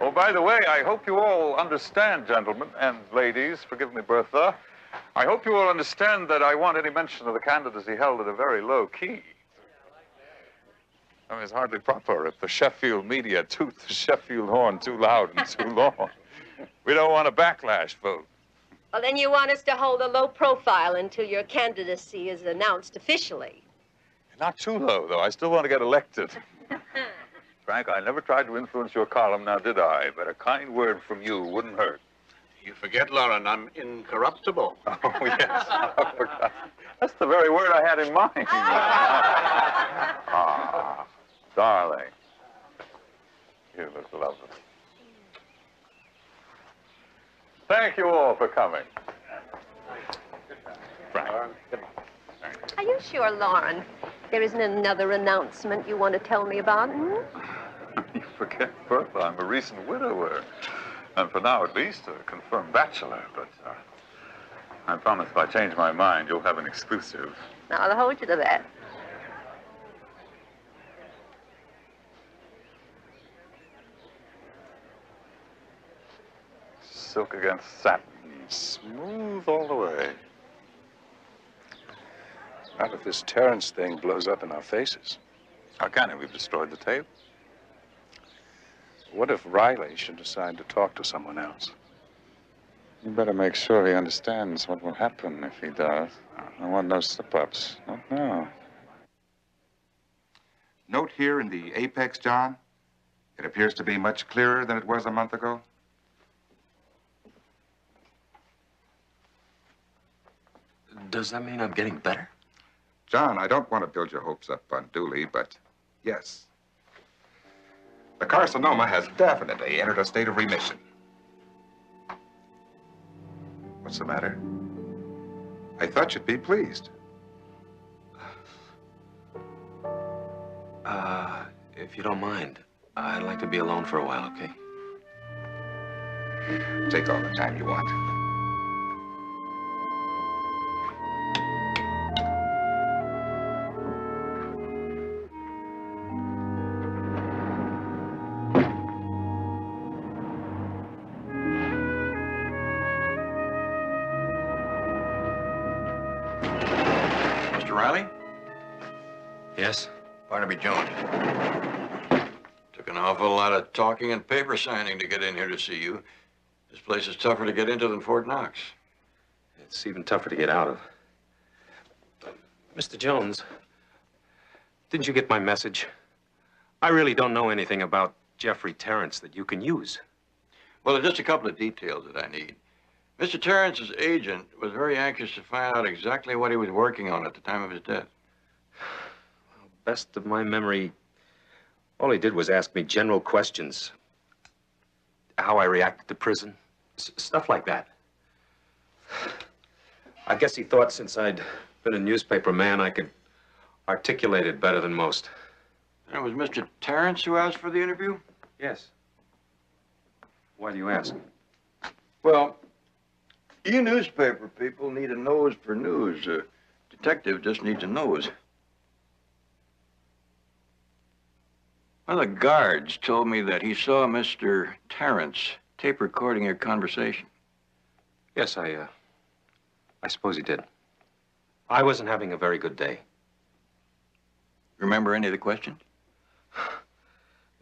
Oh, by the way, I hope you all understand, gentlemen and ladies, forgive me, Bertha. I hope you all understand that I want any mention of the candidacy held at a very low key. I mean, it's hardly proper if the Sheffield media toot the Sheffield horn too loud and too long. We don't want a backlash vote. Well, then you want us to hold a low profile until your candidacy is announced officially. Not too low, though. I still want to get elected. Frank, I never tried to influence your column, now did I? But a kind word from you wouldn't hurt. You forget, Lauren, I'm incorruptible. Oh, yes. I forgot. That's the very word I had in mind. Ah, darling. You look lovely. Thank you all for coming. Frank. Are you sure, Lauren? There isn't another announcement you want to tell me about? Hmm? You forget, Bertha, I'm a recent widower. And for now, at least, a confirmed bachelor. But I promise if I change my mind, you'll have an exclusive. I'll hold you to that. Silk against satin, smooth all the way. Not if this Terrence thing blows up in our faces. How can it? We've destroyed the tape. What if Riley should decide to talk to someone else? You better make sure he understands what will happen if he does. I want no slip-ups. Not now. Note here in the apex, John. It appears to be much clearer than it was a month ago. Does that mean I'm getting better? John, I don't want to build your hopes up unduly, but yes. The carcinoma has definitely entered a state of remission. What's the matter? I thought you'd be pleased. If you don't mind, I'd like to be alone for a while, okay? Take all the time you want. Mr. Riley? Yes? Barnaby Jones. Took an awful lot of talking and paper signing to get in here to see you. This place is tougher to get into than Fort Knox. It's even tougher to get out of. Mr. Jones, didn't you get my message? I really don't know anything about Jeffrey Terrence that you can use. Well, there's just a couple of details that I need. Mr. Terrence's agent was very anxious to find out exactly what he was working on at the time of his death. Best of my memory, all he did was ask me general questions. How I reacted to prison, stuff like that. I guess he thought since I'd been a newspaper man, I could articulate it better than most. And it was Mr. Terrence who asked for the interview? Yes. Why do you ask? Well, you newspaper people need a nose for news. A detective just needs a nose. One of the guards told me that he saw Mr. Terrence tape recording your conversation. Yes, I suppose he did. I wasn't having a very good day. Remember any of the questions?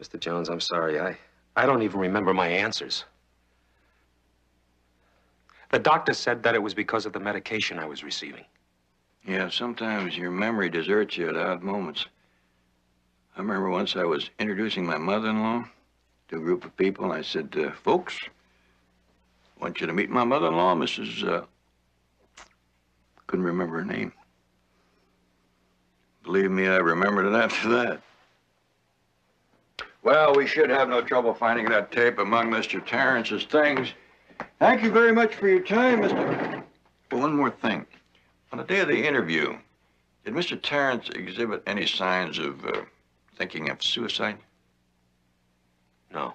Mr. Jones, I'm sorry. I don't even remember my answers. The doctor said that it was because of the medication I was receiving. Yeah, sometimes your memory deserts you at odd moments. I remember once I was introducing my mother-in-law to a group of people, and I said, folks, I want you to meet my mother-in-law, Mrs. Couldn't remember her name. Believe me, I remembered it after that. Well, we should have no trouble finding that tape among Mr. Terrence's things. Thank you very much for your time, Mr. Well, one more thing. On the day of the interview, did Mr. Terrence exhibit any signs of thinking of suicide? No.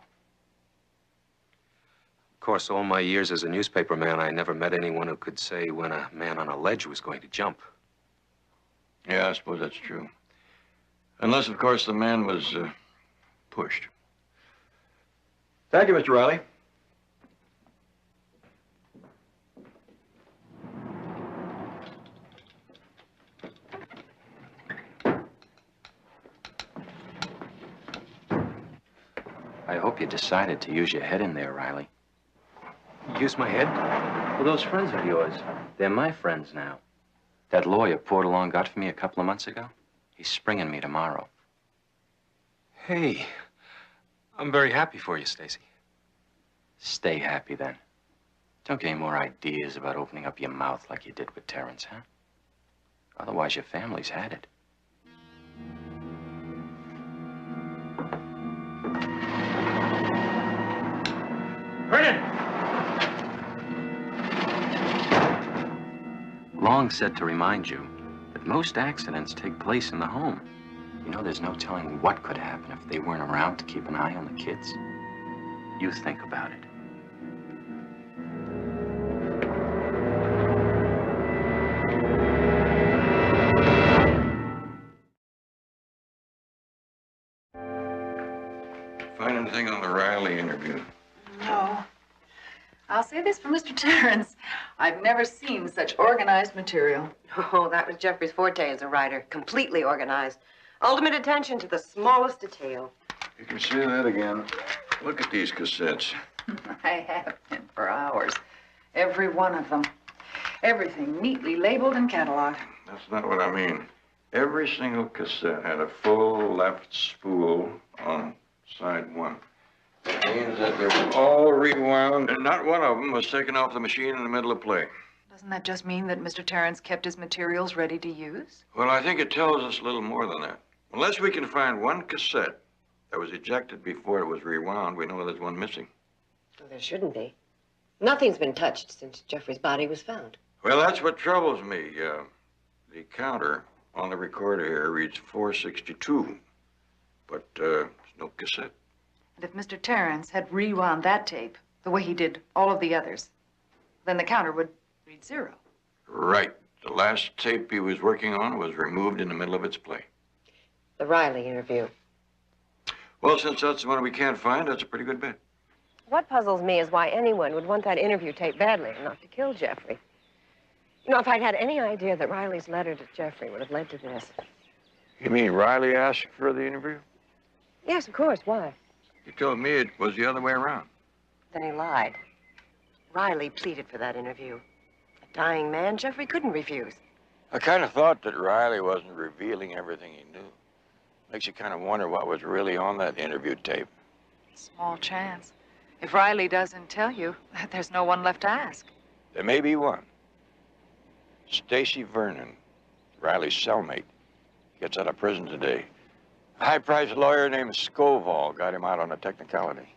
Of course, all my years as a newspaper man, I never met anyone who could say when a man on a ledge was going to jump. Yeah, I suppose that's true. Unless, of course, the man was pushed. Thank you, Mr. Riley. I hope you decided to use your head in there, Riley. Use my head? Well, those friends of yours, they're my friends now. That lawyer Portalone got for me a couple of months ago, he's springing me tomorrow. Hey, I'm very happy for you, Stacy. Stay happy, then. Don't get any more ideas about opening up your mouth like you did with Terrence, huh? Otherwise, your family's had it. Brennan! Long said to remind you that Most accidents take place in the home. You know, there's no telling what could happen if they weren't around to keep an eye on the kids. You think about it. Find anything on the Riley interview? No. I'll say this for Mr. Terrence. I've never seen such organized material. Oh, that was Jeffrey's forte as a writer. Completely organized. Ultimate attention to the smallest detail. You can see that again. Look at these cassettes. I have been for hours. Every one of them. Everything neatly labeled and cataloged. That's not what I mean. Every single cassette had a full left spool on side one. It means that they were all rewound, and not one of them was taken off the machine in the middle of play. Doesn't that just mean that Mr. Terrence kept his materials ready to use? Well, I think it tells us a little more than that. Unless we can find one cassette that was ejected before it was rewound, we know there's one missing. Well, there shouldn't be. Nothing's been touched since Jeffrey's body was found. Well, that's what troubles me. The counter on the recorder here reads 462, but there's no cassette. And if Mr. Terrence had rewound that tape the way he did all of the others, then the counter would read 0. Right. The last tape he was working on was removed in the middle of its play. The Riley interview. Well, since that's the one we can't find, that's a pretty good bet. What puzzles me is why anyone would want that interview tape badly enough to kill Jeffrey. You know, if I'd had any idea that Riley's letter to Jeffrey would have led to this. You mean Riley asked for the interview? Yes, of course. Why? You told me it was the other way around. Then he lied. Riley pleaded for that interview. A dying man Jeffrey couldn't refuse. I kind of thought that Riley wasn't revealing everything he knew. Makes you kind of wonder what was really on that interview tape. Small chance. If Riley doesn't tell you, there's no one left to ask. There may be one. Stacy Vernon, Riley's cellmate, gets out of prison today. A high-priced lawyer named Scovall got him out on a technicality.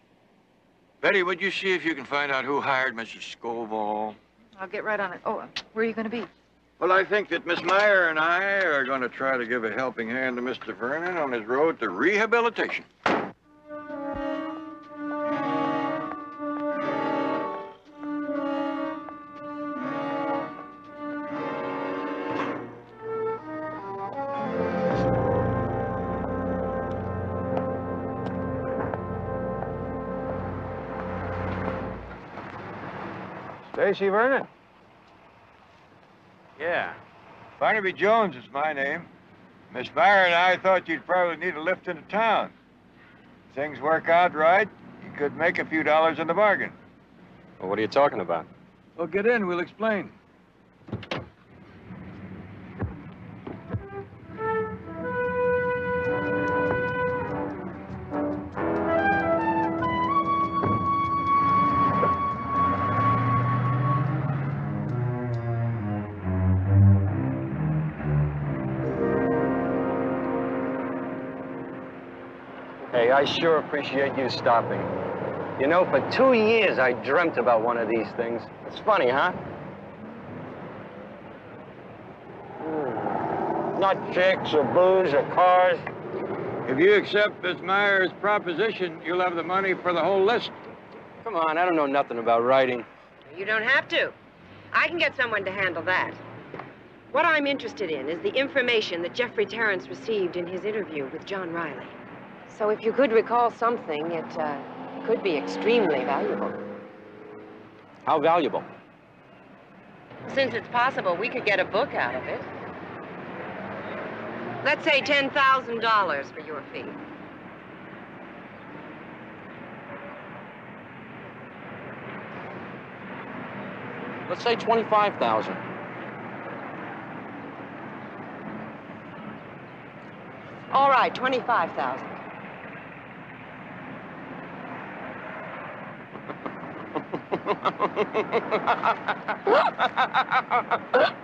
Betty, would you see if you can find out who hired Mr. Scovall? I'll get right on it. Oh, where are you going to be? Well, I think that Miss Meyer and I are going to try to give a helping hand to Mr. Vernon on his road to rehabilitation. Stacy Vernon? Yeah. Barnaby Jones is my name. Miss Meyer and I thought you'd probably need a lift into town. If things work out right, you could make a few dollars in the bargain. Well, what are you talking about? Well, get in, we'll explain. Hey, I sure appreciate you stopping. You know, for 2 years, I dreamt about one of these things. It's funny, huh? Not chicks or booze or cars. If you accept Miss Meyer's proposition, you'll have the money for the whole list. Come on, I don't know nothing about writing. You don't have to. I can get someone to handle that. What I'm interested in is the information that Jeffrey Terrence received in his interview with John Riley. So if you could recall something, it could be extremely valuable. How valuable? Since it's possible we could get a book out of it. Let's say $10,000 for your fee. Let's say 25,000. All right, 25,000.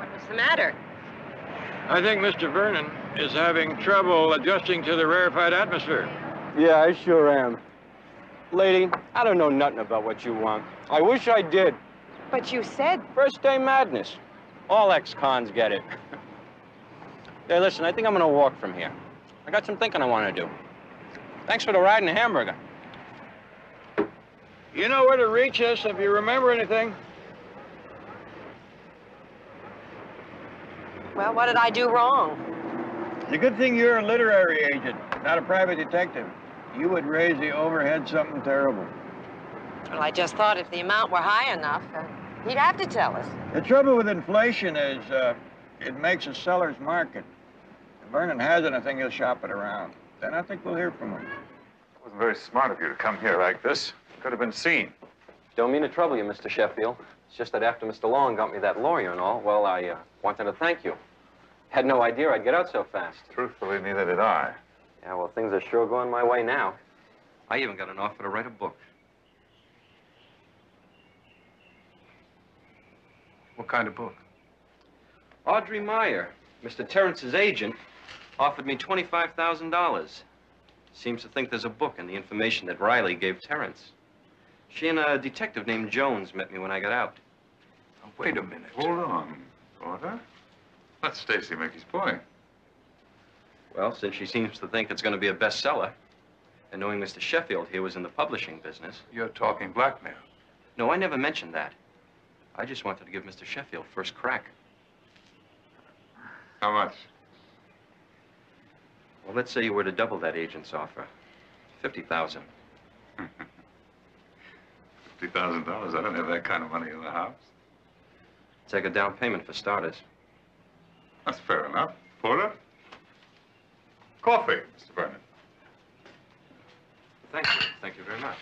What's the matter? I think Mr. Vernon is having trouble adjusting to the rarefied atmosphere. Yeah, I sure am. Lady, I don't know nothing about what you want. I wish I did. But you said... First day madness. All ex-cons get it. Hey, listen, I think I'm gonna walk from here. I got some thinking I want to do. Thanks for the ride and the hamburger. You know where to reach us if you remember anything. Well, what did I do wrong? It's a good thing you're a literary agent, not a private detective. You would raise the overhead something terrible. Well, I just thought if the amount were high enough, he'd have to tell us. The trouble with inflation is it makes a seller's market. If Vernon has anything, he'll shop it around. Then I think we'll hear from him. It wasn't very smart of you to come here like this. Could have been seen. Don't mean to trouble you, Mr. Sheffield. It's just that after Mr. Long got me that lawyer and all, well, I wanted to thank you. Had no idea I'd get out so fast. Truthfully, neither did I. Yeah, well, things are sure going my way now. I even got an offer to write a book. What kind of book? Audrey Meyer, Mr. Terrence's agent, offered me $25,000. Seems to think there's a book in the information that Riley gave Terrence. She and a detective named Jones met me when I got out. Oh, wait a minute. Hold on, Porter. Let Stacy make his point. Well, since she seems to think it's going to be a bestseller, and knowing Mr. Sheffield here was in the publishing business... You're talking blackmail. No, I never mentioned that. I just wanted to give Mr. Sheffield first crack. How much? Well, let's say you were to double that agent's offer. $50,000. $50,000? I don't have that kind of money in the house. Take a down payment for starters. That's fair enough. Porter? Coffee, Mr. Vernon. Thank you. Thank you very much.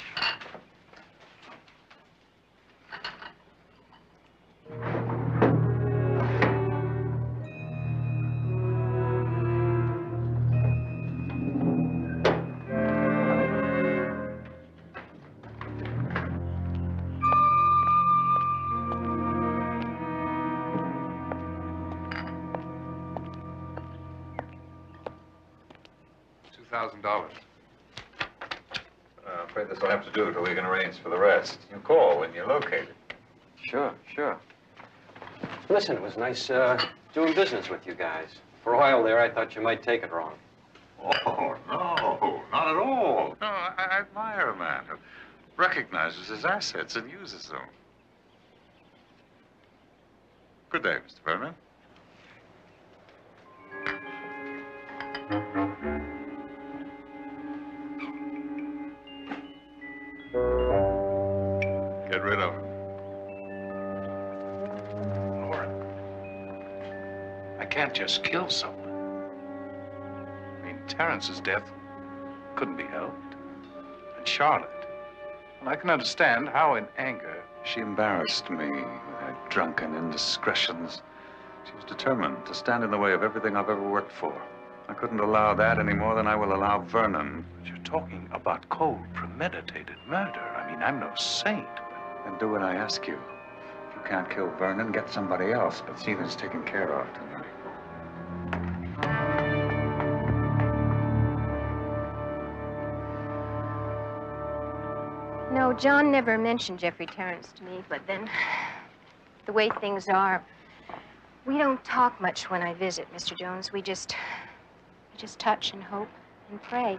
$2,000. I'm afraid this will have to do till we can arrange for the rest. You call when you're located. Sure, sure. Listen, it was nice doing business with you guys. For a while there, I thought you might take it wrong. Oh, no, not at all. No, I admire a man who recognizes his assets and uses them. Good day, Mr. Vernon. Get rid of him. I can't just kill someone. I mean, Terrence's death couldn't be helped. And Charlotte. Well, I can understand how in anger She embarrassed me with her drunken indiscretions. She was determined to stand in the way of everything I've ever worked for. I couldn't allow that any more than I will allow Vernon. But you're talking about cold, premeditated murder. I mean, I'm no saint. Then do what I ask you. If you can't kill Vernon, get somebody else, but see that it's taken care of tonight. No, John never mentioned Jeffrey Terrence to me, but then the way things are, we don't talk much when I visit, Mr. Jones. We just touch and hope and pray.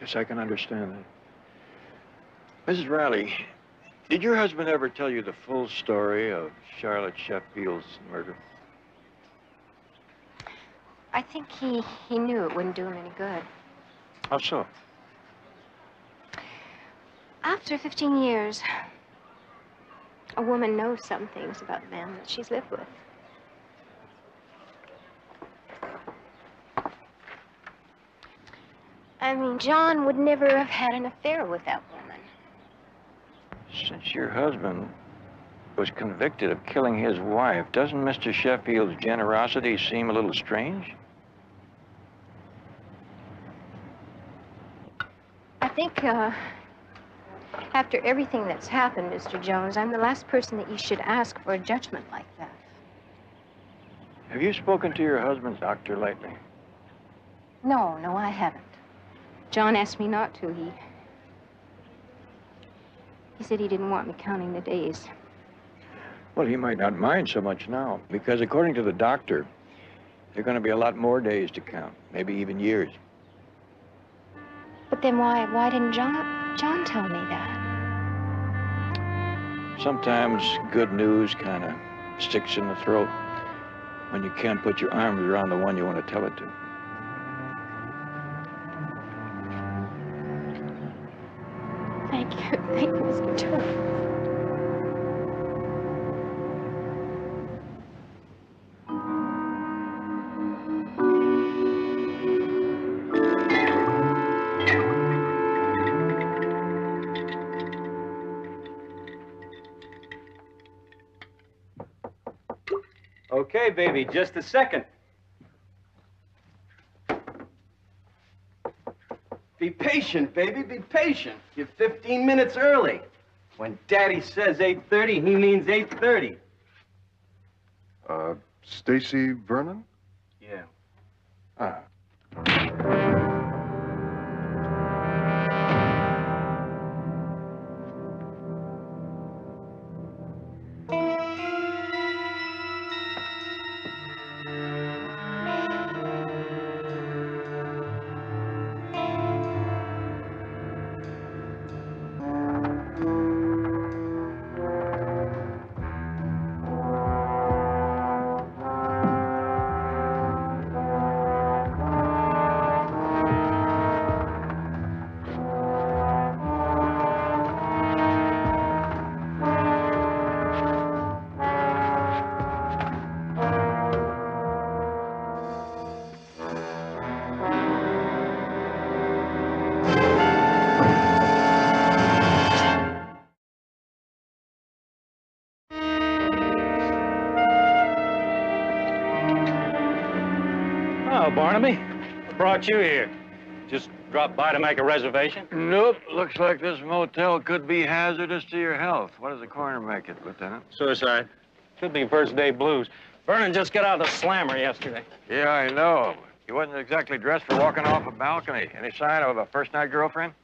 Yes, I can understand that. Mrs. Riley, did your husband ever tell you the full story of Charlotte Sheffield's murder? I think he knew it wouldn't do him any good. How so? After 15 years, a woman knows some things about the man that she's lived with. I mean, John would never have had an affair with that woman. Since your husband was convicted of killing his wife, doesn't Mr. Sheffield's generosity seem a little strange? I think, after everything that's happened, Mr. Jones, I'm the last person that you should ask for a judgment like that. Have you spoken to your husband's doctor lately? No, I haven't. John asked me not to. He said he didn't want me counting the days. Well, he might not mind so much now, because according to the doctor, There are going to be a lot more days to count, maybe even years. But then why didn't John tell me that? Sometimes good news kind of sticks in the throat when you can't put your arms around the one you want to tell it to. Thank you, Mr. Turner. Okay, baby, just a second. Be patient, baby, be patient. You're 15 minutes early. When Daddy says 8:30, he means 8:30. Stacy Vernon? Yeah. Ah. Oh, Barnaby, what brought you here? Just dropped by to make a reservation? Nope. Looks like this motel could be hazardous to your health. What does the coroner make it, Lieutenant? Suicide. Could be first-day blues. Vernon just got out of the slammer yesterday. Yeah, I know. He wasn't exactly dressed for walking off a balcony. Any sign of a first-night girlfriend?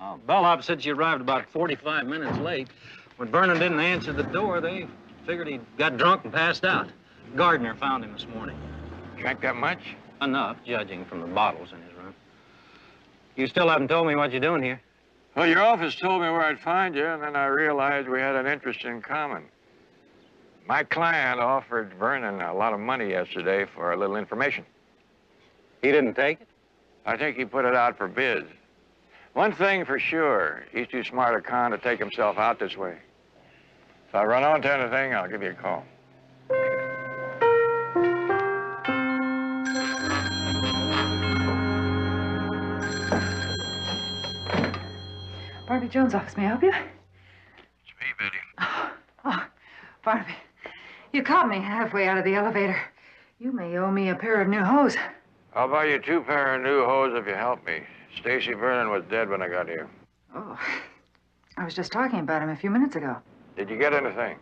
Oh, bellhop said she arrived about 45 minutes late. When Vernon didn't answer the door, they figured he got drunk and passed out. Gardner found him this morning. Drank that much? Enough, judging from the bottles in his room. You still haven't told me what you're doing here. Well, your office told me where I'd find you, and then I realized we had an interest in common. My client offered Vernon a lot of money yesterday for a little information. He didn't take it? I think he put it out for bids. One thing for sure, he's too smart a con to take himself out this way. If I run onto anything, I'll give you a call. Barnaby Jones' office. May I help you? It's me, Betty. Oh, Barnaby, you caught me halfway out of the elevator. You may owe me a pair of new hose. I'll buy you 2 pair of new hose if you help me. Stacy Vernon was dead when I got here. Oh, I was just talking about him a few minutes ago. Did you get anything?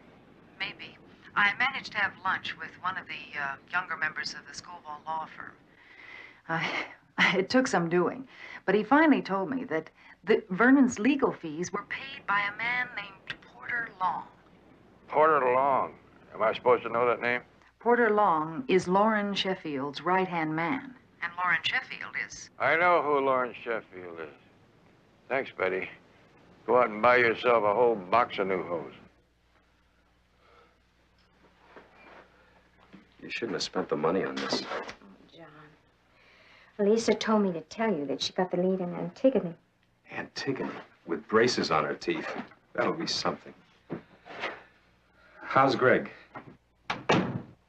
Maybe. I managed to have lunch with one of the younger members of the Scoville law firm. It took some doing, but he finally told me that Vernon's legal fees were paid by a man named Porter Long. Porter Long. Am I supposed to know that name? Porter Long is Lauren Sheffield's right-hand man, and Lauren Sheffield is... I know who Lauren Sheffield is. Thanks, Betty. Go out and buy yourself a whole box of new hose. You shouldn't have spent the money on this. Lisa told me to tell you that she got the lead in Antigone. Antigone, with braces on her teeth. That'll be something. How's Greg?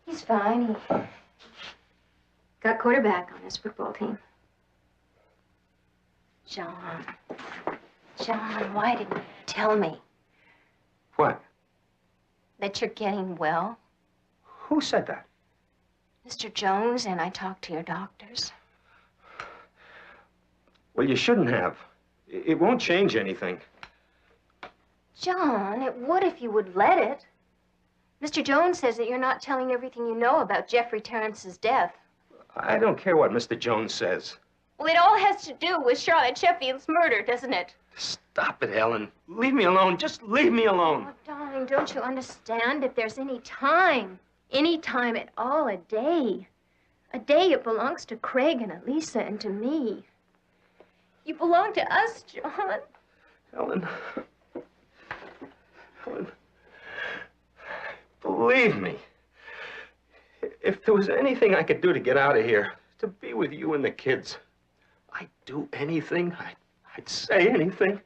He's fine. He got quarterback on his football team. John, why didn't you tell me What? that you're getting well? Who said that? Mr. Jones and I talked to your doctors. Well, you shouldn't have. It won't change anything. John, it would if you would let it. Mr. Jones says that you're not telling everything you know about Jeffrey Terrence's death. I don't care what Mr. Jones says. Well, it all has to do with Charlotte Sheffield's murder, doesn't it? Stop it, Helen. Leave me alone. Just leave me alone. Oh, darling, don't you understand? If there's any time at all a day, A day it belongs to Craig and Elisa and to me. You belong to us, John. Helen. Helen. Believe me, if there was anything I could do to get out of here, to be with you and the kids, I'd do anything. I'd say anything.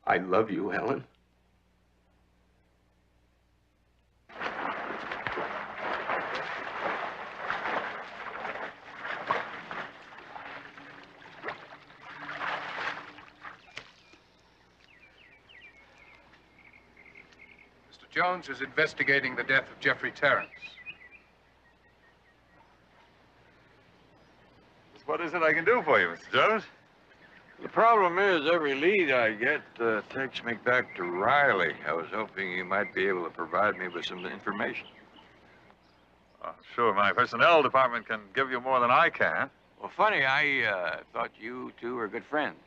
I love you, Helen. Jones is investigating the death of Jeffrey Terrence. What is it I can do for you, Mr. Jones? The problem is every lead I get takes me back to Riley. I was hoping you might be able to provide me with some information. Oh, sure, my personnel department can give you more than I can. Well, funny, I thought you two were good friends.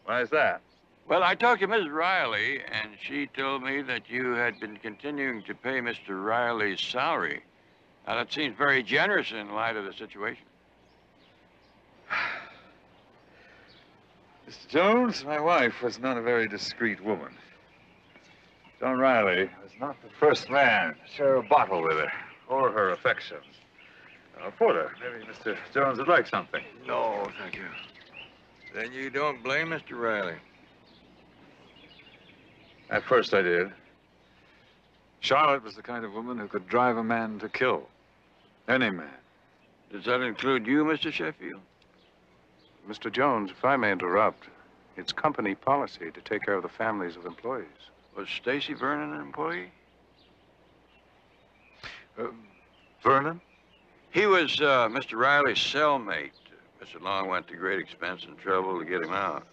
Why is that? Well, I talked to Mrs. Riley, and she told me that you had been continuing to pay Mr. Riley's salary. Now, that seems very generous in light of the situation. Mr. Jones, my wife was not a very discreet woman. John Riley was not the first man to share a bottle with her or her affection. Porter, maybe Mr. Jones would like something. No, thank you. Then you don't blame Mr. Riley? At first I did. Charlotte was the kind of woman who could drive a man to kill. Any man. Does that include you, Mr. Sheffield? Mr. Jones, if I may interrupt, it's company policy to take care of the families of employees. Was Stacy Vernon an employee? Vernon? He was Mr. Riley's cellmate. Mr. Long went to great expense and trouble to get him out.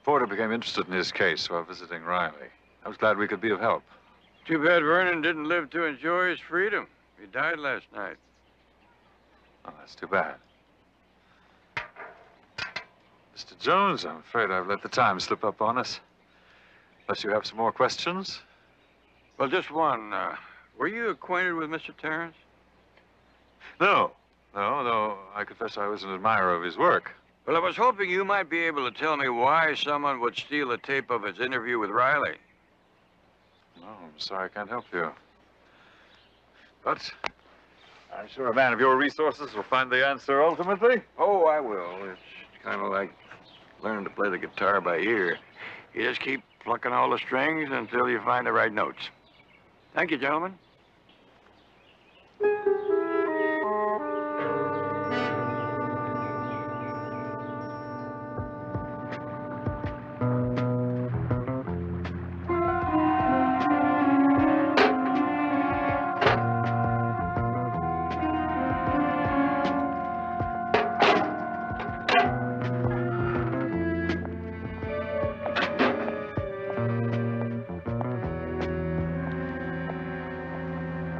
Porter became interested in his case while visiting Riley. I was glad we could be of help. Too bad Vernon didn't live to enjoy his freedom. He died last night. Oh, that's too bad. Mr. Jones, I'm afraid I've let the time slip up on us. Unless you have some more questions? Well, just one. Were you acquainted with Mr. Terrence? No, though I confess I was an admirer of his work. Well, I was hoping you might be able to tell me why someone would steal a tape of his interview with Riley. No, I'm sorry I can't help you. But I'm sure a man of your resources will find the answer ultimately. Oh, I will. It's kind of like learning to play the guitar by ear. You just keep plucking all the strings until you find the right notes. Thank you, gentlemen.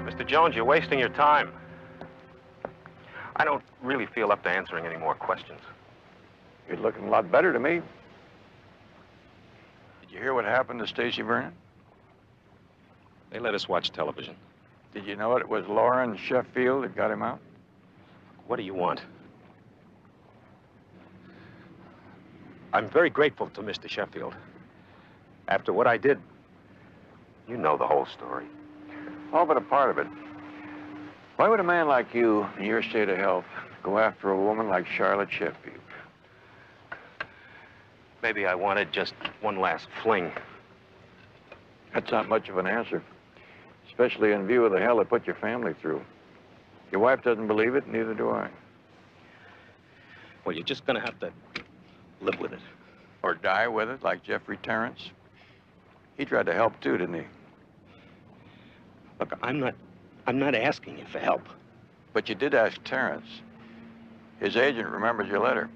Mr. Jones, you're wasting your time. I don't really feel up to answering any more questions. You're looking a lot better to me. Did you hear what happened to Stacy Vernon? They let us watch television. Did you know it was Lauren Sheffield that got him out? What do you want? I'm very grateful to Mr. Sheffield. After what I did, you know the whole story. All but a part of it. Why would a man like you, in your state of health, go after a woman like Charlotte Sheffield? Maybe I wanted just one last fling. That's not much of an answer, especially in view of the hell it put your family through. Your wife doesn't believe it, neither do I. Well, you're just gonna have to live with it. Or die with it, like Jeffrey Terrence. He tried to help too, didn't he? Look, I'm not asking you for help. But you did ask Terrence. His agent remembers your letter.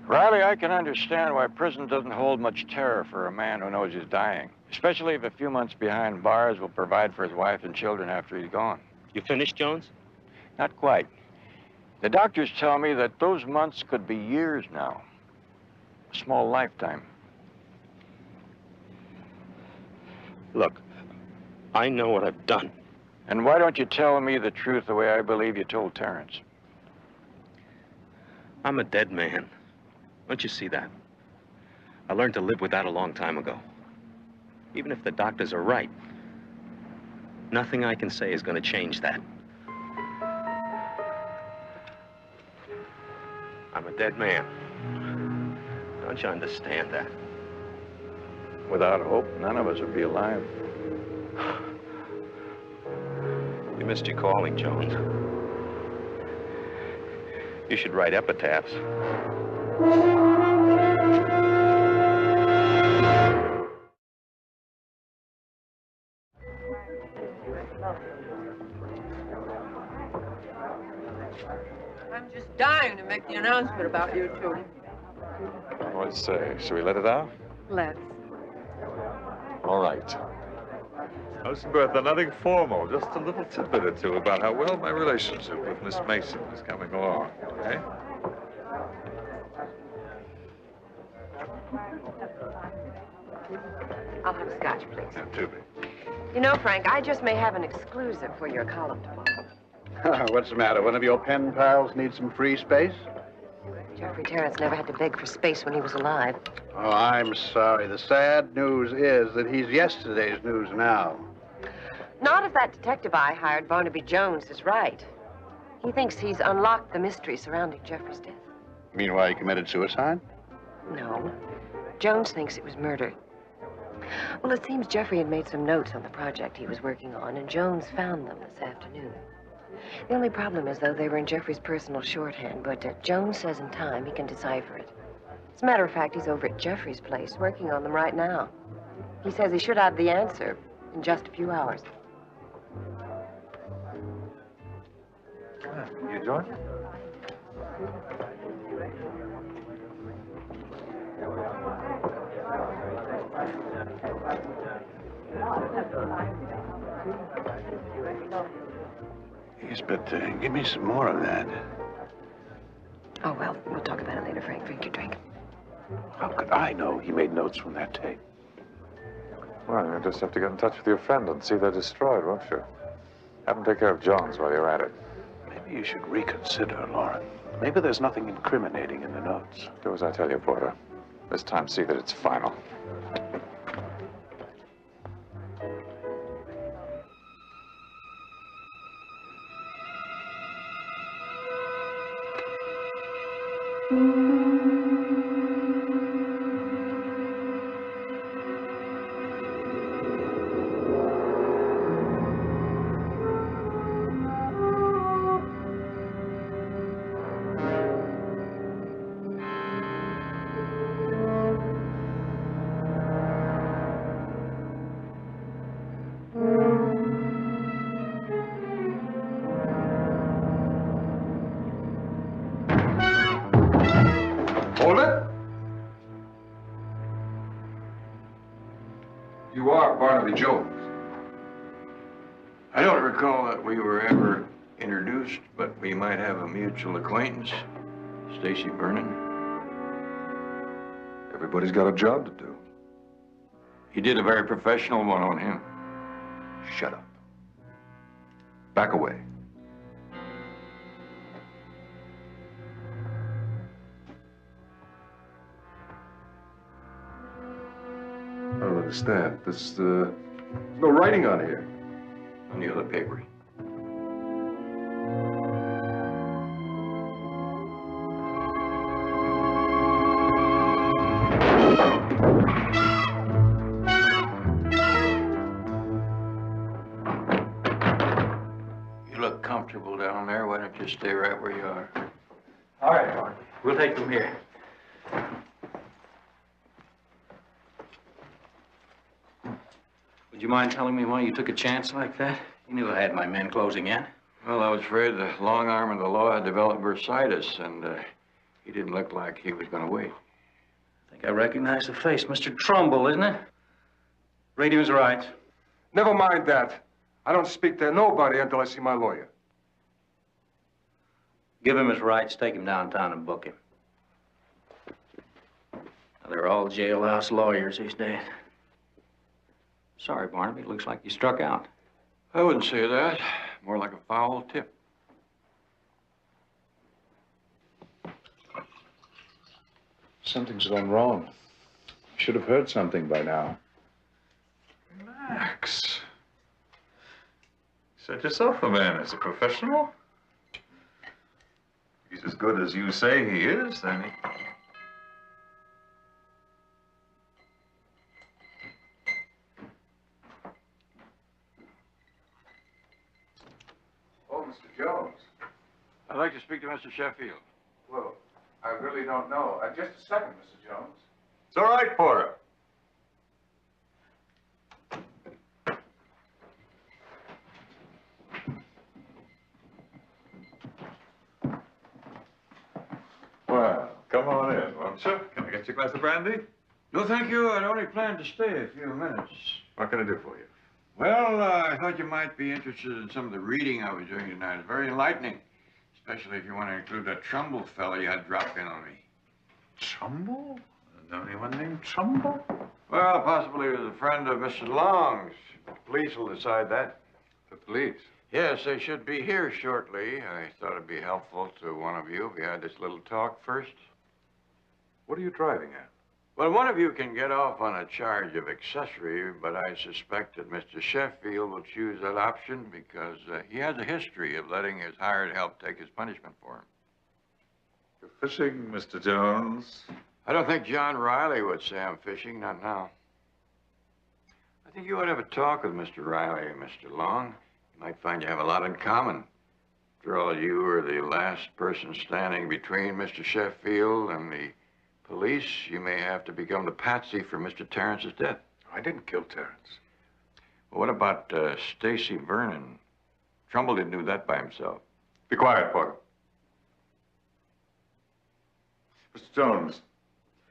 Riley, I can understand why prison doesn't hold much terror for a man who knows he's dying, especially if a few months behind bars will provide for his wife and children after he's gone. You finished, Jones? Not quite. The doctors tell me that those months could be years now. A small lifetime. Look, I know what I've done. And why don't you tell me the truth the way I believe you told Terrence? I'm a dead man. Don't you see that? I learned to live with that a long time ago. Even if the doctors are right, nothing I can say is going to change that. I'm a dead man. Don't you understand that? Without hope, none of us would be alive. You missed your calling, Jones. You should write epitaphs. I'm just dying to make the announcement about you two. What do you say? Should we let it out? Let's. All right. Listen, Bertha, nothing formal, just a little tidbit or two about how well my relationship with Miss Mason is coming along, okay? I'll have a scotch, please. Yeah, to me. You know, Frank, I just may have an exclusive for your column tomorrow. What's the matter? One of your pen pals needs some free space? Jeffrey Terrence never had to beg for space when he was alive. Oh, I'm sorry. The sad news is that he's yesterday's news now. Not if that detective I hired, Barnaby Jones, is right. He thinks he's unlocked the mystery surrounding Jeffrey's death. Meanwhile, he committed suicide? No. Jones thinks it was murder. Well, it seems Jeffrey had made some notes on the project he was working on, and Jones found them this afternoon. The only problem is, though, they were in Jeffrey's personal shorthand, but Jones says in time he can decipher it. As a matter of fact, he's over at Jeffrey's place working on them right now. He says he should have the answer in just a few hours. You join? Yes, but give me some more of that. Oh, well, we'll talk about it later, Frank. Drink your drink. How could I know he made notes from that tape? Well, you'll just have to get in touch with your friend and see they're destroyed, won't you? Have him take care of Jones while you're at it. Maybe you should reconsider, Lauren. Maybe there's nothing incriminating in the notes. Do as I tell you, Porter. This time, see that it's final. Hold it. You are Barnaby Jones. I don't recall that we were ever introduced, but we might have a mutual acquaintance. Stacy Vernon. Everybody's got a job to do. He did a very professional one on him. Shut up. Back away. I don't understand. There's no writing on here. On the other paper. You look comfortable down there. Why don't you stay right where you are? All right, Mark. We'll take them here. Would you mind telling me why you took a chance like that? You knew I had my men closing in. Well, I was afraid the long arm of the law had developed bursitis, and he didn't look like he was going to wait. I think I recognize the face. Mr. Trumbull, isn't it? Radio's right. Never mind that. I don't speak to nobody until I see my lawyer. Give him his rights, take him downtown and book him. Now, they're all jailhouse lawyers these days. Sorry, Barnaby. It looks like you struck out. I wouldn't say that. More like a foul tip. Something's gone wrong. You should have heard something by now. Relax. Set yourself a man as a professional. If he's as good as you say he is, then he... Oh, Mr. Jones. I'd like to speak to Mr. Sheffield. Well, I really don't know. Just a second, Mr. Jones. It's all right, Porter. Well, come on in, won't you? Can I get you a glass of brandy? No, thank you. I'd only planned to stay a few minutes. What can I do for you? Well, I thought you might be interested in some of the reading I was doing tonight. It's very enlightening, especially if you want to include that Trumbull fellow you had drop in on me. Trumbull? Know anyone named Trumbull? Well, possibly he was a friend of Mr. Long's. The police will decide that. The police? Yes, they should be here shortly. I thought it'd be helpful to one of you if we had this little talk first. What are you driving at? Well, one of you can get off on a charge of accessory, but I suspect that Mr. Sheffield will choose that option because he has a history of letting his hired help take his punishment for him. You're fishing, Mr. Jones. I don't think John Riley would say I'm fishing, not now. I think you ought to have a talk with Mr. Riley and Mr. Long. You might find you have a lot in common. After all, you were the last person standing between Mr. Sheffield and the police. You may have to become the patsy for Mr. Terrence's death. I didn't kill Terrence. Well, what about Stacy Vernon? Trumbull didn't do that by himself. Be quiet, Porter. Mr. Jones,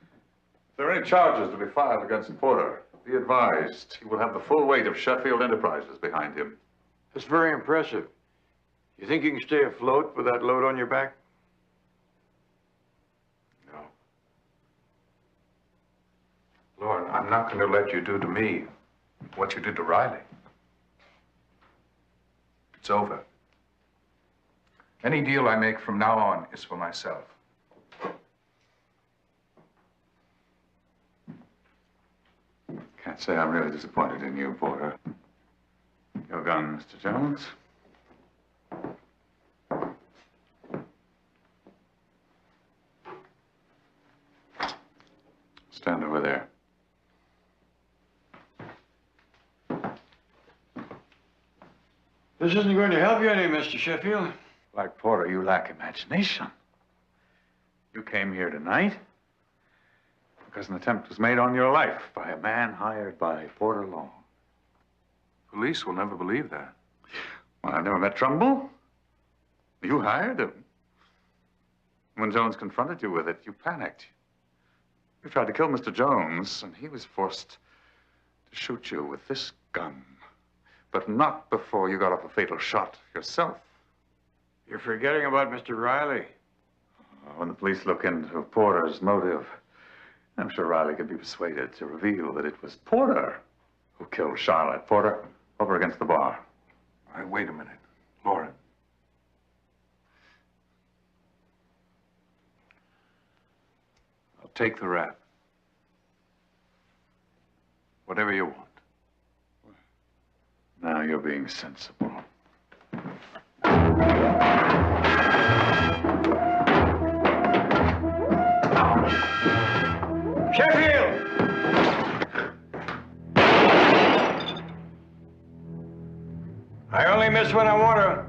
if there are any charges to be filed against Porter, be advised he will have the full weight of Sheffield Enterprises behind him. That's very impressive. You think you can stay afloat with that load on your back? No. Lauren, I'm not going to let you do to me what you did to Riley. It's over. Any deal I make from now on is for myself. Can't say I'm really disappointed in you, Porter. Your gun, Mr. Jones. Stand over there. This isn't going to help you any, Mr. Sheffield. Like Porter, you lack imagination. You came here tonight because an attempt was made on your life by a man hired by Porter Long. Police will never believe that. Well, I've never met Trumbull. You hired him. When Jones confronted you with it, you panicked. You tried to kill Mr. Jones, and he was forced to shoot you with this gun. But not before you got off a fatal shot yourself. You're forgetting about Mr. Riley. When the police look into Porter's motive, I'm sure Riley could be persuaded to reveal that it was Porter who killed Charlotte. Porter, over against the bar. All right, wait a minute. Lauren. I'll take the rap. Whatever you want. Now you're being sensible. Sheffield! I only miss when I want to.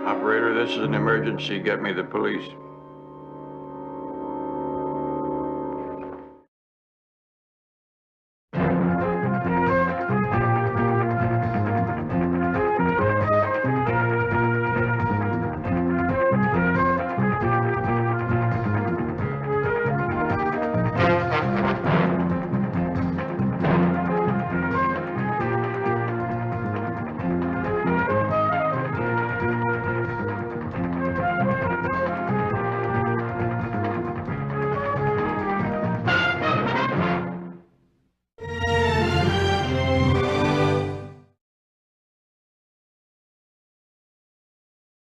Operator, this is an emergency. Get me the police.